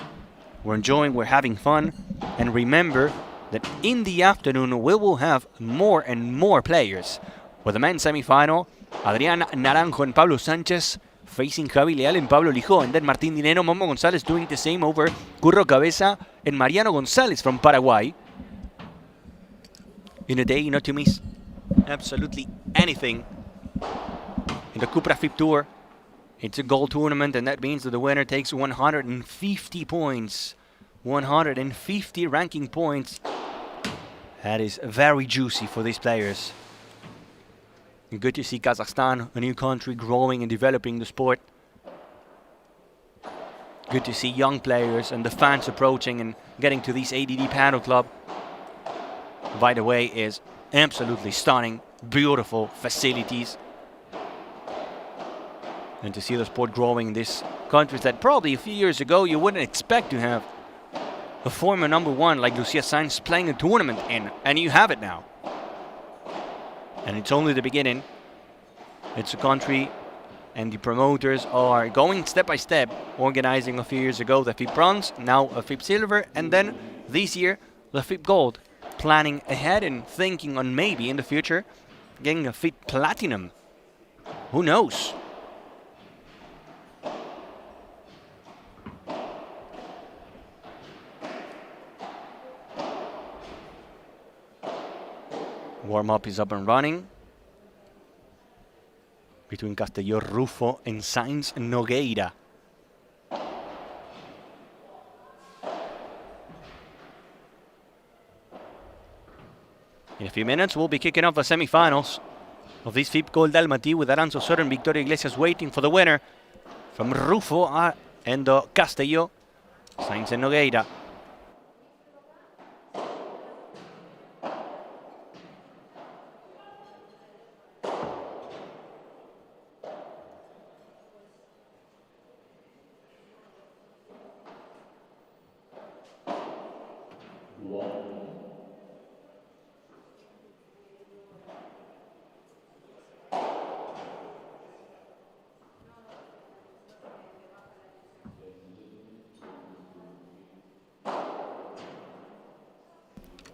We're enjoying, we're having fun. And remember that in the afternoon we will have more and more players. For the men's semifinal, Adrián Naranjo and Pablo Sánchez facing Javi Leal and Pablo Lijó. And then Martín Dinero, Momo González doing the same over Curro Cabeza and Mariano González from Paraguay. In a day not to miss absolutely anything in the Cupra FIP Tour. It's a gold tournament, and that means that the winner takes 150 points. 150 ranking points. That is very juicy for these players. And good to see Kazakhstan, a new country, growing and developing the sport. Good to see young players and the fans approaching and getting to this ADD Paddle Club. By the way, is absolutely stunning, beautiful facilities. And to see the sport growing in these countries that probably a few years ago you wouldn't expect to have a former #1 like Lucia Sainz playing a tournament in, and you have it now. And it's only the beginning. It's a country, and the promoters are going step by step, organizing a few years ago the FIP Bronze, now a FIP Silver, and then this year the FIP Gold. Planning ahead and thinking on maybe in the future getting a FIP Platinum. Who knows? Warm-up is up and running between Castelló, Rufo and Sainz Nogueira. In a few minutes, we'll be kicking off the semifinals of this FIP Gold ALMATY with Aranzo Soro and Victoria Iglesias waiting for the winner from Rufo and Castelló, Sainz and Nogueira.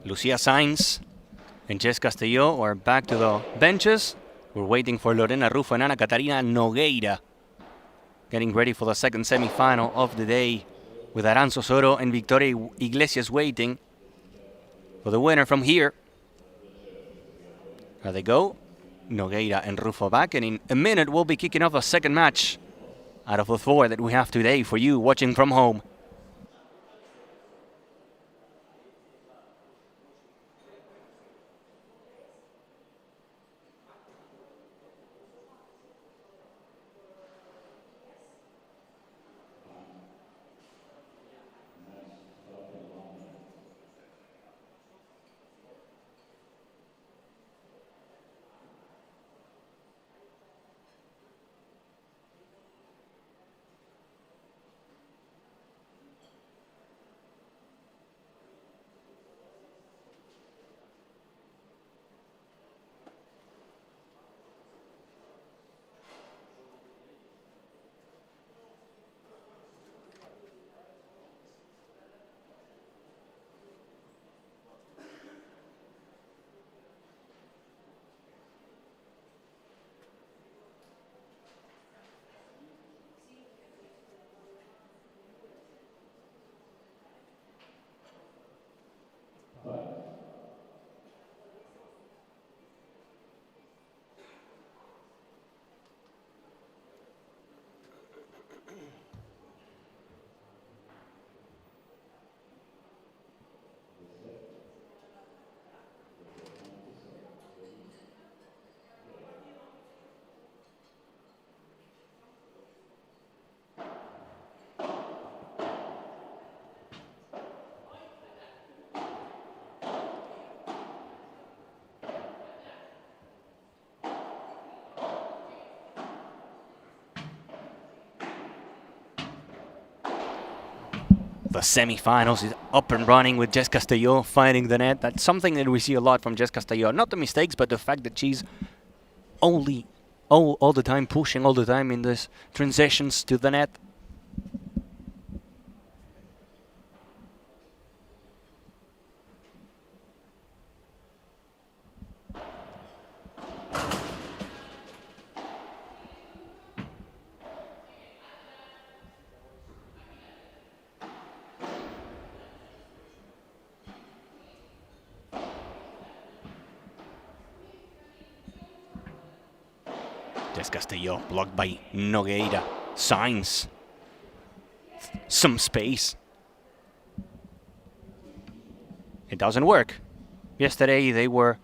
Lucia Sainz and Jess Castelló are back to the benches. We're waiting for Lorena Rufo and Ana Catarina Nogueira, getting ready for the second semi-final of the day, with Aranzo Soro and Victoria Iglesias waiting for the winner from here. There they go, Nogueira and Rufo back, and in a minute we'll be kicking off a second match out of the 4 that we have today for you watching from home. The semi-finals is up and running with Jess Castelló finding the net. That's something that we see a lot from Jess Castelló. Not the mistakes, but the fact that she's all the time pushing all the time in this transitions to the net. Jess Castelló blocked by Nogueira. Sainz. Some space. It doesn't work. Yesterday they were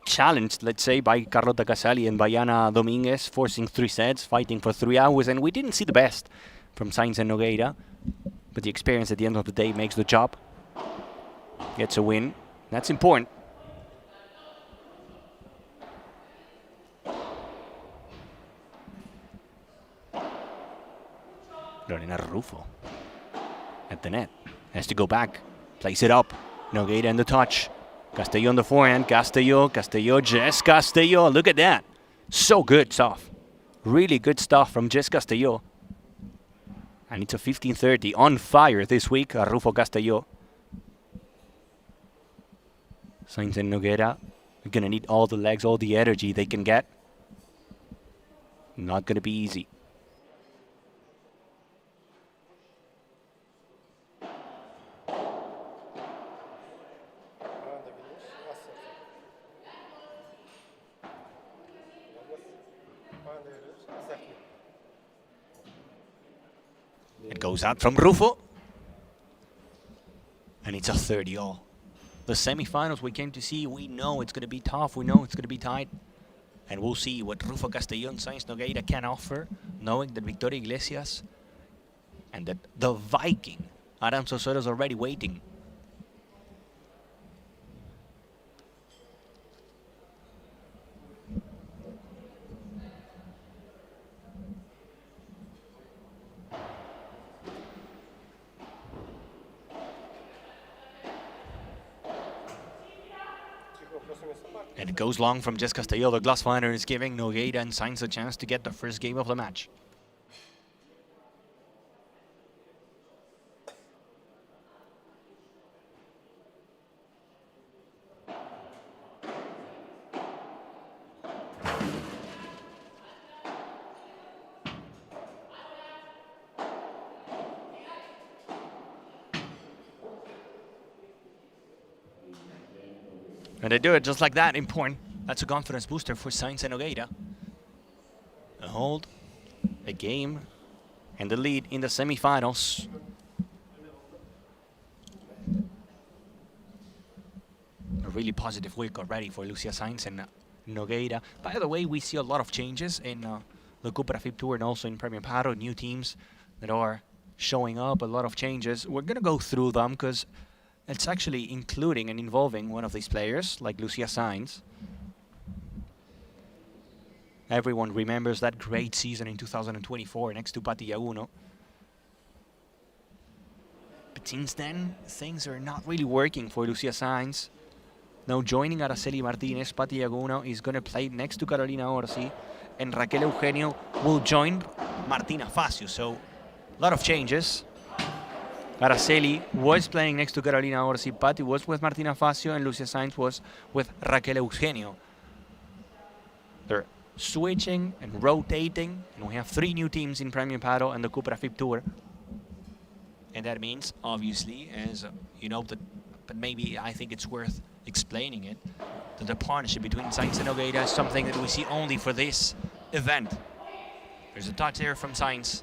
challenged, let's say, by Carlota Casali and by Ana Dominguez, forcing 3 sets, fighting for 3 hours, and we didn't see the best from Sainz and Nogueira. But the experience at the end of the day makes the job. Gets a win. That's important. Lorena Rufo at the net. Has to go back. Plays it up. Nogueira in the touch. Castelló on the forehand. Castelló, Jess Castelló. Look at that. So good stuff. Really good stuff from Jess Castelló. And it's a 15-30 on fire this week. Rufo Castelló. Sainz and Nogueira are going to need all the legs, all the energy they can get. Not going to be easy. It goes out from Rufo. And it's a 30-all. The semi-finals we came to see, we know it's going to be tough. We know it's going to be tight. And we'll see what Rufo Castelló and Sainz Nogueira can offer, knowing that Victoria Iglesias and that the Viking, Aram Sosoro, is already waiting. And it goes long from Jess Castelló. The glass finder is giving Nogueira and Sainz a chance to get the first game of the match. And they do it just like that, important. That's a confidence booster for Sainz and Nogueira. A hold, a game, and the lead in the semi-finals. A really positive week already for Lucia Sainz and Nogueira. By the way, we see a lot of changes in the Cupra FIP Tour and also in Premier Paro. New teams that are showing up, a lot of changes. We're going to go through them because it's actually including and involving one of these players, like Lucia Sainz. Everyone remembers that great season in 2024 next to Patti Yaguno. But since then, things are not really working for Lucia Sainz. Now joining Araceli Martinez, Patti Yaguno is going to play next to Carolina Orsi, and Raquel Eugenio will join Martina Facio. So, a lot of changes. Araceli was playing next to Carolina Orsi, Patti was with Martina Facio, and Lucia Sainz was with Raquel Eugenio. They're switching and rotating, and we have 3 new teams in Premier Paro and the Cupra FIP Tour. And that means, obviously, as you know, but maybe I think it's worth explaining it, that the partnership between Sainz and Nogueira is something that we see only for this event. There's a touch there from Sainz.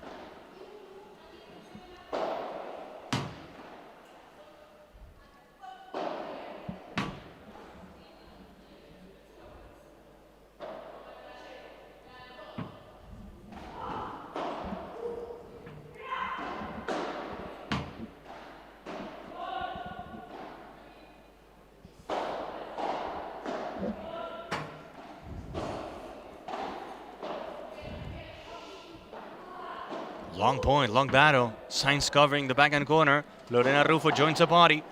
Long point, long battle. Sainz covering the backhand corner. Lorena Rufo joins the party.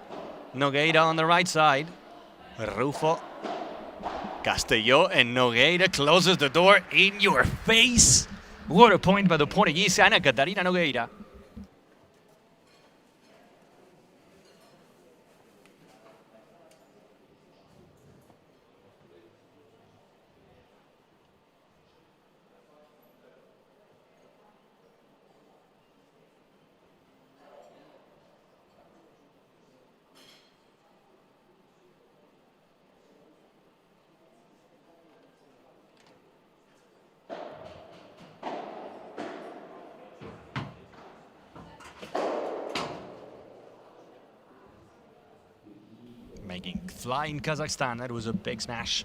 Nogueira on the right side. Rufo, Castelló, and Nogueira closes the door in your face. What a point by the Portuguese, Ana Catarina Nogueira. Making fly in Kazakhstan. That was a big smash.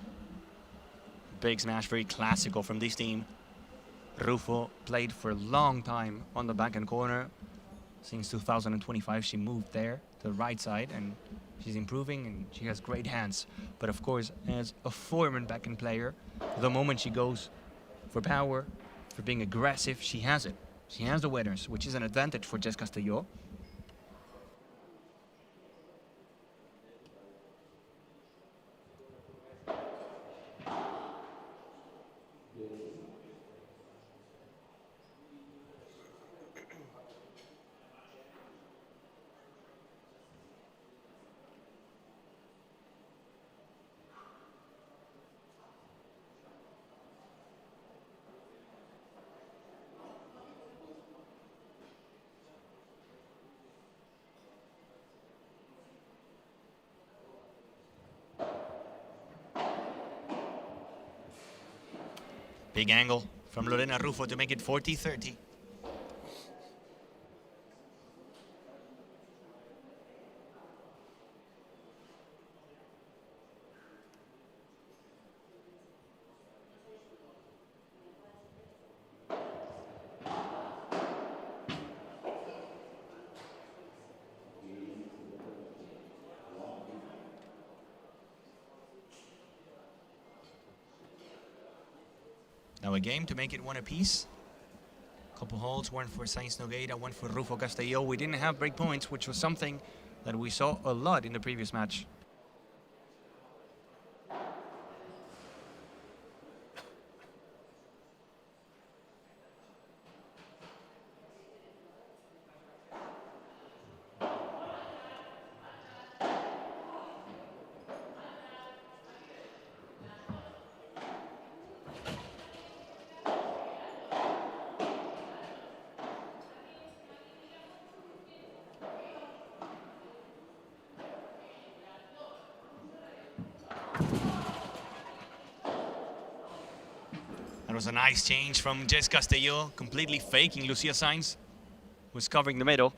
Big smash, very classical from this team. Rufo played for a long time on the backhand corner. Since 2025, she moved there to the right side, and she's improving, and she has great hands. But of course, as a former backhand player, the moment she goes for power, for being aggressive, she has it. She has the winners, which is an advantage for Jess Castelló. Big angle from Lorena Rufo to make it 40-30. Now a game to make it one apiece. Couple holds, one for Sainz Nogueira, one for Rufo Castelló. We didn't have break points, which was something that we saw a lot in the previous match. That was a nice change from Jess Castelló, completely faking Lucia Sainz, who's covering the middle.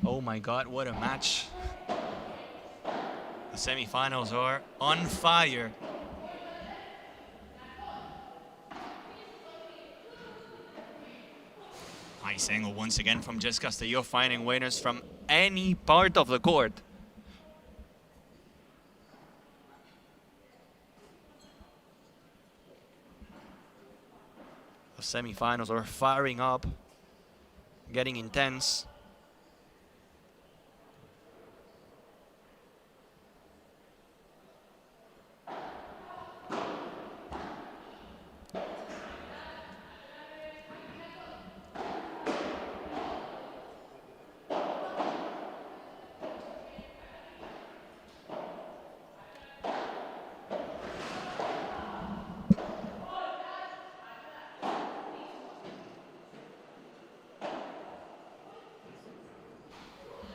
Oh my God, what a match. The semifinals are on fire. Nice angle once again from Jess Castelló, finding winners from any part of the court. The semifinals are firing up, getting intense.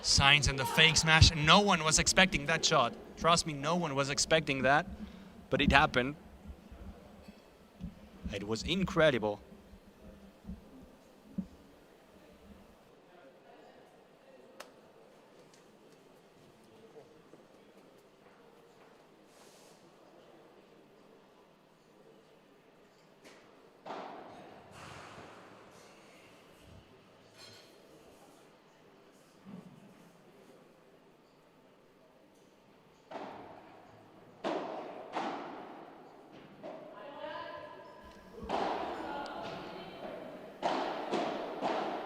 Sainz and the fake smash. No one was expecting that shot. Trust me, no one was expecting that, but it happened. It was incredible.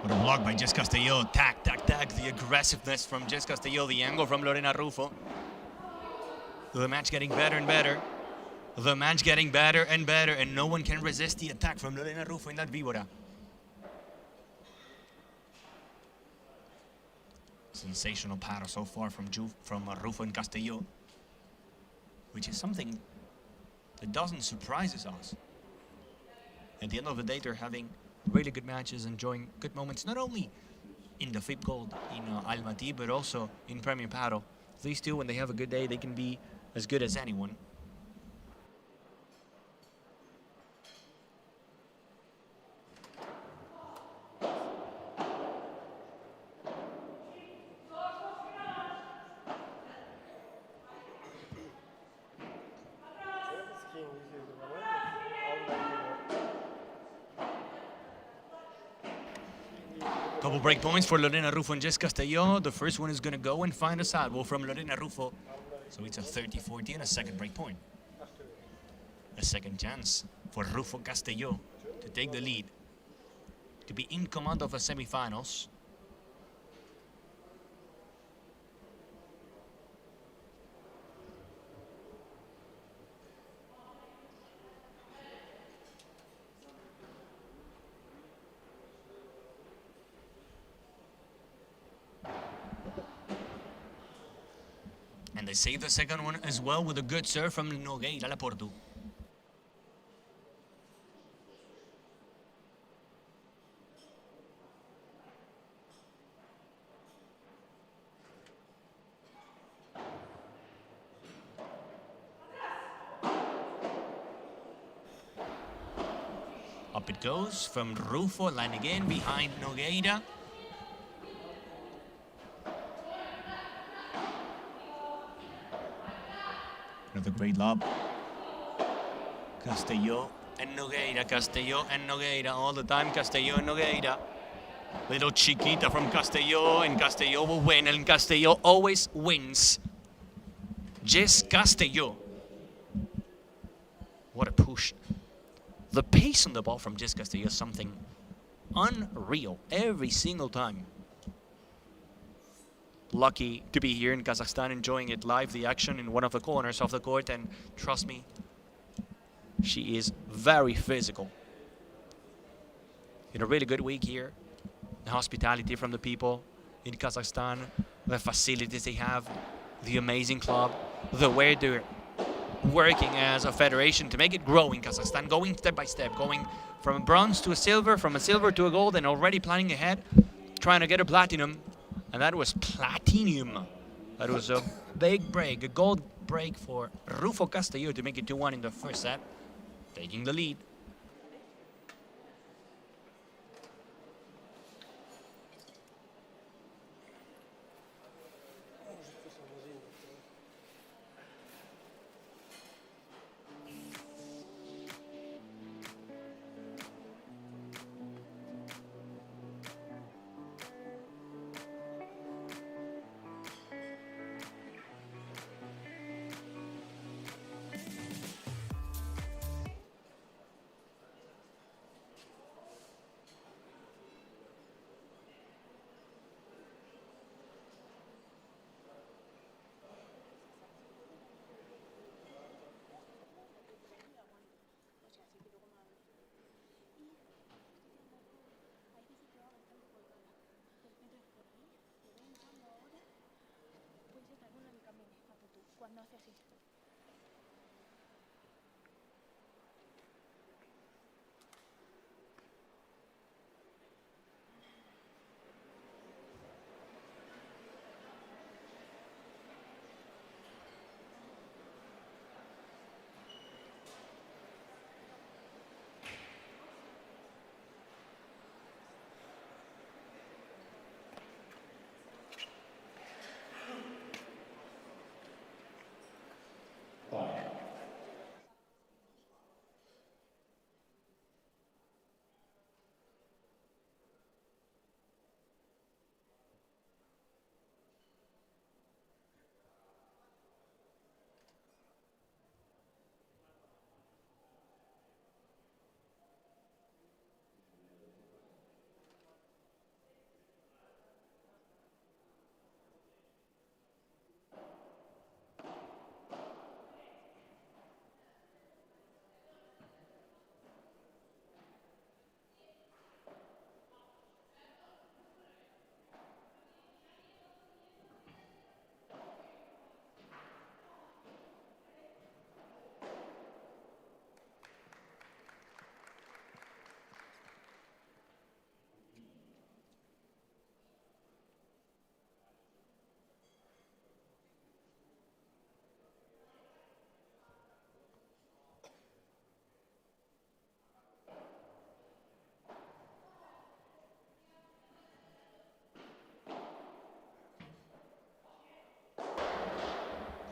What a block by Jess Castillo. Tack, tack, tack. The aggressiveness from Jess Castillo. The angle from Lorena Rufo. The match getting better and better. The match getting better and better. And no one can resist the attack from Lorena Rufo in that víbora. Sensational paddle so far from Rufo and Castillo. Which is something that doesn't surprise us. At the end of the day, they're having really good matches, enjoying good moments, not only in the FIP Gold in ALMATY, but also in Premier Paddle. These two, when they have a good day, they can be as good as anyone. Couple break points for Lorena Rufo and Jess Castillo. The first one is going to go and find a salvo from Lorena Rufo. So it's a 30-40 and a second break point. A second chance for Rufo Castillo to take the lead, to be in command of the semifinals. And they save the second one as well with a good serve from Nogueira Laportu. Up it goes from Rufo, line again behind Nogueira. Another great lob. Castillo and Nogueira, Castillo and Nogueira, all the time Castillo and Nogueira. Little chiquita from Castillo, and Castillo will win, and Castillo always wins. Jess Castillo. What a push. The pace on the ball from Jess Castillo is something unreal every single time. Lucky to be here in Kazakhstan, enjoying it live, the action in one of the corners of the court, and trust me, she is very physical. In a really good week here, the hospitality from the people in Kazakhstan, the facilities they have, the amazing club, the way they're working as a federation to make it grow in Kazakhstan, going step by step, going from a bronze to a silver, from a silver to a gold, and already planning ahead, trying to get a platinum. And that was platinum. That was a big break, a gold break for Rufo Castillo to make it 2-1 in the first set, taking the lead.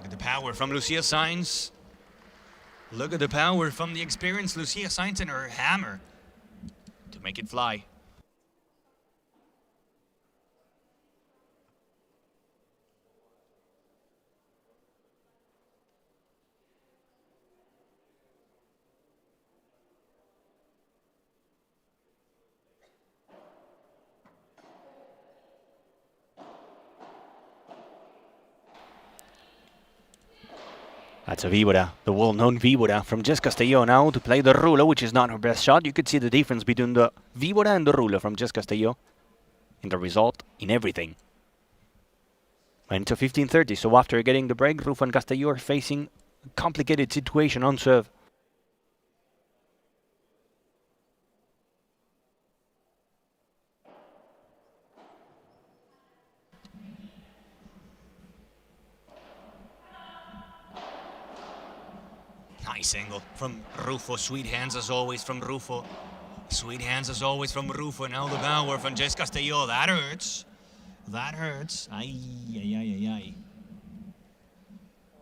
Look at the power from Lucia Sainz. Look at the power from the experienced Lucia Sainz and her hammer to make it fly. That's a víbora, the well-known víbora from Jess Castelló now to play the rulo, which is not her best shot. You could see the difference between the víbora and the rulo from Jess Castelló in the result, in everything. Went into 15:30, so after getting the break, Rufo and Castelló are facing a complicated situation on serve. Nice angle from Rufo. Sweet hands as always from Rufo. Sweet hands as always from Rufo. Now the power from Jess Castelló. That hurts. That hurts. Ay, ay, ay, ay, ay.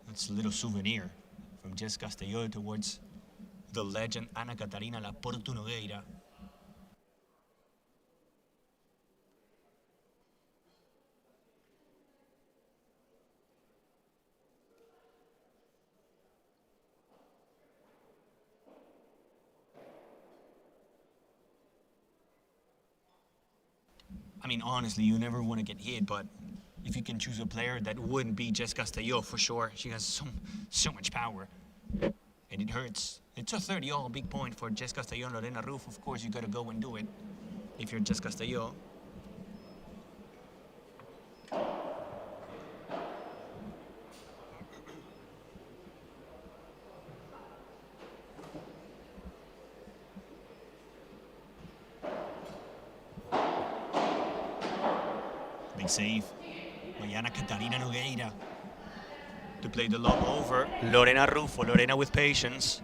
That's a little souvenir from Jess Castelló towards the legend Ana Catarina La Portu Nogueira. I mean, honestly, you never want to get hit, but if you can choose a player, that wouldn't be Jess Castelló for sure. She has so much power, and it hurts. It's a 30-all, big point for Jess Castelló and Lorena Rufo. Of course, you got to go and do it if you're Jess Castelló. Big save by Ana Catarina Nogueira to play the lob over Lorena Rufo. Lorena with patience.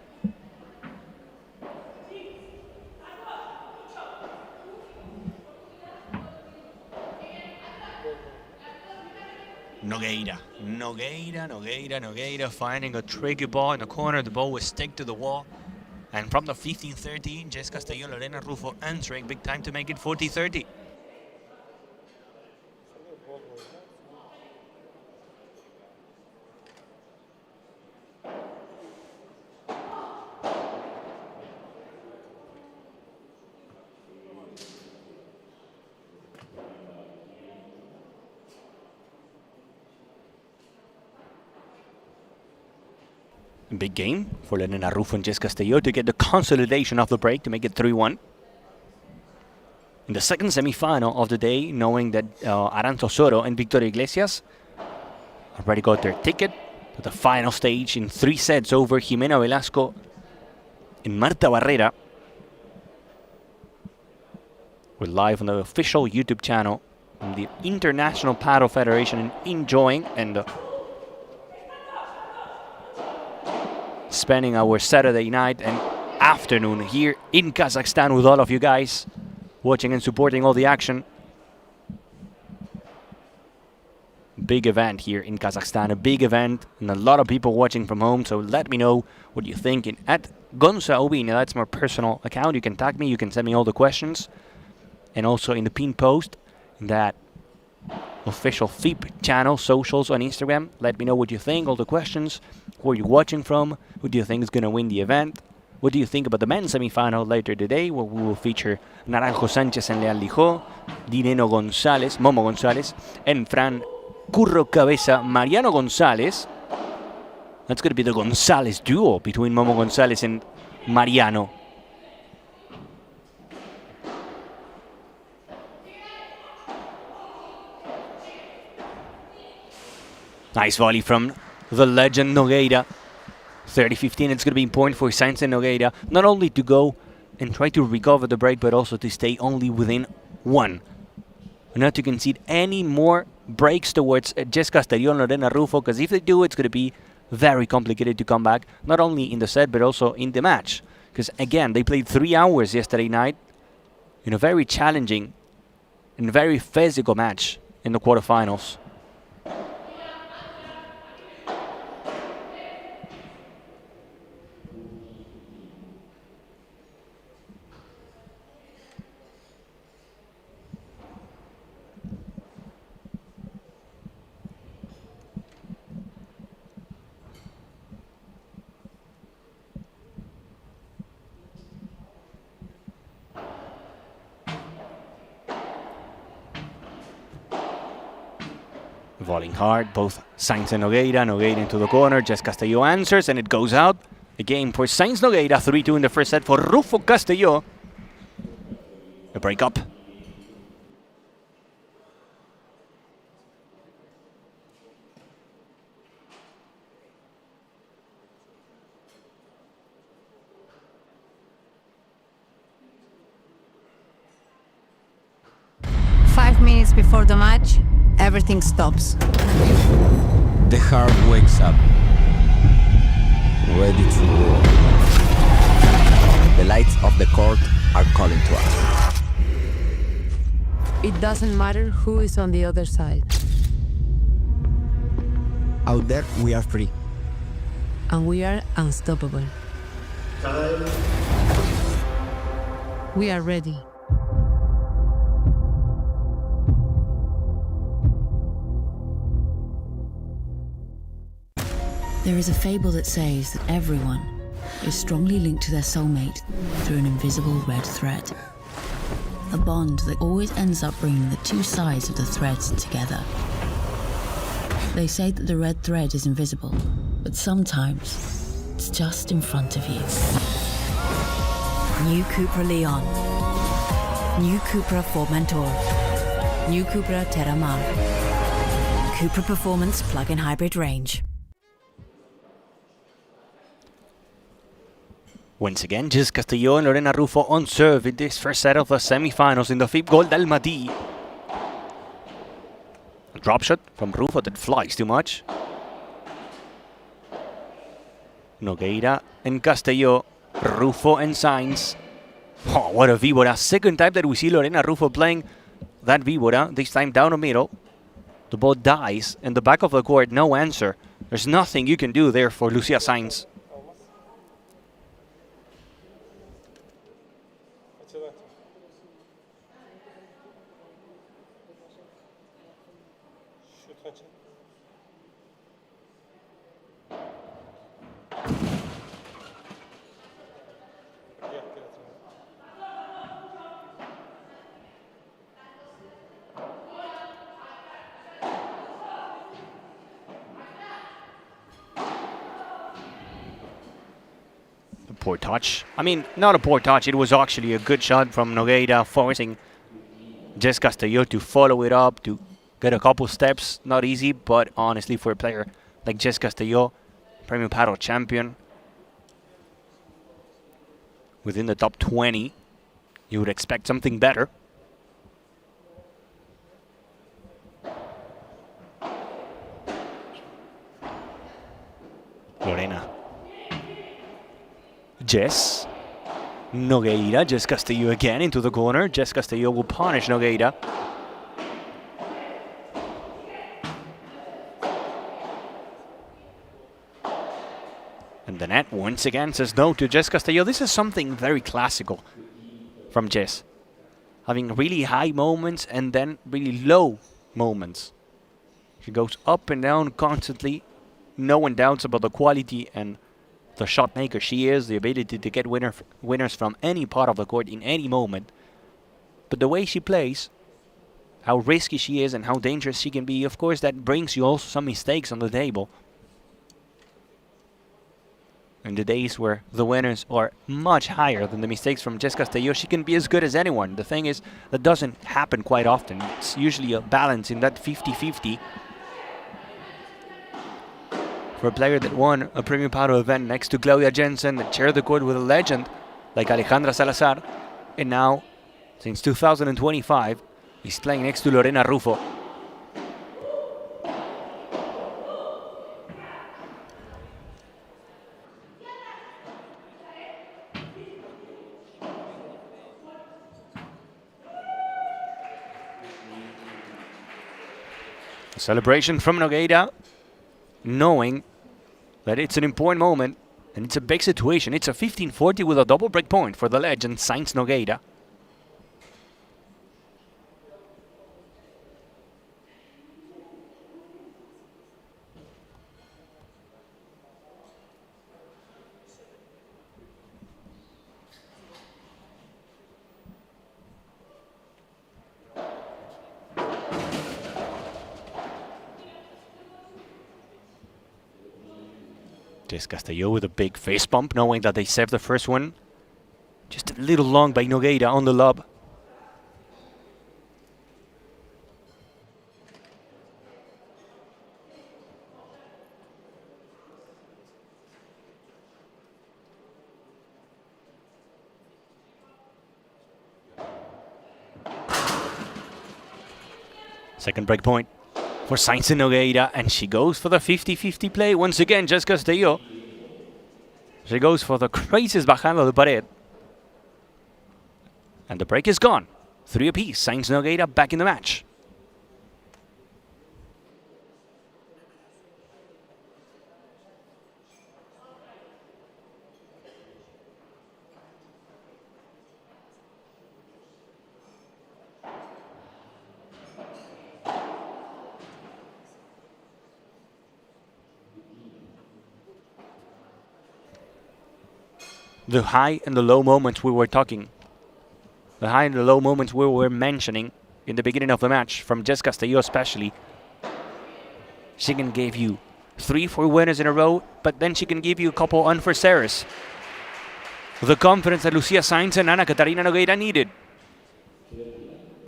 Nogueira finding a tricky ball in the corner. The ball was stick to the wall. And from the 15-13, Jess Castelló, Lorena Rufo entering big time to make it 40-30. Big game for Lorena Rufo and Jess Castelló to get the consolidation of the break to make it 3-1. In the second semi-final of the day, knowing that Aranza Osoro and Victoria Iglesias already got their ticket to the final stage in 3 sets over Jimena Velasco and Marta Barrera. We're live on the official YouTube channel from the International Paddle Federation and enjoying and spending our Saturday night and afternoon here in Kazakhstan with all of you guys watching and supporting all the action. Big event here in Kazakhstan, a big event and a lot of people watching from home, so let me know what you think at Gonza Obina. That's my personal account. You can tag me, you can send me all the questions, and also in the pinned post in that official FIP channel, socials on Instagram. Let me know what you think, all the questions. Who are you watching from? Who do you think is going to win the event? What do you think about the men's semi-final later today, where we will feature Naranjo Sánchez and Leal Lijó, Dineno González, Momo González, and Fran Curro Cabeza, Mariano González. That's going to be the González duo between Momo González and Mariano. Nice volley from the legend Nogueira. 30-15, it's going to be important for Sainz and Nogueira, not only to go and try to recover the break, but also to stay only within 1. Not to concede any more breaks towards Jess Castelló and Lorena Rufo, because if they do, it's going to be very complicated to come back, not only in the set, but also in the match. Because, again, they played 3 hours yesterday night in a very challenging and very physical match in the quarterfinals. Volleying hard, both Sainz and Nogueira. Nogueira into the corner, Jess Castelló answers and it goes out. The game for Sainz Nogueira, 3-2 in the first set for Rufo Castelló. A break up. Minutes before the match, everything stops. The heart wakes up, ready to roar. The lights of the court are calling to us. It doesn't matter who is on the other side. Out there, we are free. And we are unstoppable. We are ready. There is a fable that says that everyone is strongly linked to their soulmate through an invisible red thread. A bond that always ends up bringing the two sides of the threads together. They say that the red thread is invisible, but sometimes it's just in front of you. New Cupra Leon. New Cupra Formentor. New Cupra Terramar. Cupra Performance Plug-in Hybrid Range. Once again, Jess Castelló and Lorena Rufo on serve in this first set of the semi-finals in the FIP Gold ALMATY. A drop shot from Rufo that flies too much. Nogueira and Castelló, Rufo and Sainz. Oh, what a víbora. Second time that we see Lorena Rufo playing that víbora, this time down the middle. The ball dies in the back of the court, no answer. There's nothing you can do there for Lucia Sainz. Poor touch. I mean, not a poor touch. It was actually a good shot from Nogueira, forcing Jess Castelló to follow it up, to get a couple steps. Not easy, but honestly, for a player like Jess Castelló, Premio Paddle champion, within the top 20, you would expect something better. Lorena. Jess. Nogueira. Jess Castelló again into the corner. Jess Castelló will punish Nogueira. And the net once again says no to Jess Castelló. This is something very classical from Jess. Having really high moments and then really low moments. She goes up and down constantly. No one doubts about the quality and the shot maker she is, the ability to get winners from any part of the court in any moment. But the way she plays, how risky she is and how dangerous she can be, of course that brings you also some mistakes on the table. In the days where the winners are much higher than the mistakes from Jess Castelló, she can be as good as anyone. The thing is, that doesn't happen quite often. It's usually a balance in that 50-50. For a player that won a Premio Paddle event next to Claudia Jensen, that shared the court with a legend like Alejandra Salazar, and now, since 2025, he's playing next to Lorena Rufo. A celebration from Nogueira, knowing that it's an important moment and it's a big situation. It's a 15-40 with a double break point for the legend Sainz Nogueira. Jess Castillo with a big face bump, knowing that they saved the first one. Just a little long by Nogueira on the lob. Second break point for Sainz and Nogueira, and she goes for the 50-50 play once again. Jess Castillo. She goes for the craziest bajada de pared. And the break is gone. 3 apiece. Sainz Nogueira back in the match. The high and the low moments we were talking. The high and the low moments we were mentioning in the beginning of the match, from Jess Castillo especially. She can give you 3-4 winners in a row, but then she can give you a couple unforced errors. The confidence that Lucia Sainz and Ana Catarina Nogueira needed.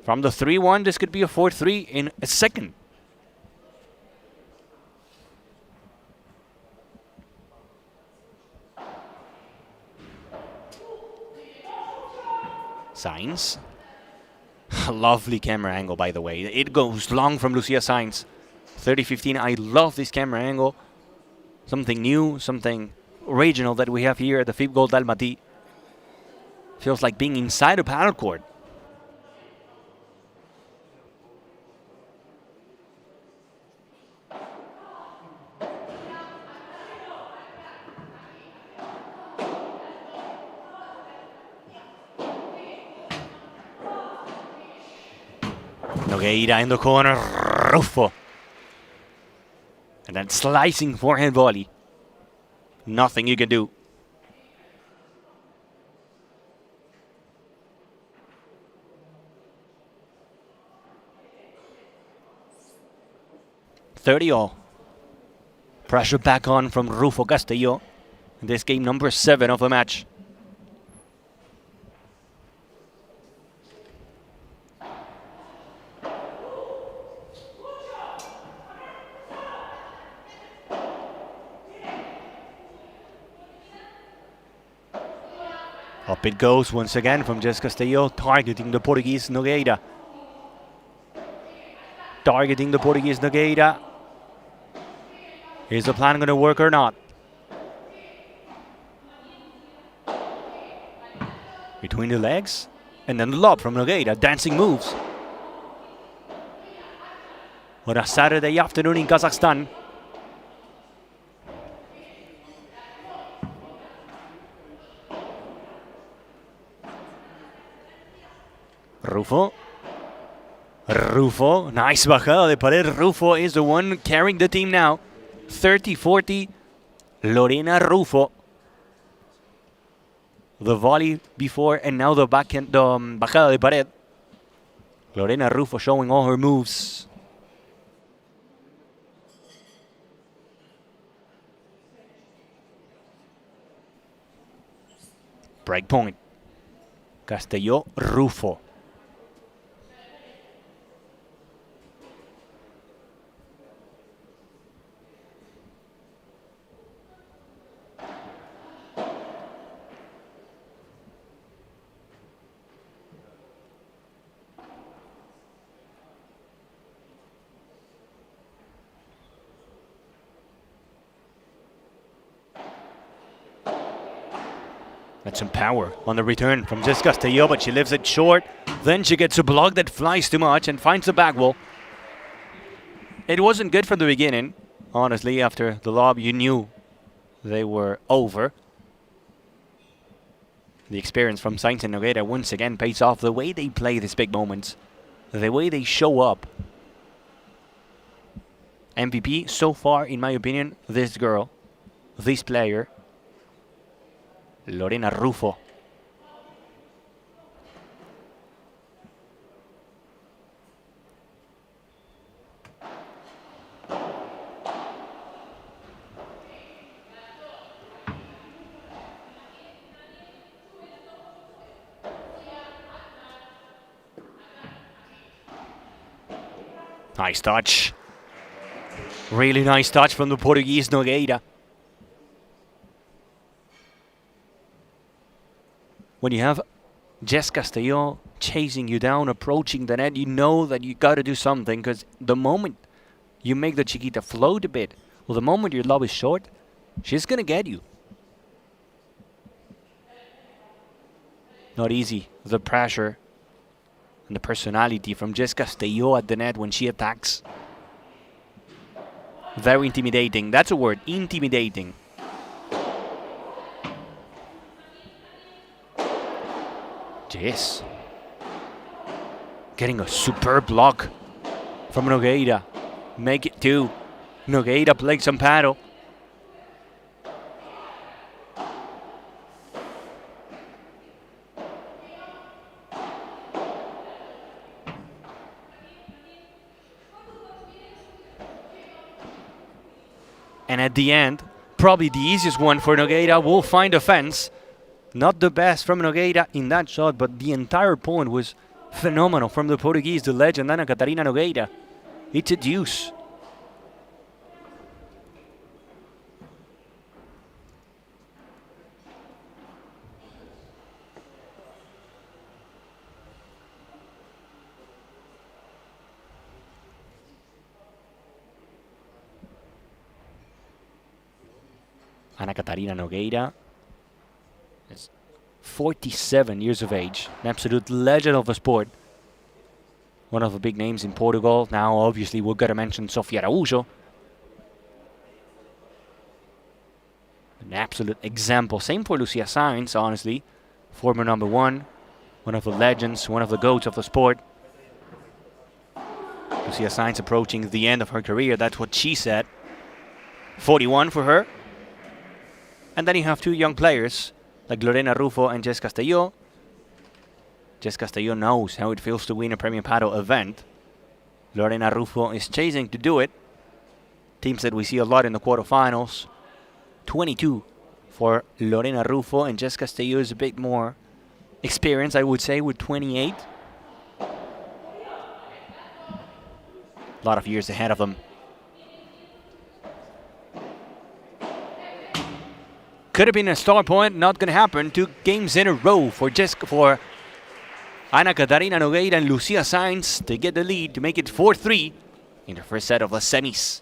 From the 3-1, this could be a 4-3 in a second. Sainz. A lovely camera angle, by the way. It goes long from Lucia Sainz. 30-15. I love this camera angle. Something new, something original that we have here at the FIP Gold ALMATY. Feels like being inside a paddle court. Nogueira in the corner, Rufo. And then slicing forehand volley. Nothing you can do. All. Pressure back on from Rufo Castillo. In this game number 7 of the match. Up it goes once again from Jess Castillo, targeting the Portuguese Nogueira. Targeting the Portuguese Nogueira. Is the plan going to work or not? Between the legs, and then the lob from Nogueira, dancing moves. On a Saturday afternoon in Kazakhstan. Rufo, nice bajada de pared. Rufo is the one carrying the team now. 30-40, Lorena Rufo. The volley before and now the backhand, the bajada de pared. Lorena Rufo showing all her moves. Break point. Castillo, Rufo. That's some power on the return from Jess Castillo, but she leaves it short. Then she gets a block that flies too much and finds the back wall. It wasn't good from the beginning. Honestly, after the lob, you knew they were over. The experience from Sainz and Nogueira once again pays off. The way they play these big moments, the way they show up. MVP so far, in my opinion, this girl, this player, Lorena Rufo. Nice touch. Really nice touch from the Portuguese Nogueira. When you have Jess Castelló chasing you down, approaching the net, you know that you got to do something, because the moment you make the Chiquita float a bit, well, the moment your lob is short, she's going to get you. Not easy, the pressure and the personality from Jess Castelló at the net when she attacks. Very intimidating. That's a word, intimidating. Jess getting a superb block from Nogueira. Make it 2. Nogueira playing some paddle. And at the end, probably the easiest one for Nogueira, will find a fence. Not the best from Nogueira in that shot, but the entire point was phenomenal from the Portuguese, the legend, Ana Catarina Nogueira. It's a deuce. Ana Catarina Nogueira is 47 years of age, an absolute legend of the sport. One of the big names in Portugal. Now, obviously, we've got to mention Sofia Araújo. An absolute example. Same for Lucia Sainz, honestly. Former number 1. One of the legends, one of the GOATs of the sport. Lucia Sainz approaching the end of her career. That's what she said. 41 for her. And then you have 2 young players, like Lorena Rufo and Jess Castelló. Jess Castelló knows how it feels to win a Premium Paddle event. Lorena Rufo is chasing to do it. Teams that we see a lot in the quarterfinals. 22 for Lorena Rufo, and Jess Castelló is a bit more experienced, I would say, with 28. A lot of years ahead of them. Could have been a star point, not going to happen. 2 games in a row for Ana Catarina Nogueira and Lucia Sainz to get the lead, to make it 4-3 in the first set of the semis.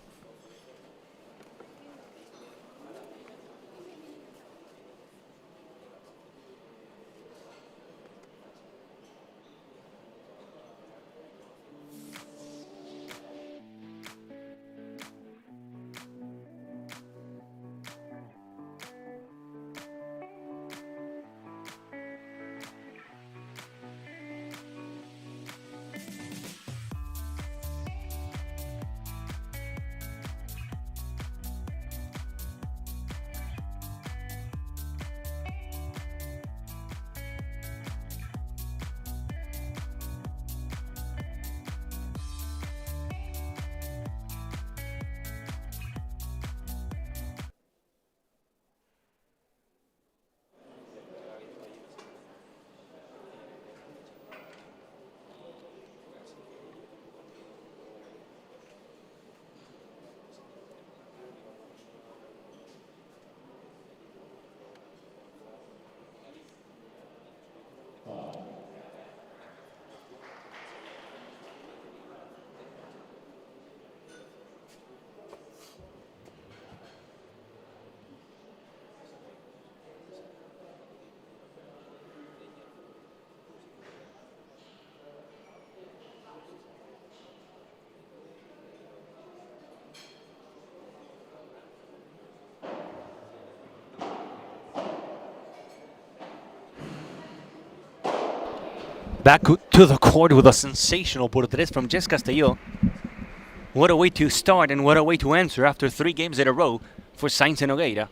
Back to the court with a sensational por tres from Jess Castelló. What a way to start and what a way to answer after 3 games in a row for Sainz and Nogueira.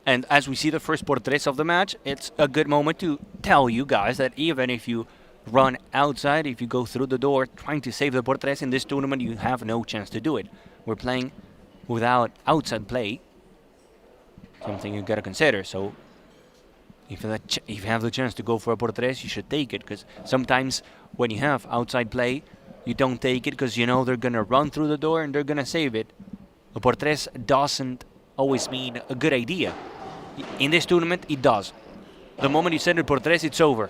And as we see the first por tres of the match, it's a good moment to tell you guys that even if you run outside, if you go through the door trying to save the por tres in this tournament, you have no chance to do it. We're playing without outside play, something you gotta consider. So if you have the chance to go for a por tres, you should take it, because sometimes when you have outside play, you don't take it because you know they're going to run through the door and they're going to save it. A por tres doesn't always mean a good idea. In this tournament, it does. The moment you send it por tres, it's over.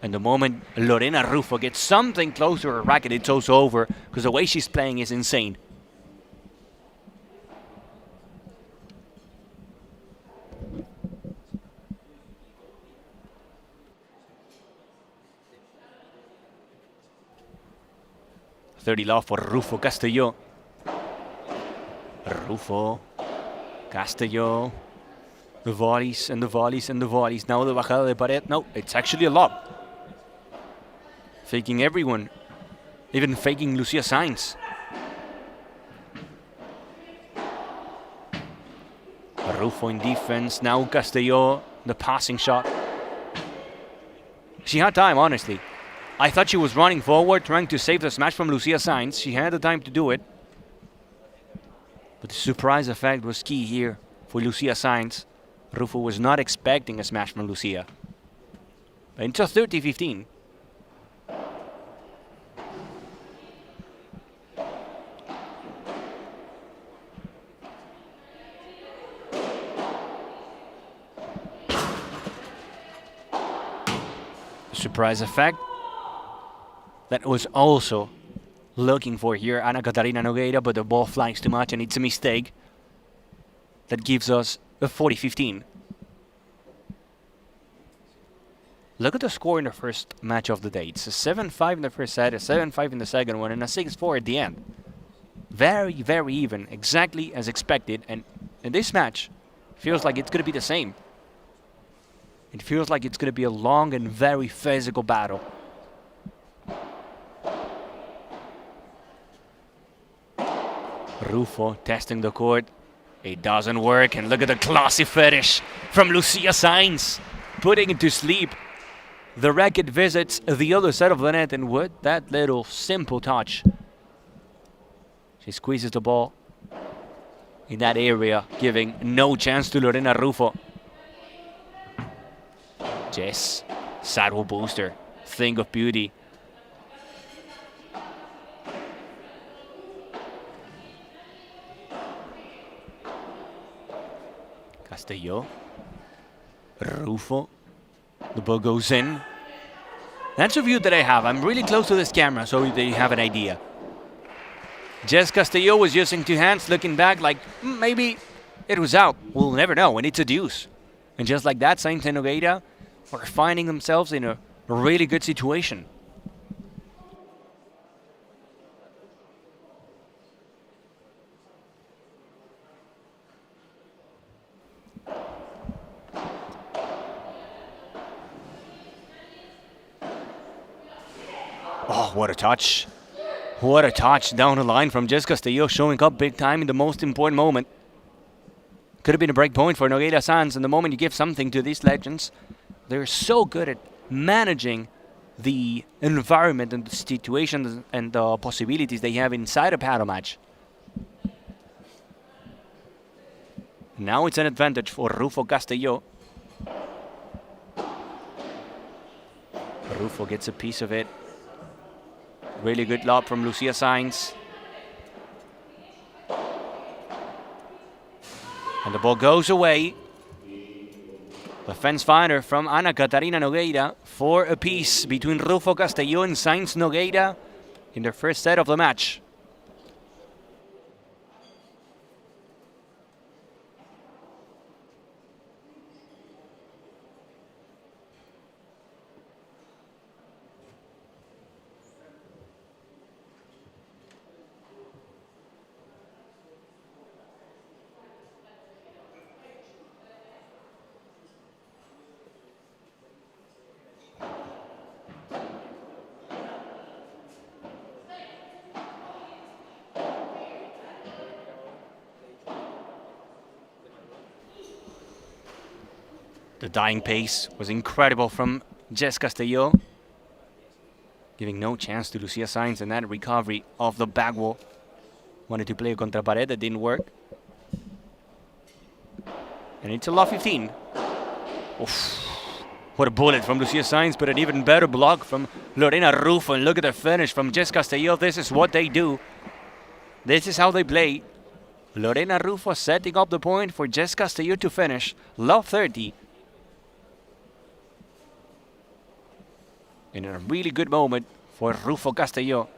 And the moment Lorena Rufo gets something close to her racket, it's also over because the way she's playing is insane. .30 love for Rufo Castelló. Rufo Castelló. The volleys and the volleys and the volleys. Now the bajada de pared. No, it's actually a lob. Faking everyone. Even faking Lucia Sainz. Rufo in defense. Now Castelló. The passing shot. She had time, honestly. I thought she was running forward, trying to save the smash from Lucia Sainz. She had the time to do it. But the surprise effect was key here for Lucia Sainz. Rufo was not expecting a smash from Lucia. But it's a 30-15. Surprise effect that was also looking for here Ana Catarina Nogueira, but the ball flies too much and it's a mistake that gives us a 40-15. Look at the score in the first match of the day. It's a 7-5 in the first set, a 7-5 in the second one, and a 6-4 at the end. Very, very even, exactly as expected, and in this match feels like it's going to be the same. It feels like it's going to be a long and very physical battle. Rufo testing the court. It doesn't work, and look at the classy finish from Lucia Sainz, putting it to sleep. The racket visits the other side of the net, and with that little simple touch, she squeezes the ball in that area, giving no chance to Lorena Rufo. Jess, saddle booster, thing of beauty. Castelló, Rufo, the ball goes in. That's a view that I have. I'm really close to this camera so that you have an idea. Jess Castelló was using two hands, looking back like maybe it was out. We'll never know, and it's a deuce. And just like that, Sainz and Nogueira are finding themselves in a really good situation. Oh, what a touch. What a touch down the line from Jess Castelló, showing up big time in the most important moment. Could have been a break point for Nogueira Sainz, and the moment you give something to these legends, they're so good at managing the environment and the situations and the possibilities they have inside a paddle match. Now it's an advantage for Rufo Castelló. Rufo gets a piece of it. Really good lob from Lucia Sainz. And the ball goes away. The fence finder from Ana Catarina Nogueira for a piece between Rufo Castelló and Sainz Nogueira in their first set of the match. The dying pace was incredible from Jess Castelló, giving no chance to Lucia Sainz, and that recovery off the back wall. Wanted to play a contra pared, that didn't work. And it's a low 15. Oof. What a bullet from Lucia Sainz, but an even better block from Lorena Rufo. And look at the finish from Jess Castelló. This is what they do. This is how they play. Lorena Rufo setting up the point for Jess Castelló to finish. Love 30. In a really good moment for Rufo Castelló.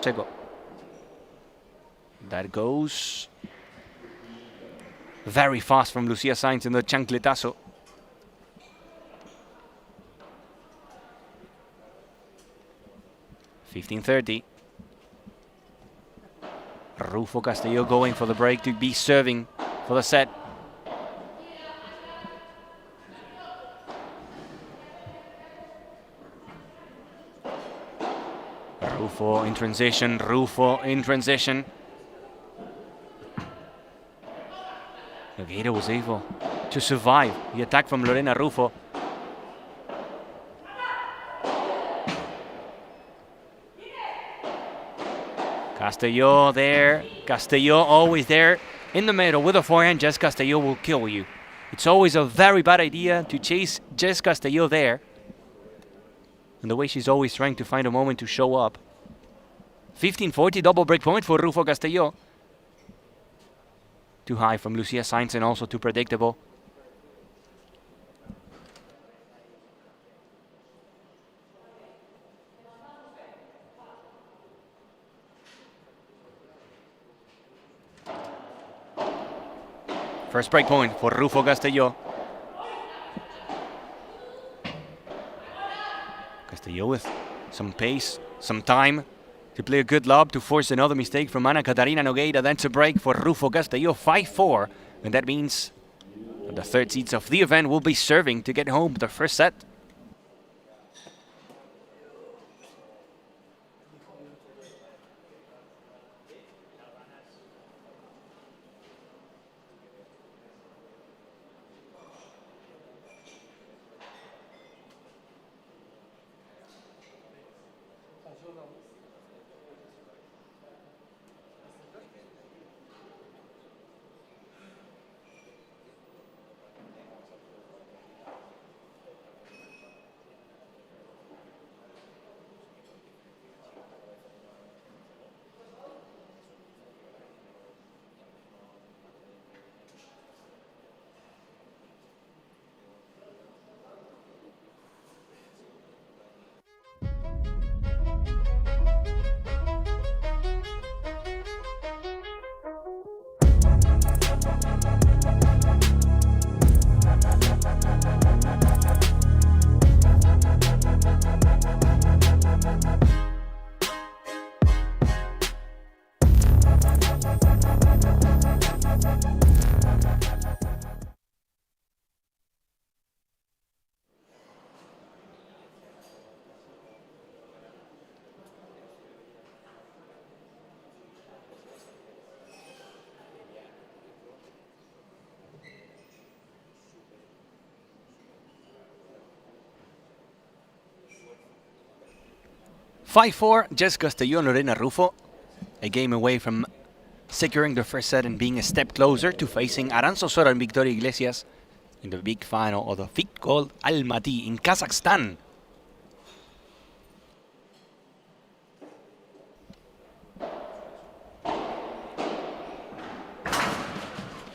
Checo. That goes very fast from Lucia Sainz in the chancletazo. (15:30). Rufo Castelló going for the break to be serving for the set. Rufo in transition, Rufo in transition. Nogueira was able to survive the attack from Lorena Rufo. Castelló there, Castelló always there in the middle with a forehand. Jess Castelló will kill you. It's always a very bad idea to chase Jess Castelló there. And the way she's always trying to find a moment to show up. 15:40 double break point for Rufo Castelló. Too high from Lucia Sainz and also too predictable. First break point for Rufo Castelló. Castelló with some pace, some time to play a good lob to force another mistake from Ana Catarina Nogueira. That's a break for Rufo Castelló, 5-4. And that means that the third seeds of the event will be serving to get home the first set. (5-4), Jess Castelló and Lorena Rufo. A game away from securing the first set and being a step closer to facing Aranzo Sora and Victoria Iglesias in the big final of the FIP called ALMATY in Kazakhstan.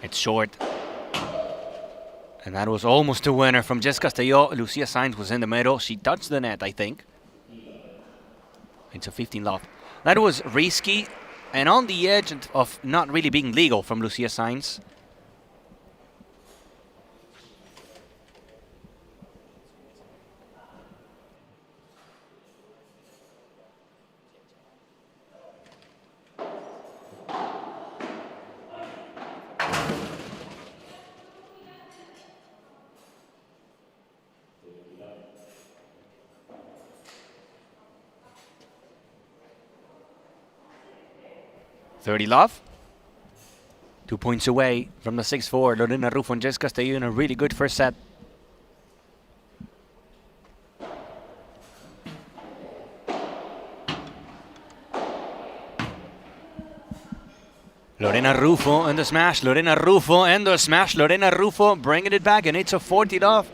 It's short. And that was almost a winner from Jess Castelló. Lucia Sainz was in the middle. She touched the net, I think. It's a 15 love. That was risky and on the edge of not really being legal from Lucia Sainz. (30 love). 2 points away from the 6-4. Lorena Rufo and Jess Castello in a really good first set. Lorena Rufo and the smash. Lorena Rufo and the smash. Lorena Rufo bringing it back, and it's a 40-off.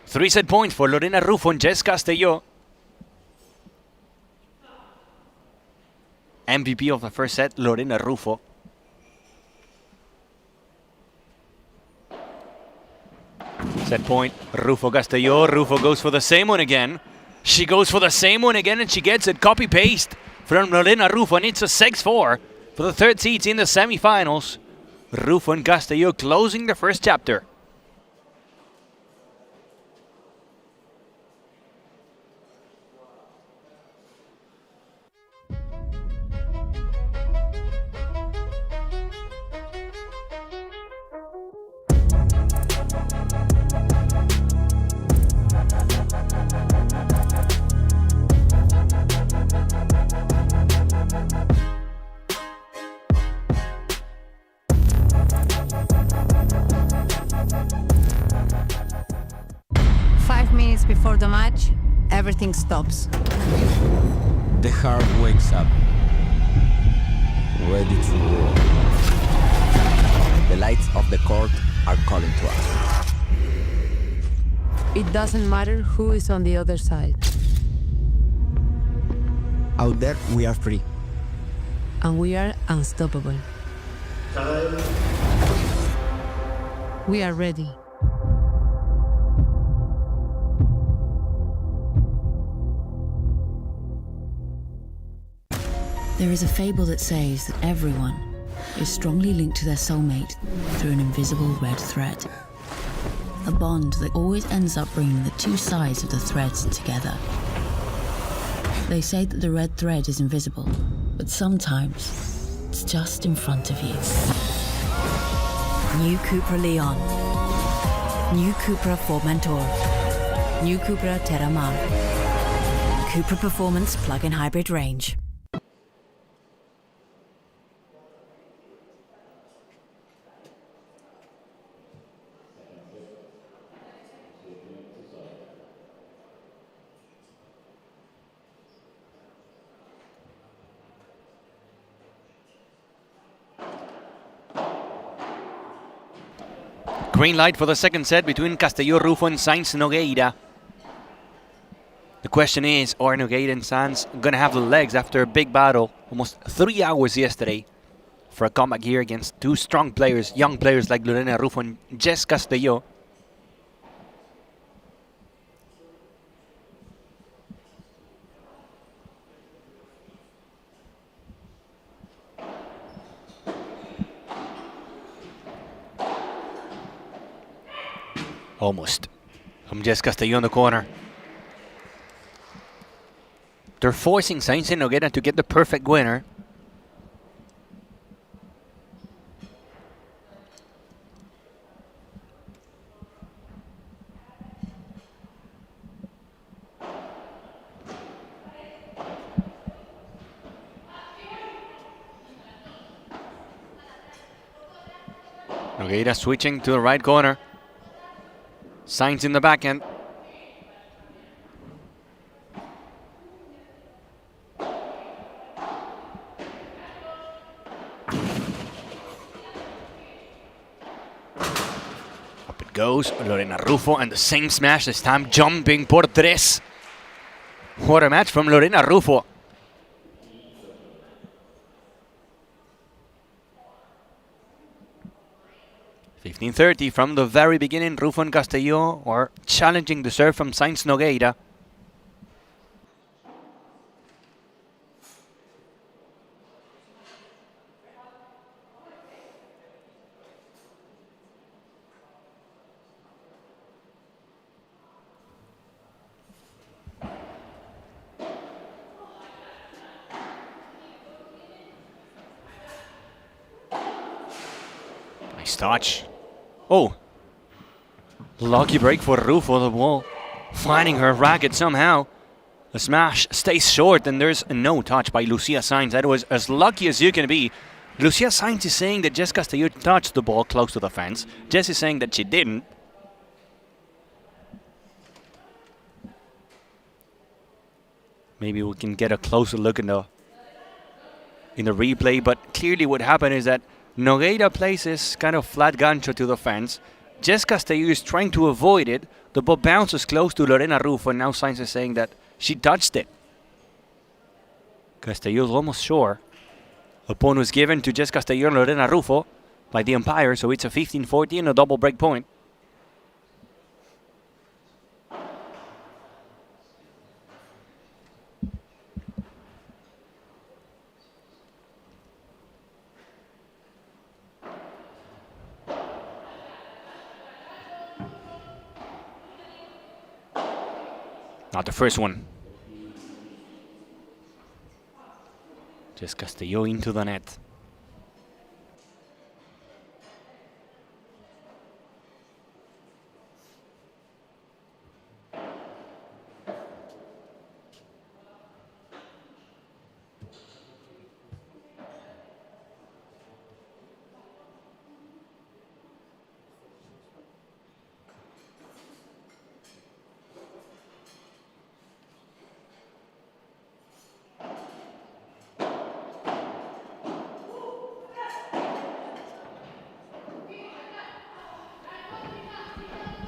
3-set point for Lorena Rufo and Jess Castello. MVP of the first set, Lorena Rufo. Set point, Rufo Castello. Rufo goes for the same one again. She goes for the same one again, and she gets it. Copy-paste from Lorena Rufo, and it's a 6-4 for the third seeds in the semifinals. Rufo and Castello closing the first chapter. Before the match, everything stops. The heart wakes up, ready to roar. The lights of the court are calling to us. It doesn't matter who is on the other side. Out there, we are free. And we are unstoppable. We are ready. There is a fable that says that everyone is strongly linked to their soulmate through an invisible red thread. A bond that always ends up bringing the two sides of the threads together. They say that the red thread is invisible, but sometimes it's just in front of you. New Cupra Leon. New Cupra Formentor. New Cupra Terramar. Cupra Performance Plug-in Hybrid Range. Green light for the second set between Castello Rufo and Sainz Nogueira. The question is, are Nogueira and Sainz going to have the legs after a big battle? Almost 3 hours yesterday for a comeback here against two strong players, young players like Lorena Rufo and Jess Castello. Almost. From Jess Castello in the corner. They're forcing Sainz and Nogueira to get the perfect winner. Nogueira switching to the right corner. Sainz in the backhand. Up it goes, Lorena Rufo, and the same smash, this time jumping por tres. What a match from Lorena Rufo. .15:30 from the very beginning. Rufo and Castello are challenging the serve from Sainz Nogueira. Nice touch. Oh, lucky break for Rufo, the ball finding her racket somehow. The smash stays short and there's no touch by Lucia Sainz. That was as lucky as you can be Lucia Sainz is saying that Jess Castelló touched the ball close to the fence. Jess is saying that she didn't. Maybe we can get a closer look in the replay, but clearly what happened is that Nogueira places kind of flat gancho to the fence. Jess Castelló is trying to avoid it. The ball bounces close to Lorena Rufo, and now Sainz is saying that she touched it. Castelló is almost sure. The point was given to Jess Castelló and Lorena Rufo by the umpire, so it's a 15-40 and a double break point. Not the first one. Jess Castelló into the net.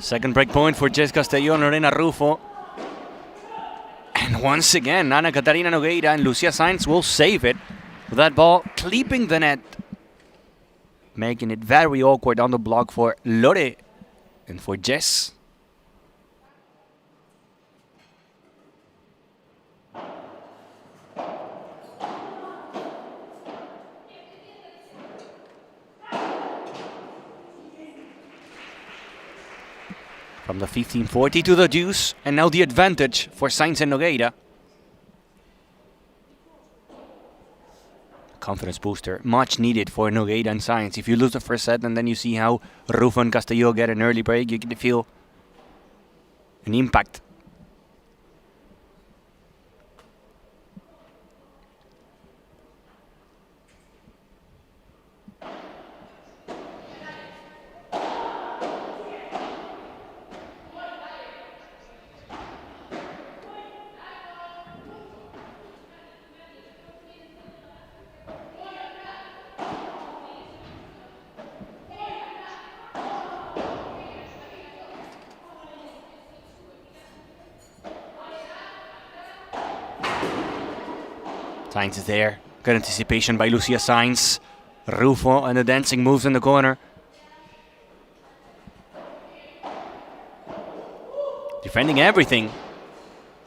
Second break point for Jess Castelló and Lorena Rufo. And once again, Ana Catarina Nogueira and Lucia Sainz will save it. That ball clipping the net, making it very awkward on the block for Lore and for Jess. From the 15-40 to the deuce, and now the advantage for Sainz and Nogueira. Confidence booster, much needed for Nogueira and Sainz. If you lose the first set and then you see how Rufo and Castelló get an early break, you can feel an impact. Sainz is there. Good anticipation by Lucia Sainz. Rufo and the dancing moves in the corner. Defending everything.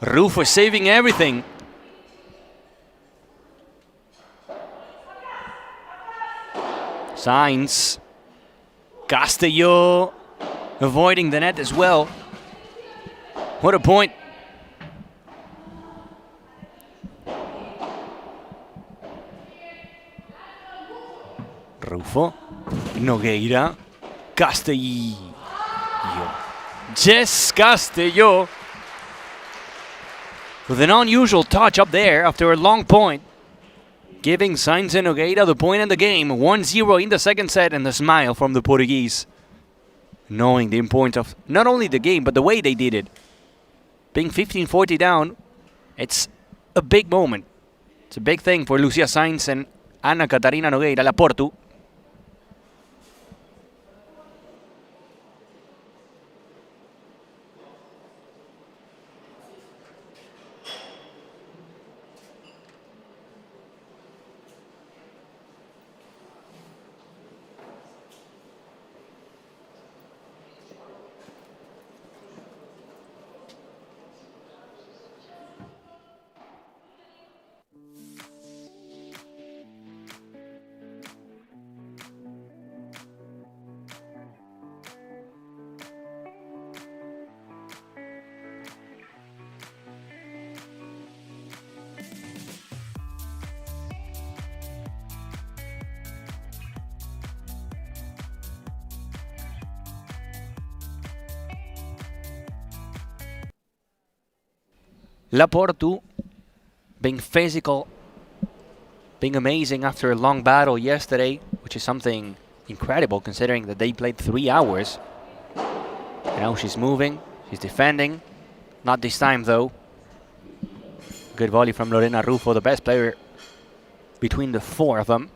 Rufo saving everything. Sainz. Castelló avoiding the net as well. What a point. Rufo, Nogueira, Castelló. Jess Castelló with an unusual touch up there after a long point, giving Sainz and Nogueira the point in the game. 1-0 in the second set, and the smile from the Portuguese, knowing the importance of not only the game but the way they did it. Being 15-40 down, it's a big moment. It's a big thing for Lucia Sainz and Ana Catarina Nogueira, la Portu. La Portu being physical, being amazing after a long battle yesterday, which is something incredible considering that they played 3 hours. And now she's moving, she's defending. Not this time though. Good volley from Lorena Rufo, the best player between the 4 of them.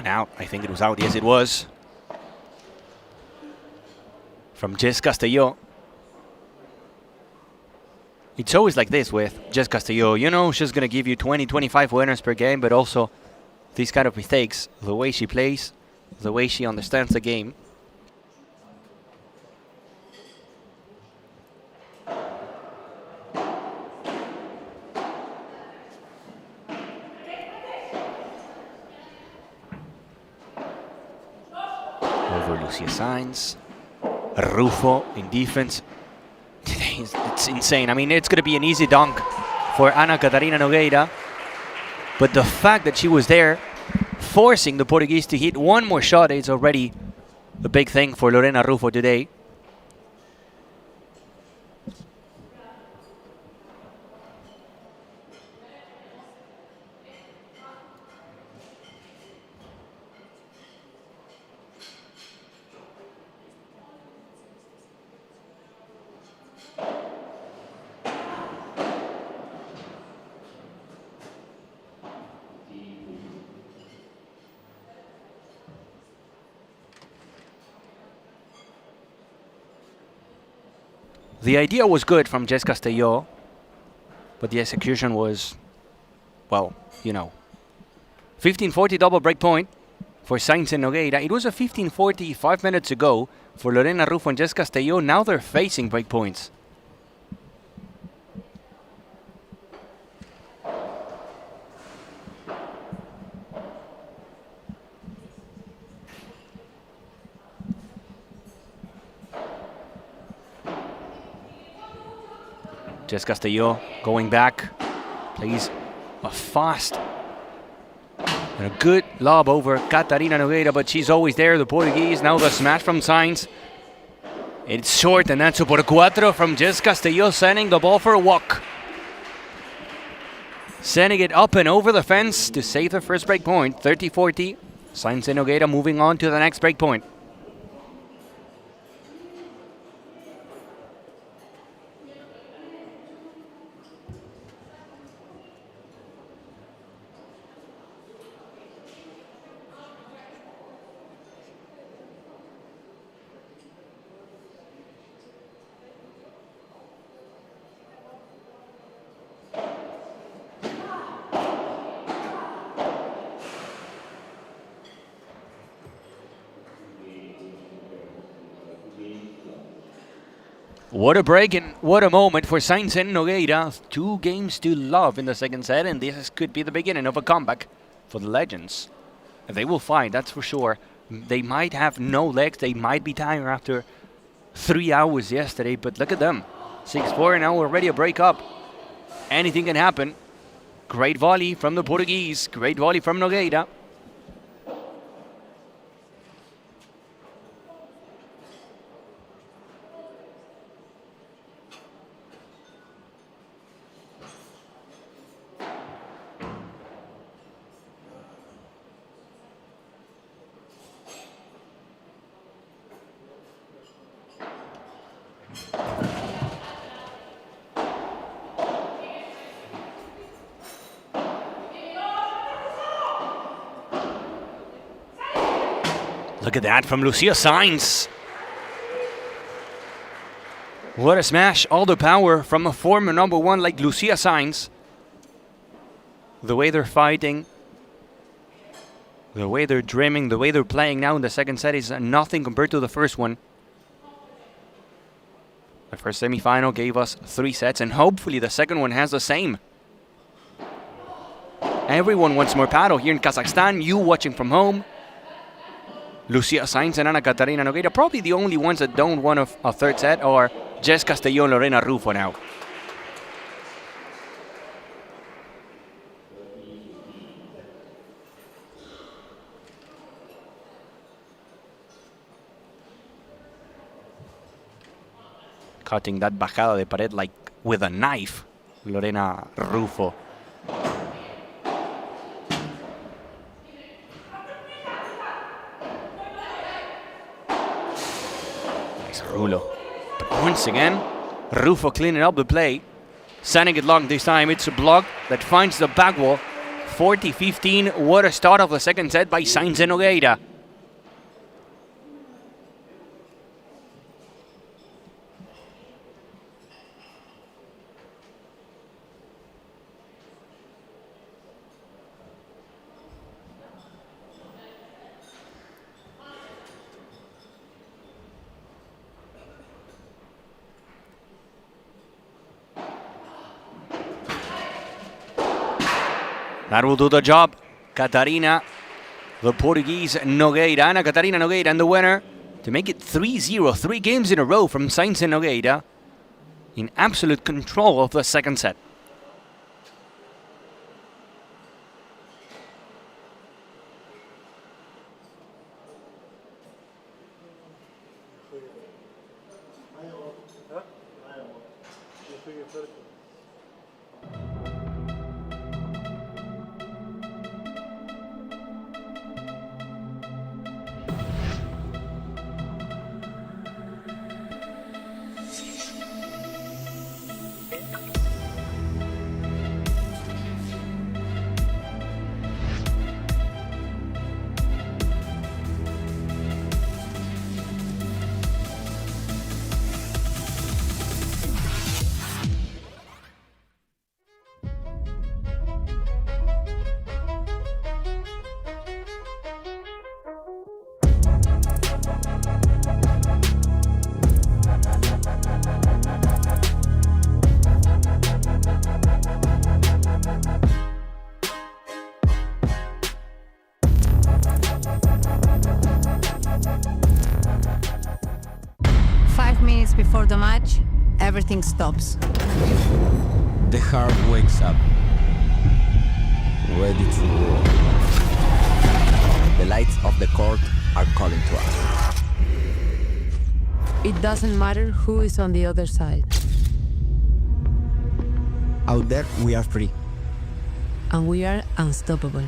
Out. I think it was out. Yes, it was. From Jess Castelló. It's always like this with Jess Castelló. You know, she's going to give you 20, 25 winners per game, but also these kind of mistakes, the way she plays, the way she understands the game. Lucia Sainz, Rufo in defense. It's insane. I mean, it's going to be an easy dunk for Ana Catarina Nogueira. But the fact that she was there, forcing the Portuguese to hit one more shot, is already a big thing for Lorena Rufo today. The idea was good from Jess Castelló, but the execution was, well, you know. 15:40 double break point for Sainz and Nogueira. It was a 15:40 5 minutes ago for Lorena Rufo and Jess Castelló. Now they're facing break points. Jess Castelló going back, plays a fast and a good lob over Catarina Nogueira, but she's always there, the Portuguese. Now the smash from Sainz. It's short, and that's a por cuatro from Jess Castelló, sending the ball for a walk. Sending it up and over the fence to save the first break point. 30-40. Sainz and Nogueira moving on to the next break point. What a break and what a moment for Sainz and Nogueira. 2 games to love in the second set, and this could be the beginning of a comeback for the Legends. They will fight, that's for sure. They might have no legs, they might be tired after 3 hours yesterday, but look at them. 6-4, now already a break up. Anything can happen. Great volley from the Portuguese, great volley from Nogueira. Look at that from Lucia Sainz. What a smash. All the power from a former number 1 like Lucia Sainz. The way they're fighting, the way they're dreaming, the way they're playing now in the second set is nothing compared to the first one. The first semi-final gave us 3 sets, and hopefully the second one has the same. Everyone wants more paddle here in Kazakhstan. You watching from home. Lucia Sainz and Ana Catarina Nogueira, probably the only ones that don't want a third set, are Jess Castelló and Lorena Rufo now. Cutting that bajada de pared like with a knife, Lorena Rufo. Nice Rulo. But once again, Rufo cleaning up the play. Sending it long this time. It's a block that finds the back wall. 40-15. What a start of the second set by Sainz and Nogueira. That will do the job. Catarina, the Portuguese Nogueira. Ana Catarina Nogueira and the winner to make it 3-0. 3 games in a row from Sainz and Nogueira in absolute control of the second set. Before the match, everything stops. The heart wakes up, ready to roar. The lights of the court are calling to us. It doesn't matter who is on the other side. Out there, we are free. And we are unstoppable.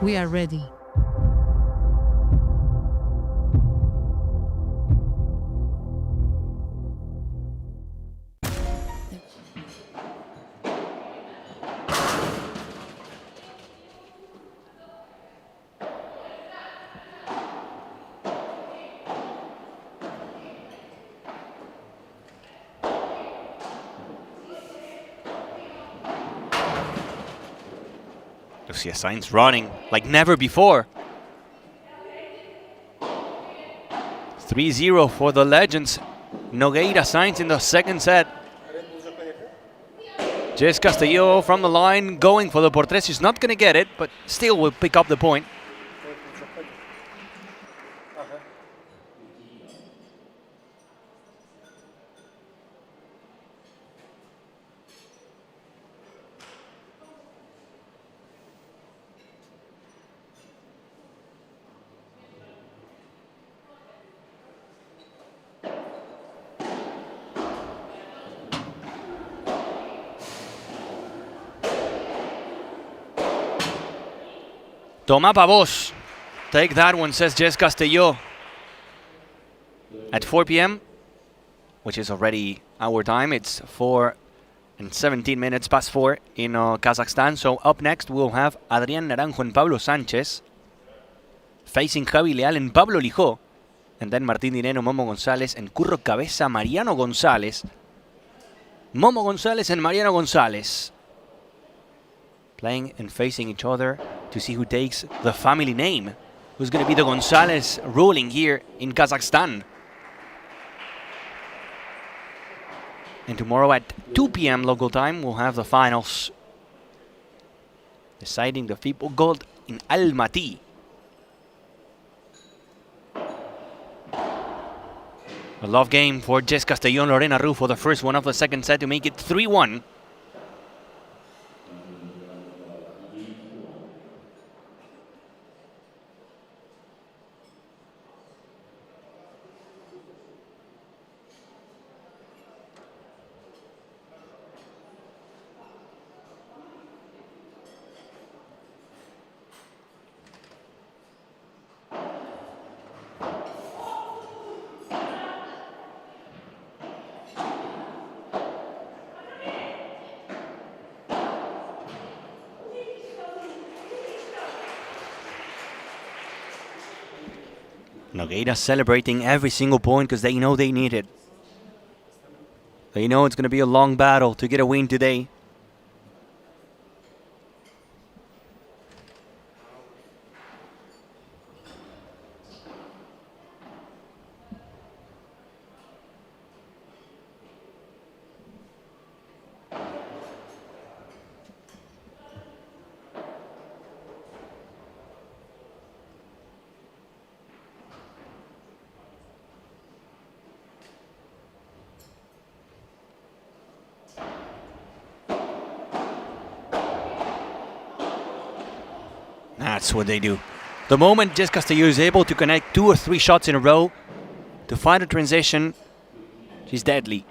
We are ready. Lucia Sainz running like never before. 3-0 for the legends. Nogueira Sainz in the second set. Jess Castillo from the line going for the por tres. She's not going to get it, but still will pick up the point. Toma pa vos. Take that one, says Jess Castillo. At 4 p.m., which is already our time, it's 4 and 17 minutes past 4 in Kazakhstan. So up next, we'll have Adrián Naranjo and Pablo Sánchez facing Javi Leal and Pablo Lijó. And then Martín Dineno, Momo González, and Curro Cabeza, Mariano González. Momo González and Mariano González playing and facing each other to see who takes the family name. Who's going to be the González ruling here in Kazakhstan. And tomorrow at 2 p.m. local time, we'll have the finals deciding the FIP gold in Almaty. A love game for Jess Castellón, Lorena Rufo, the first one of the second set to make it 3-1. Nogueira celebrating every single point because they know they need it. They know it's going to be a long battle to get a win today. That's what they do. The moment Jess Castillo is able to connect 2 or 3 shots in a row to find a transition, she's deadly.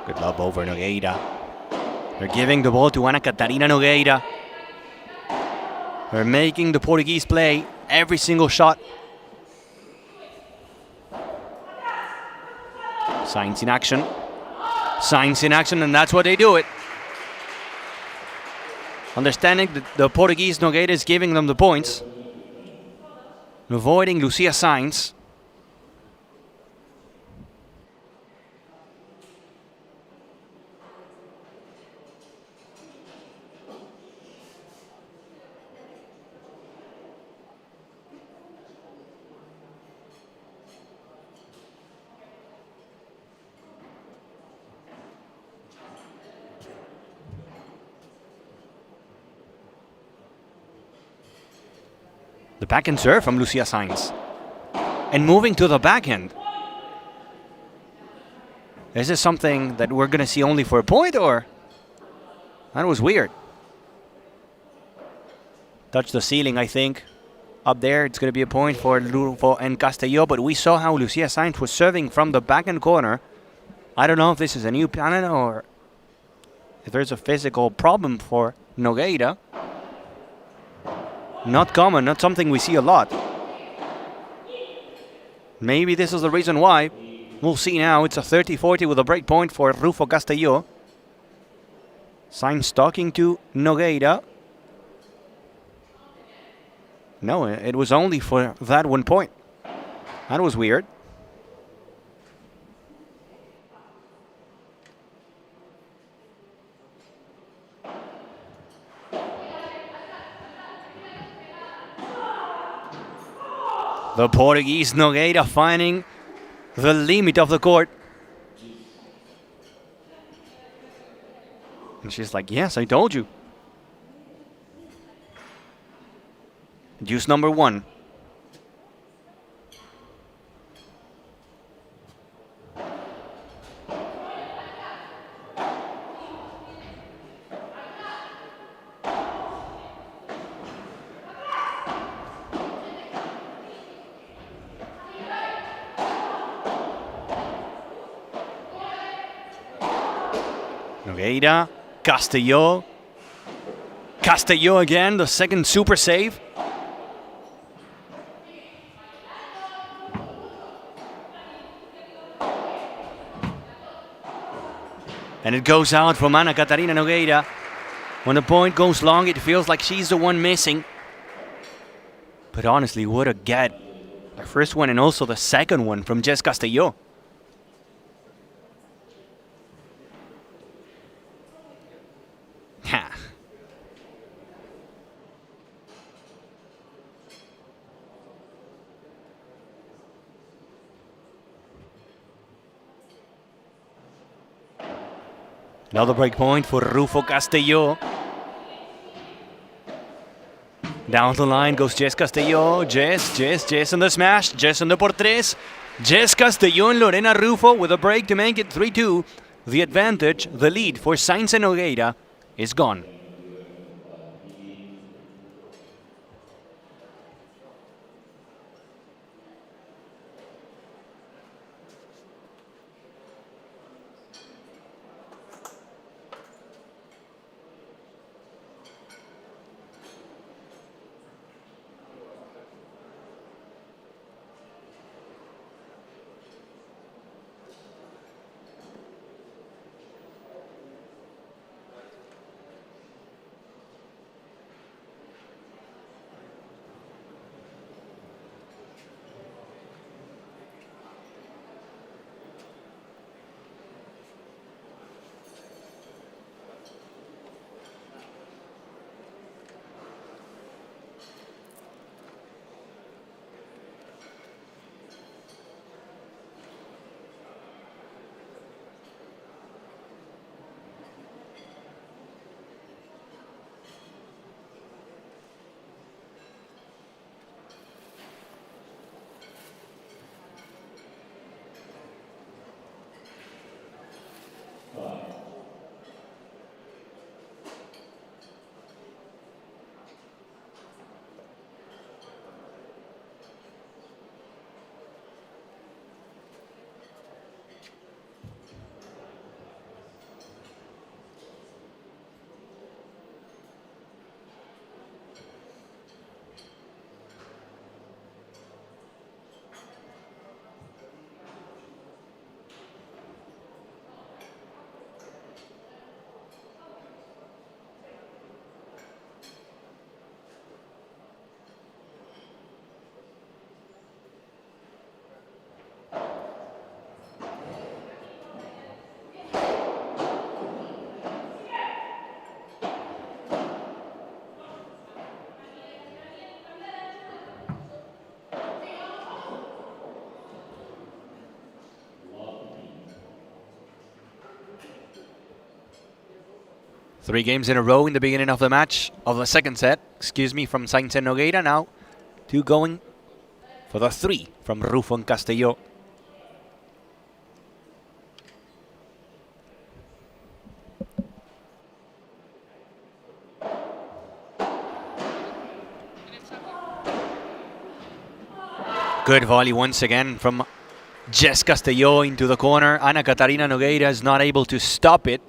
Good love over Nogueira. They're giving the ball to Ana Catarina Nogueira. They're making the Portuguese play every single shot. Signs in action. Signs in action, and that's what they do it. Understanding that the Portuguese Nogueira is giving them the points. Avoiding Lucia Sainz. The backhand serve from Lucia Sainz. And moving to the backhand. Is this something that we're going to see only for a point, or? That was weird. Touched the ceiling, I think. Up there, it's going to be a point for Rufo and Castillo, but we saw how Lucia Sainz was serving from the backhand corner. I don't know if this is a new pattern or if there's a physical problem for Nogueira. Not common, not something we see a lot. Maybe this is the reason why. We'll see now. It's a 30-40 with a break point for Rufo Castillo. Sainz talking to Nogueira. No, it was only for that 1 point. That was weird. The Portuguese Nogueira finding the limit of the court. And she's like, yes, I told you. Deuce number 1. Nogueira, Castillo. Castillo again, the second super save. And it goes out from Ana Catarina Nogueira. When the point goes long, it feels like she's the one missing. But honestly, what a get. The first one and also the second one from Jess Castillo. Ha. Another break point for Rufo Castillo. Down the line goes Jess Castillo. Jess in the smash. Jess in the por tres. Jess Castillo and Lorena Rufo with a break to make it 3-2. The advantage, the lead for Sainz and Nogueira is gone. 3 games in a row in the beginning of the match, of the second set, excuse me, from Sainz and Nogueira. Now 2 going for the 3 from Rufo and Castelló. Good volley once again from Jess Castelló into the corner. Ana Catarina Nogueira is not able to stop it.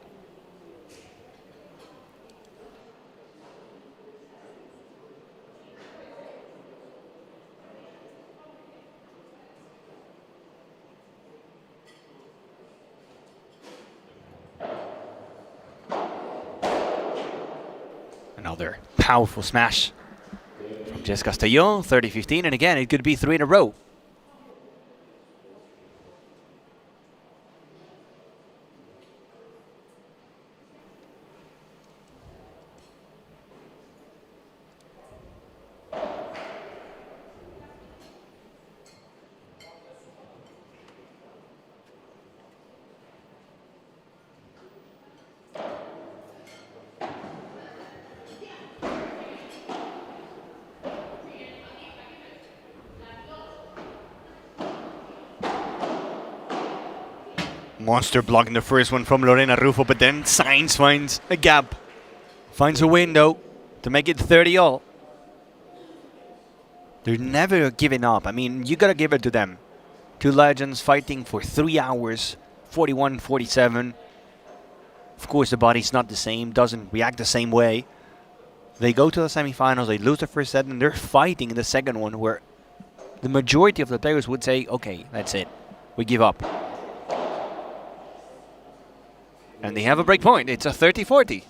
Another powerful smash from Jess Castelló, 30-15, and again, it could be 3 in a row. Monster blocking the first one from Lorena Rufo, but then Sainz finds a gap, finds a window to make it 30-all. They're never giving up. I mean, you gotta give it to them. 2 legends fighting for 3 hours, 41-47. Of course, the body's not the same, doesn't react the same way. They go to the semifinals, they lose the first set, and they're fighting in the second one, where the majority of the players would say, okay, that's it, we give up. And they have a break point. It's a 30-40.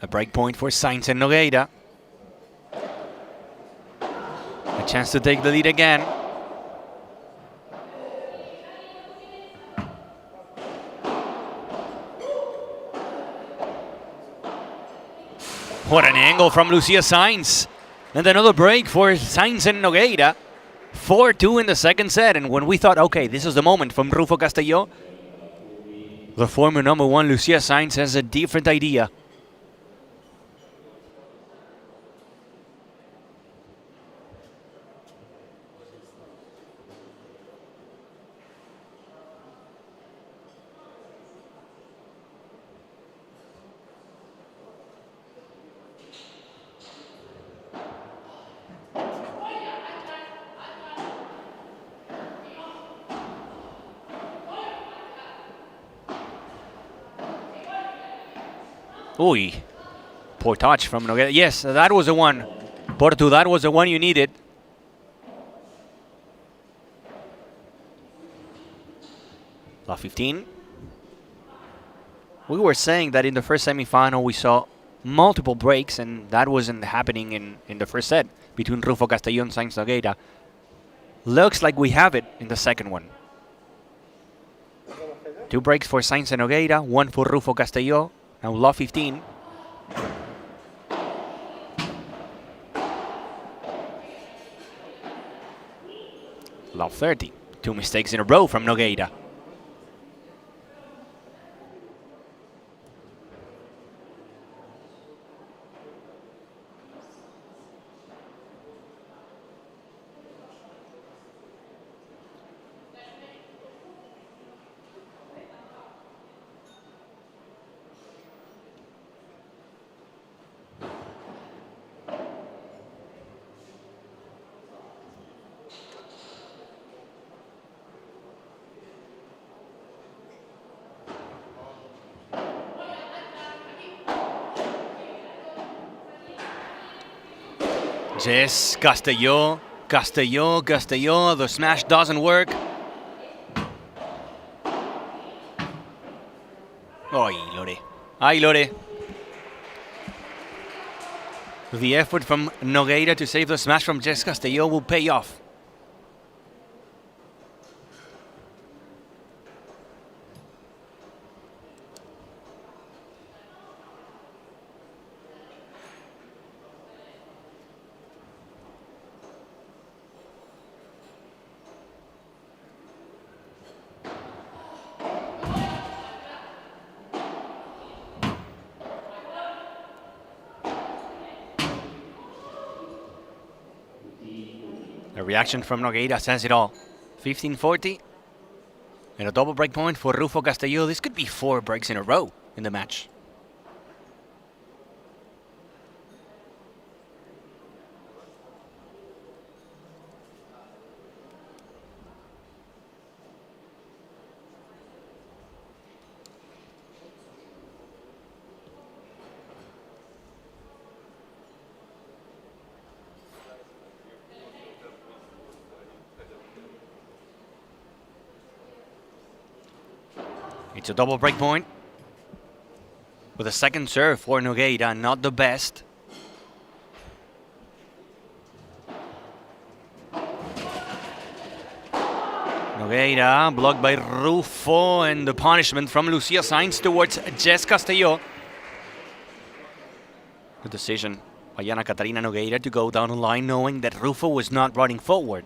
A break point for Sainz and Nogueira. A chance to take the lead again. What an angle from Lucia Sainz. And another break for Sainz and Nogueira. 4-2 in the second set. And when we thought, okay, this is the moment from Rufo Castelló, the former number 1 Lucia Sainz has a different idea. Uy, poor touch from Nogueira. Yes, that was the one. Portu, that was the one you needed. Love 15. We were saying that in the first semifinal we saw multiple breaks, and that wasn't happening in the first set between Rufo Castelló and Sainz Nogueira. Looks like we have it in the second one. 2 breaks for Sainz and Nogueira, 1 for Rufo Castelló. Now love 15. Love 30. 2 mistakes in a row from Nogueira. Yes, Castelló, the smash doesn't work. Ay, Lore. Ay, Lore. The effort from Nogueira to save the smash from Jess Castelló will pay off. The reaction from Nogueira says it all. 15-40. And a double break point for Rufo Castelló. This could be 4 breaks in a row in the match. It's a double break point with a second serve for Nogueira, not the best. Nogueira blocked by Rufo, and the punishment from Lucia Sainz towards Jess Castelló. The decision by Ana Catarina Nogueira to go down the line knowing that Rufo was not running forward.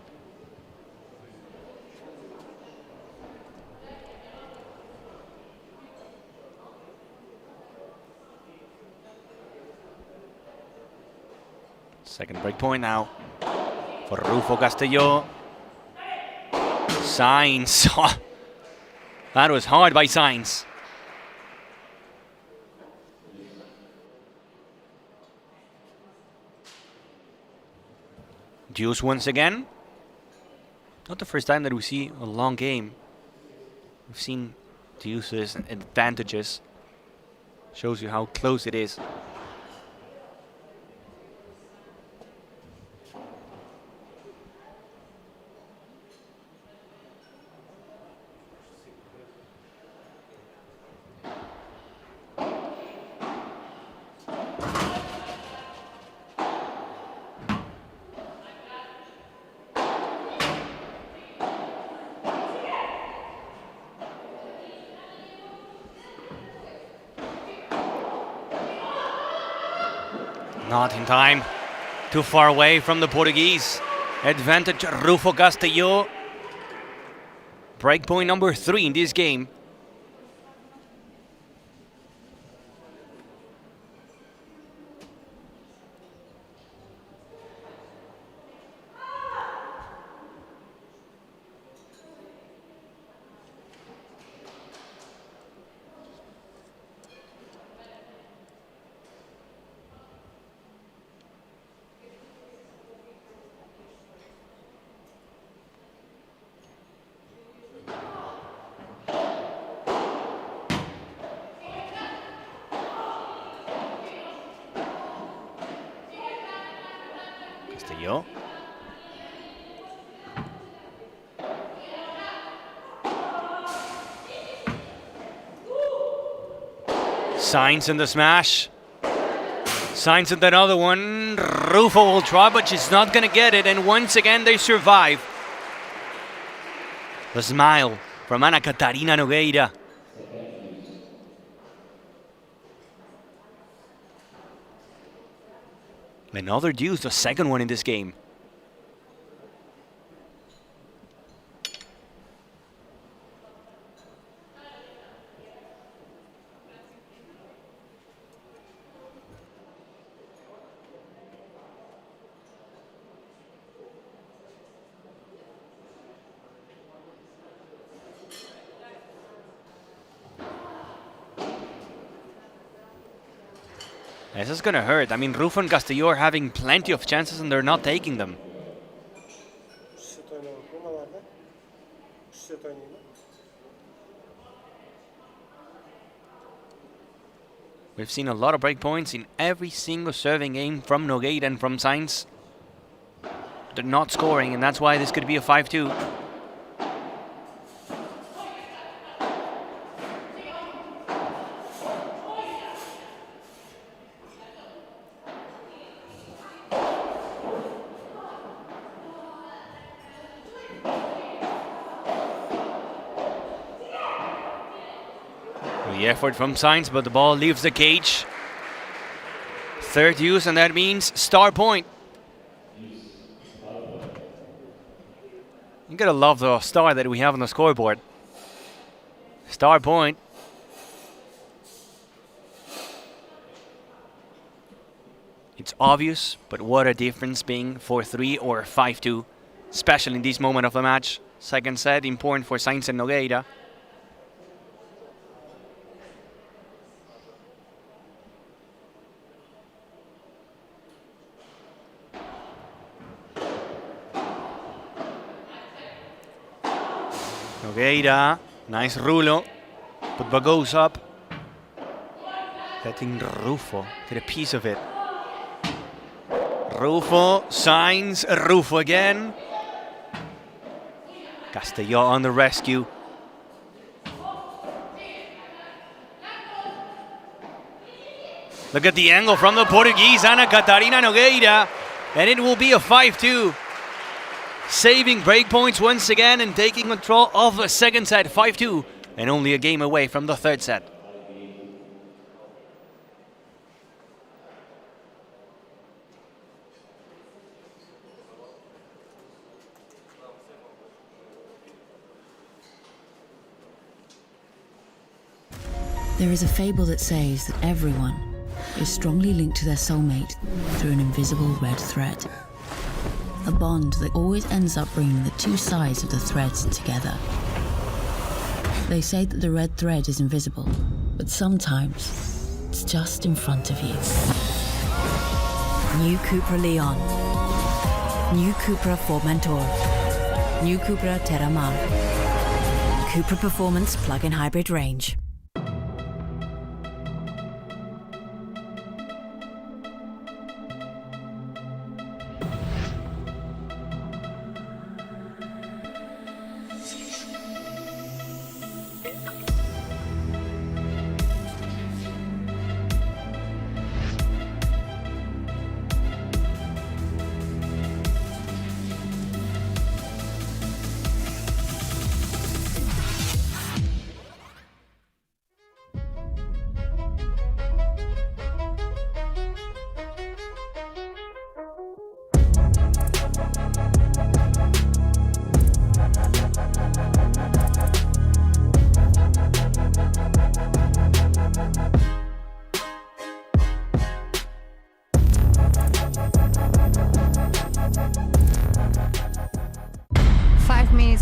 Second break point now for Rufo Castelló. Sainz. That was hard by Sainz. Deuce once again. Not the first time that we see a long game. We've seen deuces and advantages. Shows you how close it is. Not in time. Too far away from the Portuguese. Advantage Rufo Castelló. Breakpoint number 3 in this game. Castelló. Sainz in the smash. Sainz in another one. Rufo will try, but she's not going to get it. And once again, they survive. The smile from Ana Catarina Nogueira. Another deuce, the second one in this game. This is gonna hurt. I mean, Rufo and Castelló are having plenty of chances and they're not taking them. We've seen a lot of break points in every single serving game from Nogueira and from Sainz. They're not scoring, and that's why this could be a 5-2. The effort from Sainz, but the ball leaves the cage. Third use, and that means star point. You gotta love the star that we have on the scoreboard. Star point. It's obvious, but what a difference being 4-3 or 5-2 especially in this moment of the match. Second set, important for Sainz and Nogueira. Nogueira, nice rulo, but goes up. Letting Rufo get a piece of it. Rufo, Sainz, Rufo again. Castelló on the rescue. Look at the angle from the Portuguese, Ana Catarina Nogueira. And it will be a 5-2. Saving break points once again and taking control of the second set, 5-2. And only a game away from the third set. There is a fable that says that everyone is strongly linked to their soulmate through an invisible red thread. A bond that always ends up bringing the two sides of the threads together. They say that the red thread is invisible, but sometimes it's just in front of you. New Cupra Leon. New Cupra Formentor. New Cupra Terramar. Cupra Performance Plug-in Hybrid Range.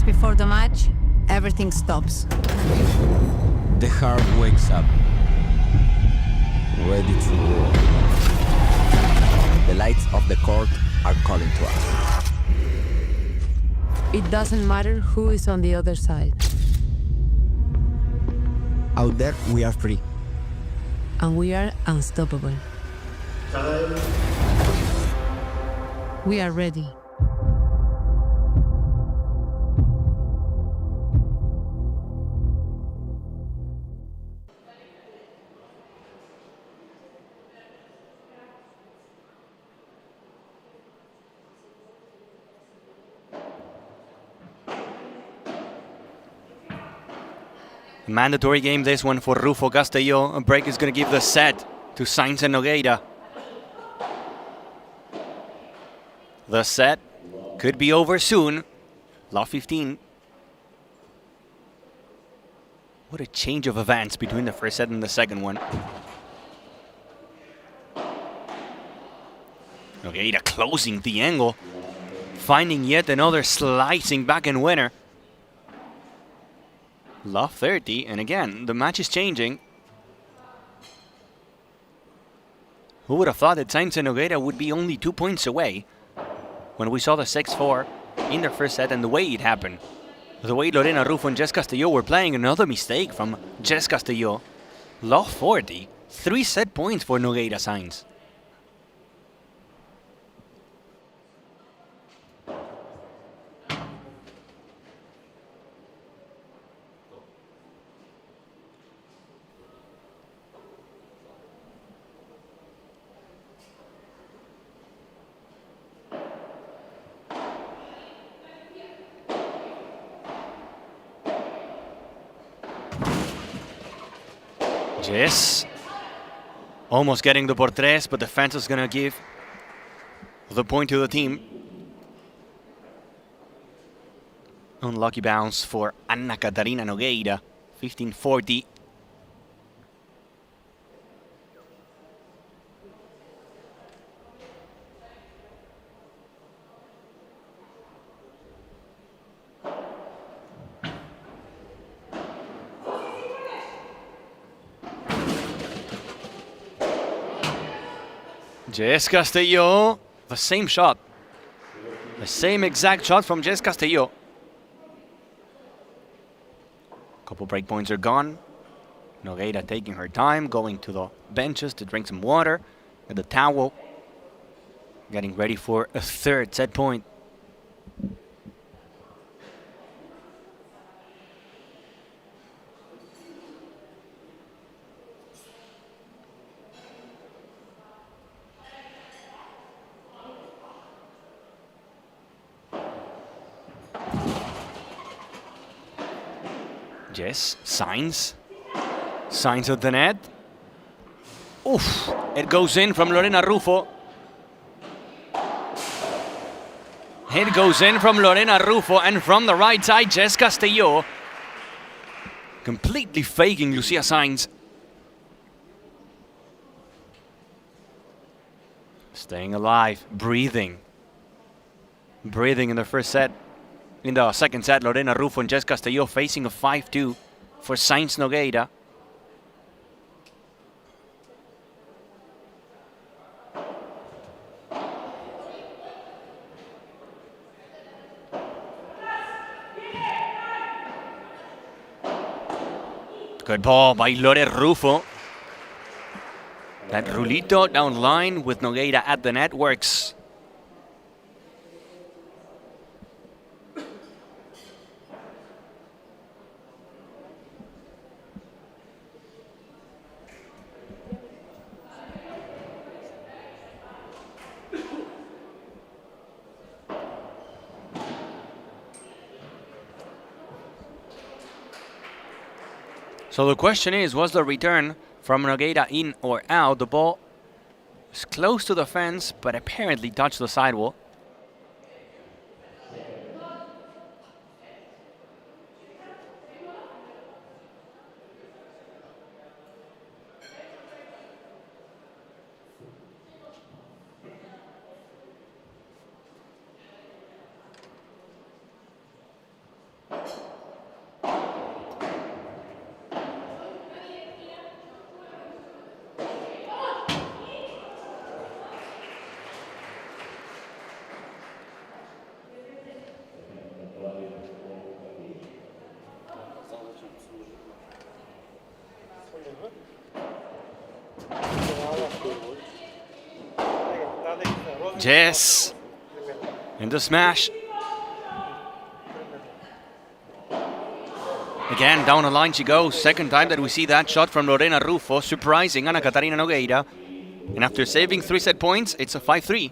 Before the match, everything stops. The heart wakes up, ready to roar. The lights of the court are calling to us. It doesn't matter who is on the other side. Out there, we are free. And we are unstoppable. We are ready. Mandatory game, this one for Rufo Castelló. A break is going to give the set to Sainz and Nogueira. The set could be over soon. Love 15. What a change of events between the first set and the second one. Nogueira closing the angle. Finding yet another slicing backhand winner. Love 30, and again, the match is changing. Who would have thought that Sainz and Nogueira would be only 2 points away when we saw the 6-4 in their first set and the way it happened. The way Lorena Rufo and Jess Castelló were playing, another mistake from Jess Castelló. Love 40, 3 set points for Nogueira Sainz. Jess almost getting the por tres, but the fence is going to give the point to the team. Unlucky bounce for Ana Catarina Nogueira, 15-40. Jess Castillo, the same shot. The same exact shot from Jess Castillo. Couple break points are gone. Nogueira taking her time, going to the benches to drink some water, with the towel, getting ready for a third set point. Yes, signs of the net. Oof, it goes in from Lorena Rufo. It goes in from Lorena Rufo, and from the right side, Jess Castillo. Completely faking Lucia Sainz. Staying alive, breathing. Breathing in the first set. In the second set, Lorena Rufo and Jess Castillo facing a 5-2 for Sainz Nogueira. Good ball by Lore Rufo. That rulito down line with Nogueira at the net works. So the question is, was the return from Nogueira in or out? The ball was close to the fence, but apparently touched the sidewall. Yes, and the smash. Again, down the line she goes. Second time that we see that shot from Lorena Rufo, surprising Ana Catarina Nogueira. And after saving 3 set points, it's a 5-3.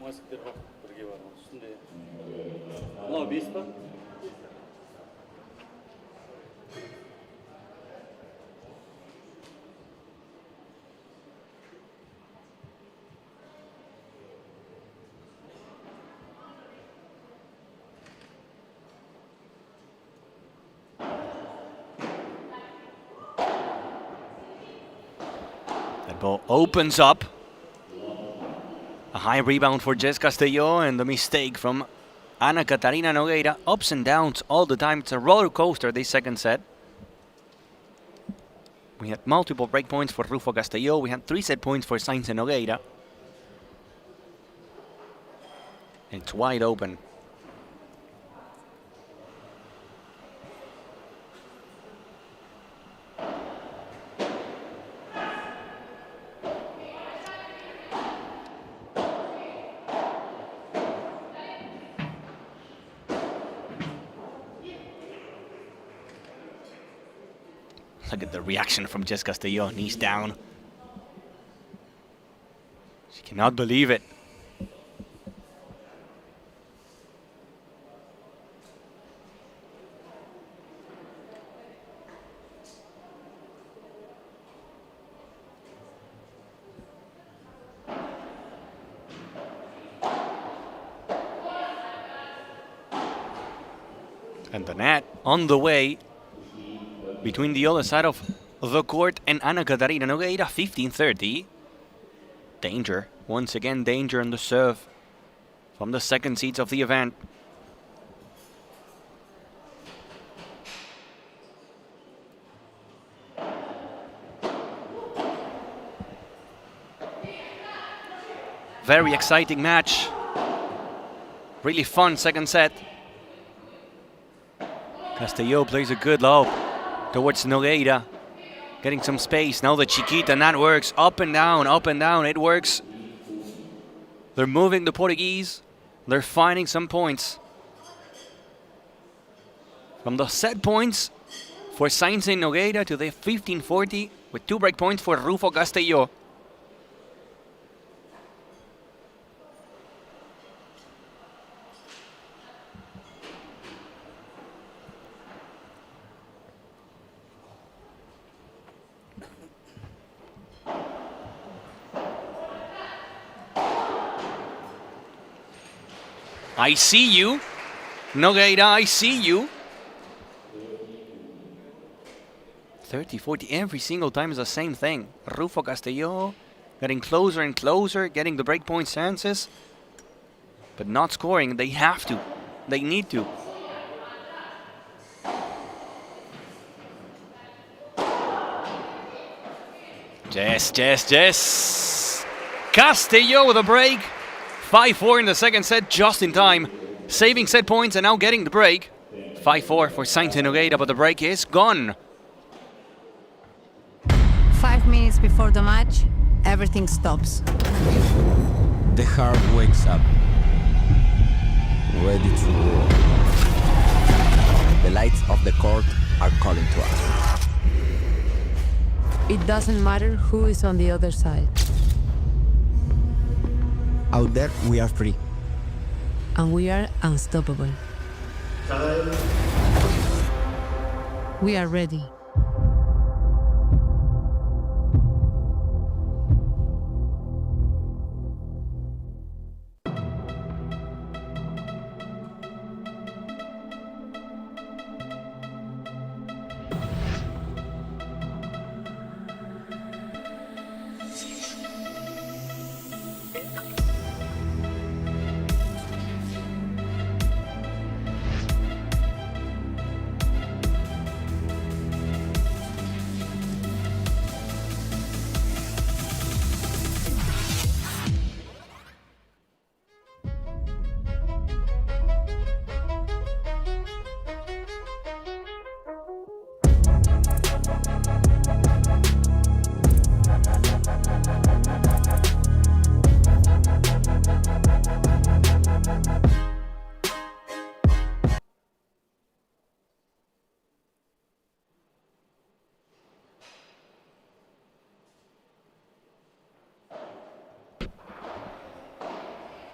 Ball opens up. A high rebound for Jess Castillo, and the mistake from Ana Catarina Nogueira. Ups and downs all the time. It's a roller coaster this second set. We had multiple break points for Rufo Castillo. We had 3 set points for Sainz and Nogueira. It's wide open. Look at the reaction from Jess Castillo, knees down. She cannot believe it. And the net on the way. Between the other side of the court and Ana Catarina Nogueira, 15-30. Danger, once again danger on the serve from the second seeds of the event. very exciting match. Really fun second set. Castelló plays a good lob towards Nogueira. Getting some space. Now the Chiquita, and that works. Up and down, it works. They're moving the Portuguese. They're finding some points. From the set points for Sainz and Nogueira to the 15-40 with 2 break points for Rufo Castelló. I see you. Nogueira, I see you. 30-40 every single time is the same thing. Rufo Castelló getting closer and closer, getting the breakpoint chances, but not scoring. They have to. They need to. Yes. Castelló with a break. 5-4 in the second set, just in time. Saving set points and now getting the break. 5-4 for Sainz and Nogueira, but the break is gone. 5 minutes before the match, everything stops. The heart wakes up, ready to roar. The lights of the court are calling to us. It doesn't matter who is on the other side. Out there, we are free. And we are unstoppable. We are ready.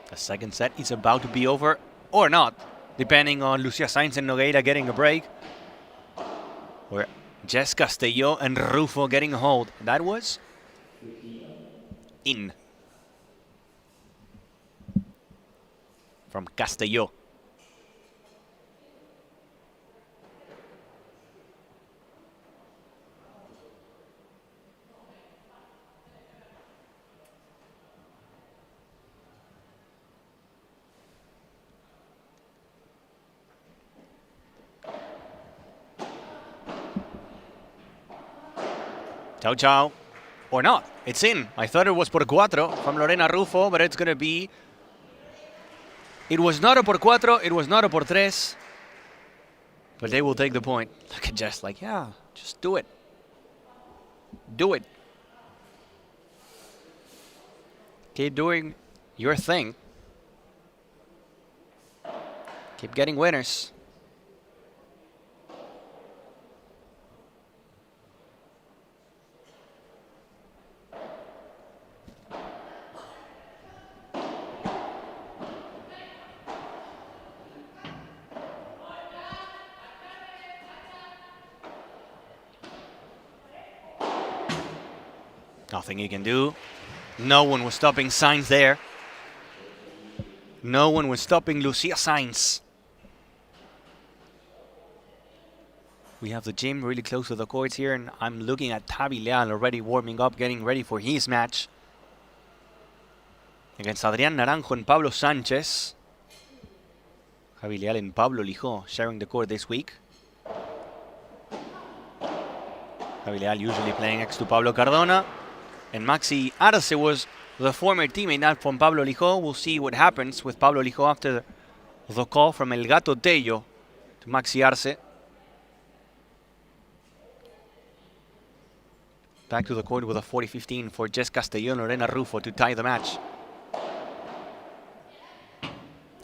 The second set is about to be over or not, depending on Lucia Sainz and Nogueira getting a break. Or Jess Castelló and Rufo getting a hold. That was in from Castelló. Ciao. Or not. It's in. I thought it was por cuatro from Lorena Rufo, but it's going to be... It was not a por cuatro. It was not a por tres. But they will take the point. Look at Jess like, yeah, just do it. Do it. Keep doing your thing. Keep getting winners. Nothing you can do. No one was stopping Sainz there. No one was stopping Lucia Sainz. We have the gym really close to the courts here, and I'm looking at Javi Leal already warming up, getting ready for his match against Adrián Naranjo and Pablo Sánchez. Javi Leal and Pablo Lijó sharing the court this week. Javi Leal usually playing next to Pablo Cardona. And Maxi Arce was the former teammate now from Pablo Lijó. We'll see what happens with Pablo Lijó after the call from El Gato Tello to Maxi Arce. Back to the court with a 40-15 for Jess Castellón and Lorena Rufo to tie the match.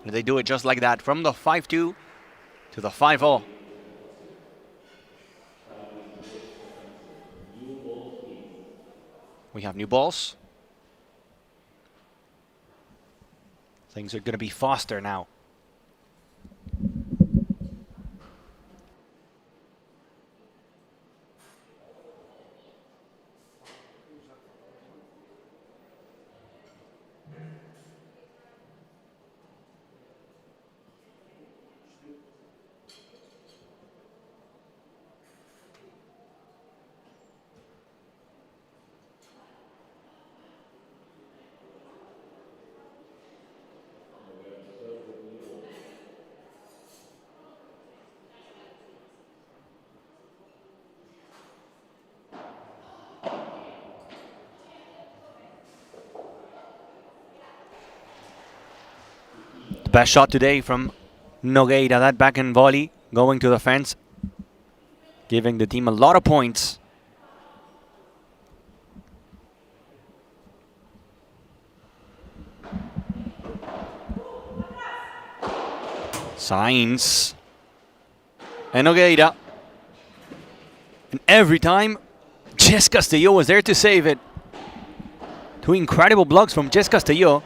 And they do it just like that, from the 5-2 to the 5-0. We have new balls. Things are going to be faster now. Best shot today from Nogueira, that backhand volley going to the fence, giving the team a lot of points. Sainz and Nogueira. And every time, Jess Castelló was there to save it. Two incredible blocks from Jess Castelló.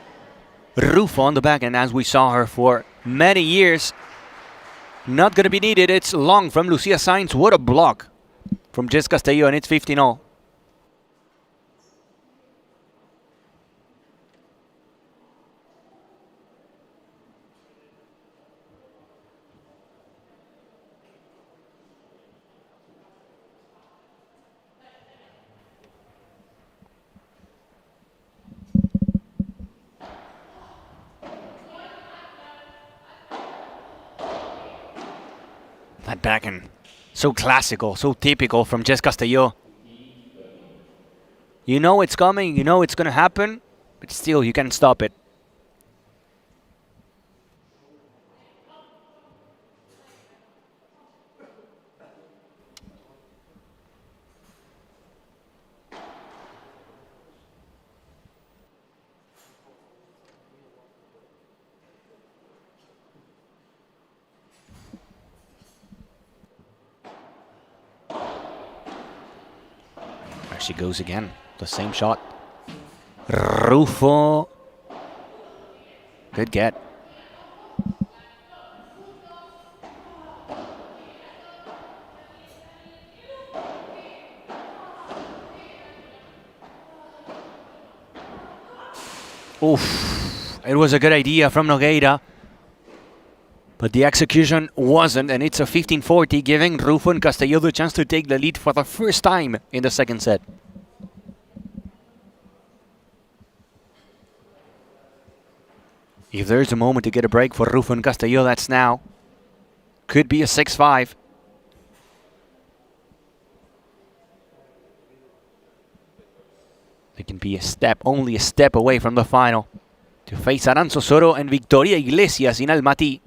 Rufo on the back, and as we saw her for many years, not going to be needed. It's long from Lucia Sainz. What a block from Jess Castelló, and it's 15-0. That backhand, so classical, so typical from Jess Castelló. You know it's coming, you know it's going to happen, but still you can't stop it. She goes again, the same shot. Rufo. Good get. Oof. It was a good idea from Nogueira, but the execution wasn't, and it's a 15-40, giving Rufo and Castelló the chance to take the lead for the first time in the second set. If there's a moment to get a break for Rufo and Castelló, that's now. Could be a 6-5. They can be a step, only a step away from the final, to face Aranzo Soro and Victoria Iglesias in Almaty.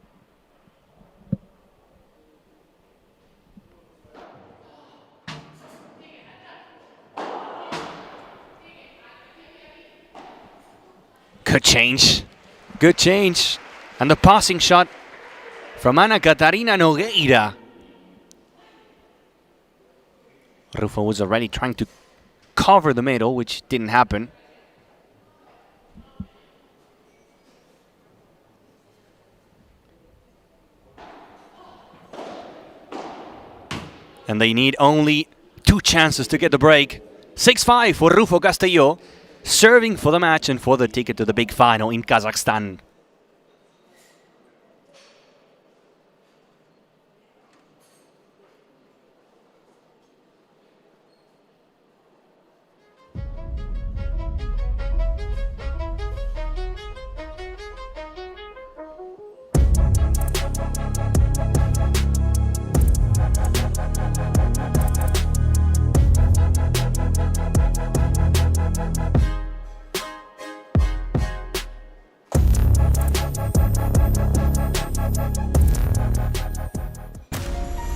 Good change. Good change. And the passing shot from Ana Catarina Nogueira. Rufo was already trying to cover the middle, which didn't happen. And they need only 2 chances to get the break. 6-5 for Rufo Castelló, serving for the match and for the ticket to the big final in Kazakhstan.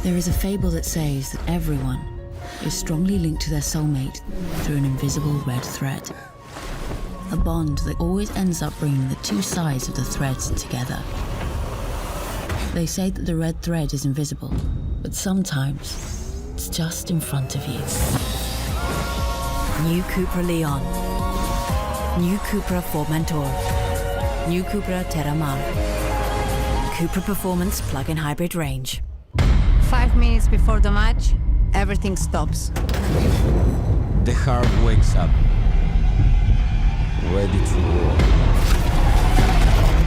There is a fable that says that everyone is strongly linked to their soulmate through an invisible red thread. A bond that always ends up bringing the two sides of the threads together. They say that the red thread is invisible, but sometimes it's just in front of you. New Cupra Leon. New Cupra Formentor. New Cupra Terramar. Cupra Performance plug-in hybrid range. 5 minutes before the match, everything stops. The heart wakes up, ready to roar.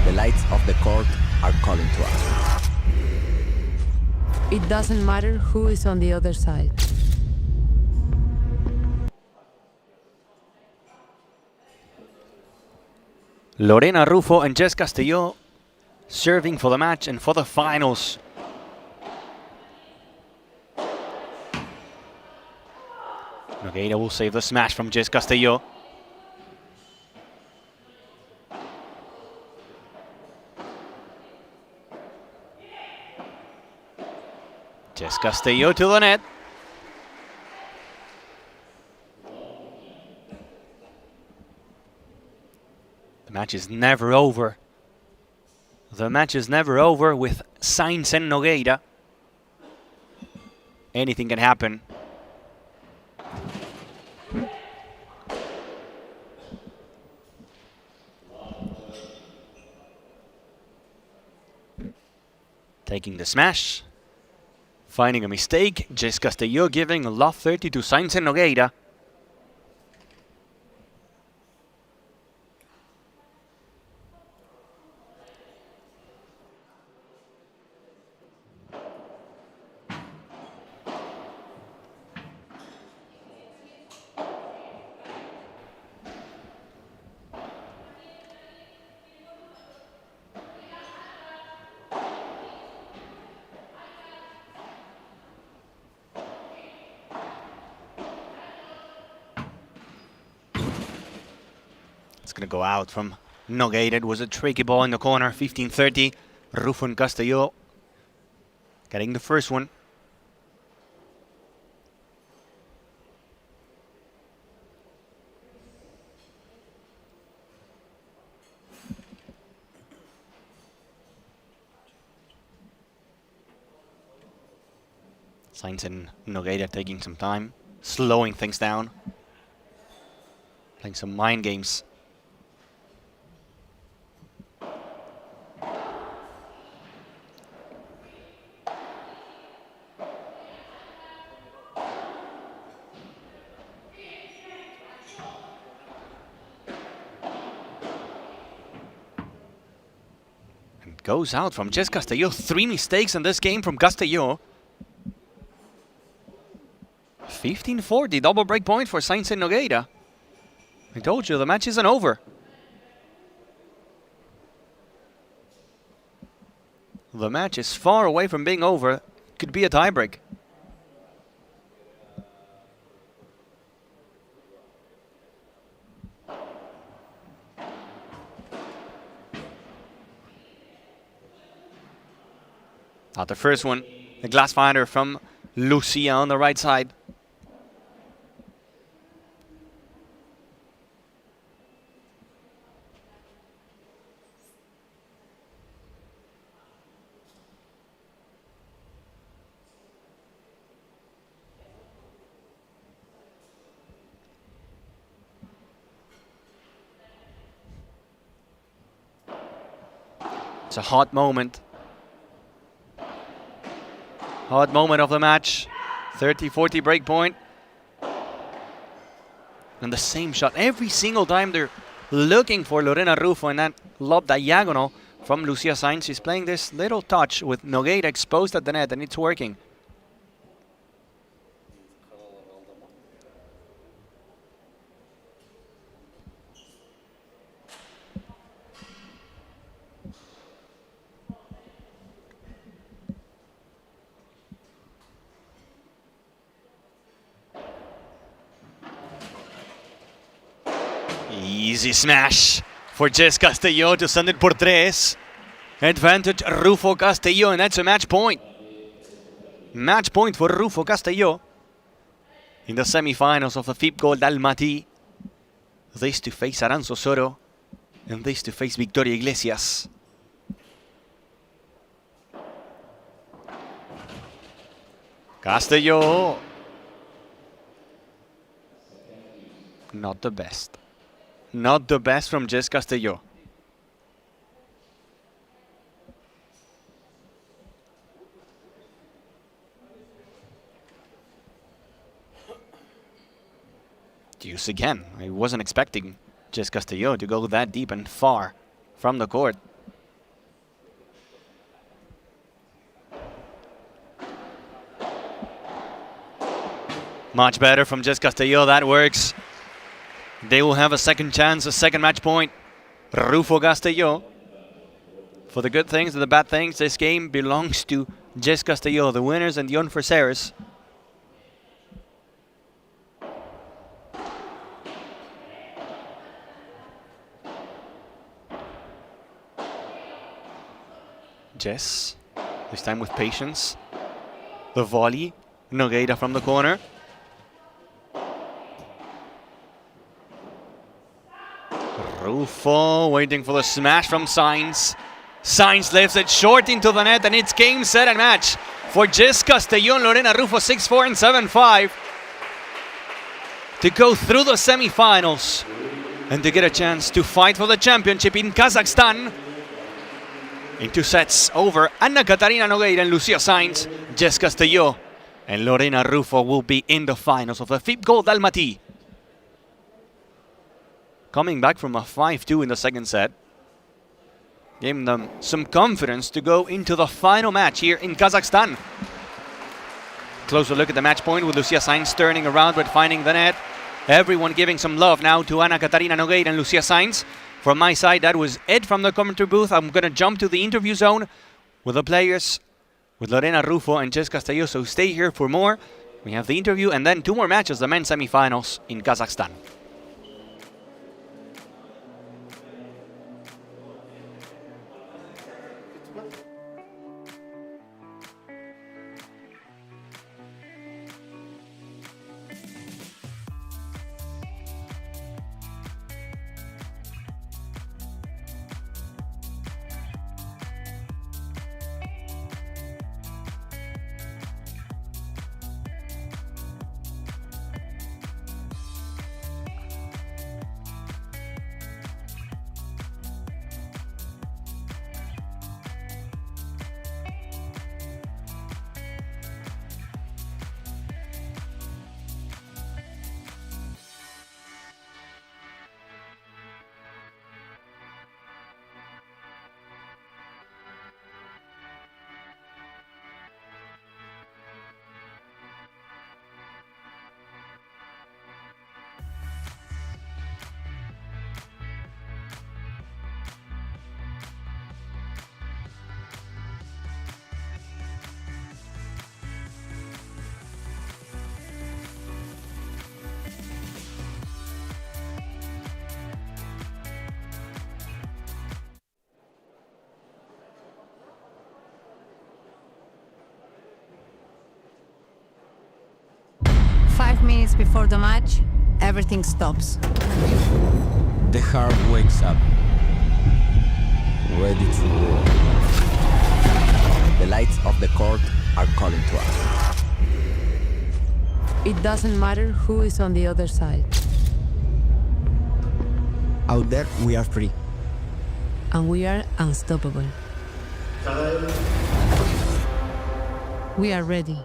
The lights of the court are calling to us. It doesn't matter who is on the other side. Lorena Rufo and Jess Castillo serving for the match and for the finals. Nogueira will save the smash from Jess Castillo. Jess Castillo to the net. The match is never over. The match is never over with Sainz and Nogueira. Anything can happen. Taking the smash. Finding a mistake. Jess Castillo giving a love 30 to Sainz and Nogueira. It's going to go out from Nogueira. It was a tricky ball in the corner. 15-30. Rufo and Castillo getting the first one. Sainz and Nogueira taking some time, slowing things down, playing some mind games. Goes out from Jess Castillo. 3 mistakes in this game from Castillo. 15-40, double break point for Sainz and Nogueira. I told you, the match isn't over. The match is far away from being over. Could be a tiebreak. Not the first one. The glass finder from Lucia on the right side. It's a hot moment. Hot moment of the match. 30-40 break point. And the same shot every single time they're looking for Lorena Rufo, and that lob diagonal from Lucia Sainz. She's playing this little touch with Nogueira exposed at the net, and it's working. Easy smash for Jess Castillo to send it por tres. Advantage Rufo Castillo, and that's a match point. Match point for Rufo Castelló in the semi-finals of the FIP Gold ALMATY. This to face Aranzo Soro and this to face Victoria Iglesias. Castelló. Not the best. Not the best from Jess Castelló. Deuce again. I wasn't expecting Jess Castelló to go that deep and far from the court. Much better from Jess Castelló. That works. They will have a second chance, a second match point. Rufo Castelló. For the good things and the bad things, this game belongs to Jess Castelló, the winners and the unforcers. Jess, this time with patience. The volley, Nogueira from the corner. Rufo waiting for the smash from Sainz. Sainz lifts it short into the net, and it's game, set, and match for Jess Castelló and Lorena Rufo, 6-4 and 7-5, to go through the semi-finals and to get a chance to fight for the championship in Kazakhstan. In 2 sets over Ana Catarina Nogueira and Lucia Sainz, Jess Castelló and Lorena Rufo will be in the finals of the FIP Gold ALMATY. Coming back from a 5-2 in the second set, giving them some confidence to go into the final match here in Kazakhstan. Closer look at the match point with Lucia Sainz turning around but finding the net. Everyone giving some love now to Ana Catarina Nogueira and Lucia Sainz. From my side, that was Ed from the commentary booth. I'm going to jump to the interview zone with the players, with Lorena Rufo and Jess Castelló, so stay here for more. We have the interview and then 2 more matches, the men's semi-finals in Kazakhstan. Minutes before the match, everything stops. The heart wakes up, ready to roar. The lights of the court are calling to us. It doesn't matter who is on the other side. Out there, we are free. And we are unstoppable. We are ready.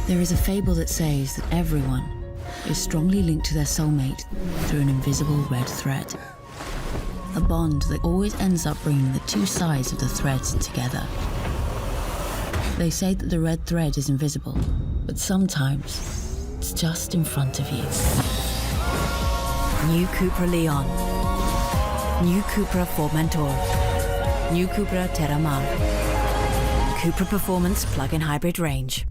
There is a fable that says that everyone is strongly linked to their soulmate through an invisible red thread. A bond that always ends up bringing the two sides of the threads together. They say that the red thread is invisible, but sometimes it's just in front of you. New Cupra Leon. New Cupra Formentor. New Cupra Terramar. Cupra Performance plug-in hybrid range.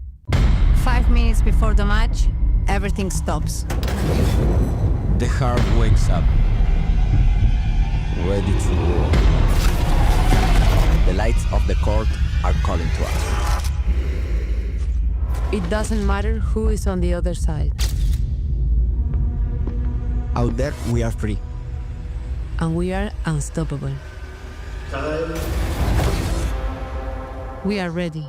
5 minutes before the match, everything stops. The heart wakes up, ready to roar. The lights of the court are calling to us. It doesn't matter who is on the other side. Out there, we are free. And we are unstoppable. We are ready.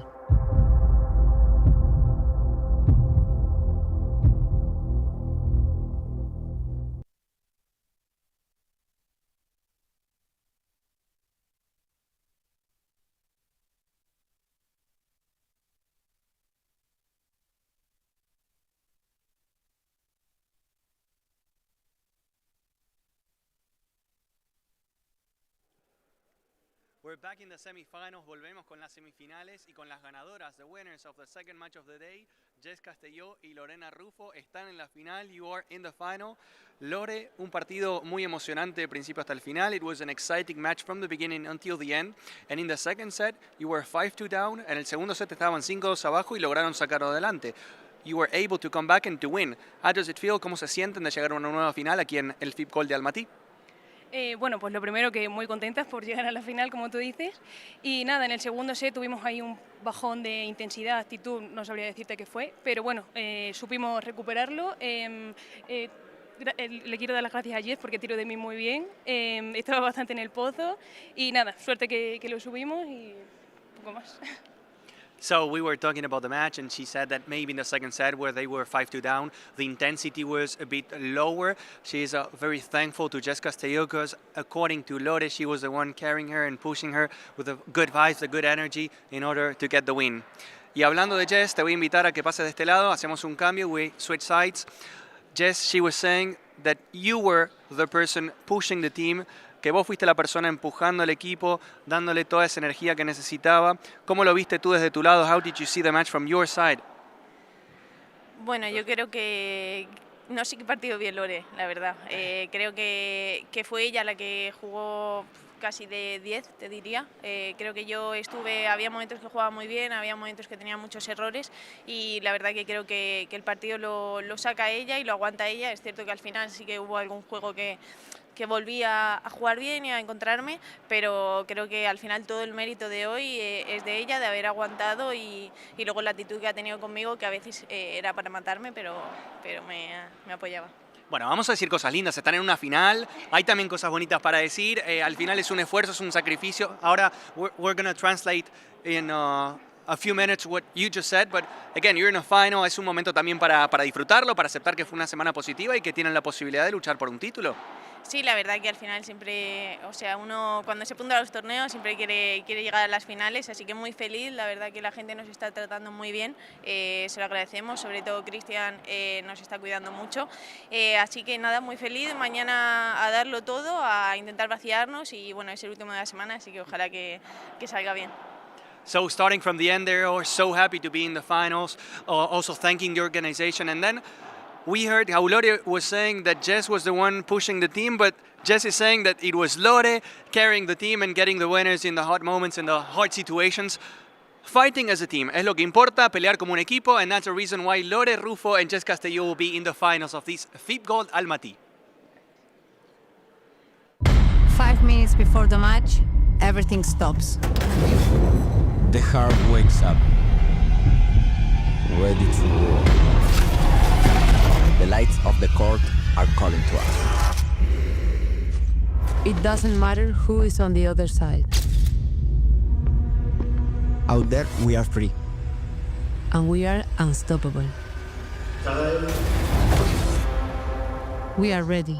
We're back in the semifinals. Volvemos con las semifinales y con las ganadoras, the winners of the second match of the day. Jess Castelló y Lorena Rufo están en la final. You are in the final. Lore, un partido muy emocionante de principio hasta el final. It was an exciting match from the beginning until the end. And in the second set, you were 5-2 down. En el segundo set estaban 5-2 abajo y lograron sacarlo adelante. You were able to come back and to win. How does it feel? ¿Cómo se sienten de llegar a una nueva final aquí en el FIP Gold de Almaty? Bueno, pues lo primero que muy contentas por llegar a la final, como tú dices. Y nada, en el segundo set tuvimos ahí un bajón de intensidad, actitud, no sabría decirte qué fue, pero bueno, supimos recuperarlo. Le quiero dar las gracias a Jess porque tiró de mí muy bien. Estaba bastante en el pozo y nada, suerte que lo subimos y poco más. So we were talking about the match, and she said that maybe in the second set, where they were 5-2 down, the intensity was a bit lower. She is very thankful to Jess Castelló because, according to Lore, she was the one carrying her and pushing her with the good vibes, the good energy, in order to get the win. Y hablando de Jess, te voy a invitar a que pases de este lado. Hacemos un cambio. We switch sides. Jess, she was saying that you were the person pushing the team, que vos fuiste la persona empujando al equipo, dándole toda esa energía que necesitaba. ¿Cómo lo viste tú desde tu lado? How did you see the match from your side? Bueno, yo creo que no sé qué partido vio Lore, la verdad. Creo que fue ella la que jugó casi de 10, te diría. Creo que yo había momentos que jugaba muy bien, había momentos que tenía muchos errores y la verdad que creo que el partido lo saca ella y lo aguanta ella. Es cierto que al final sí que hubo algún juego que volví a jugar bien y a encontrarme, pero creo que al final todo el mérito de hoy es de ella, de haber aguantado y luego la actitud que ha tenido conmigo, que a veces era para matarme, pero me apoyaba. Bueno, vamos a decir cosas lindas, están en una final, hay también cosas bonitas para decir, al final es un esfuerzo, es un sacrificio. Ahora we're going to translate in a few minutes what you just said, but again, you're in a final, es un momento también para disfrutarlo, para aceptar que fue una semana positiva y que tienen la posibilidad de luchar por un título. Sí, la verdad que al final siempre, o sea, uno cuando se apunta a los torneos siempre quiere llegar a las finales, así que muy feliz, la verdad que la gente nos está tratando muy bien, se lo agradecemos, sobre todo Cristian nos está cuidando mucho, así que nada, muy feliz, mañana a darlo todo, a intentar vaciarnos y bueno, es el último de la semana, así que ojalá que salga bien. So starting from the end there, we're so happy to be in the finals, also thanking the organization, and then we heard how Lore was saying that Jess was the one pushing the team, but Jess is saying that it was Lore carrying the team and getting the winners in the hot moments, in the hard situations. Fighting as a team es lo que importa, pelear como un equipo, and that's the reason why Lore Rufo and Jess Castelló will be in the finals of this FIP Gold Almaty. 5 minutes before the match, everything stops. The heart wakes up, ready to roar. The lights of the court are calling to us. It doesn't matter who is on the other side. Out there, we are free. And we are unstoppable. We are ready.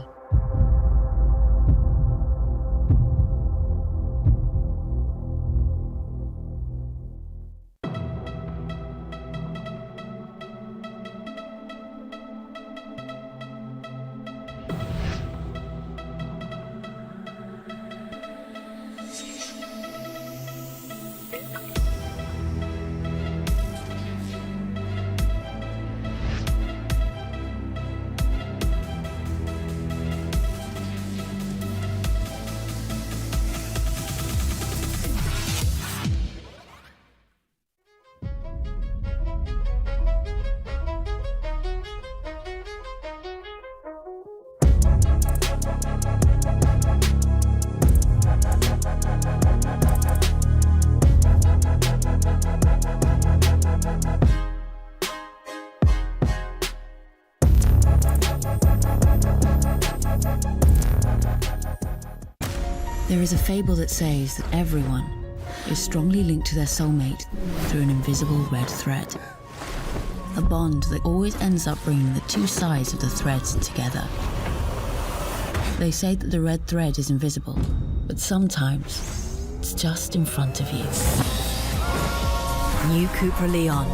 There is a fable that says that everyone is strongly linked to their soulmate through an invisible red thread. A bond that always ends up bringing the two sides of the threads together. They say that the red thread is invisible, but sometimes it's just in front of you. New Cupra Leon.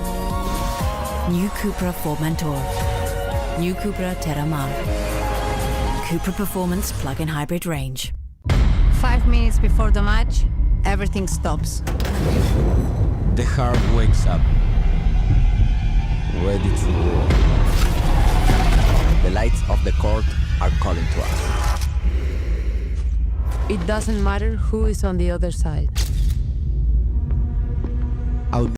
New Cupra Formentor. New Cupra Terramar. Cupra Performance plug-in hybrid range. 5 minutes before the match, everything stops. The heart wakes up, ready to roar. The lights of the court are calling to us. It doesn't matter who is on the other side.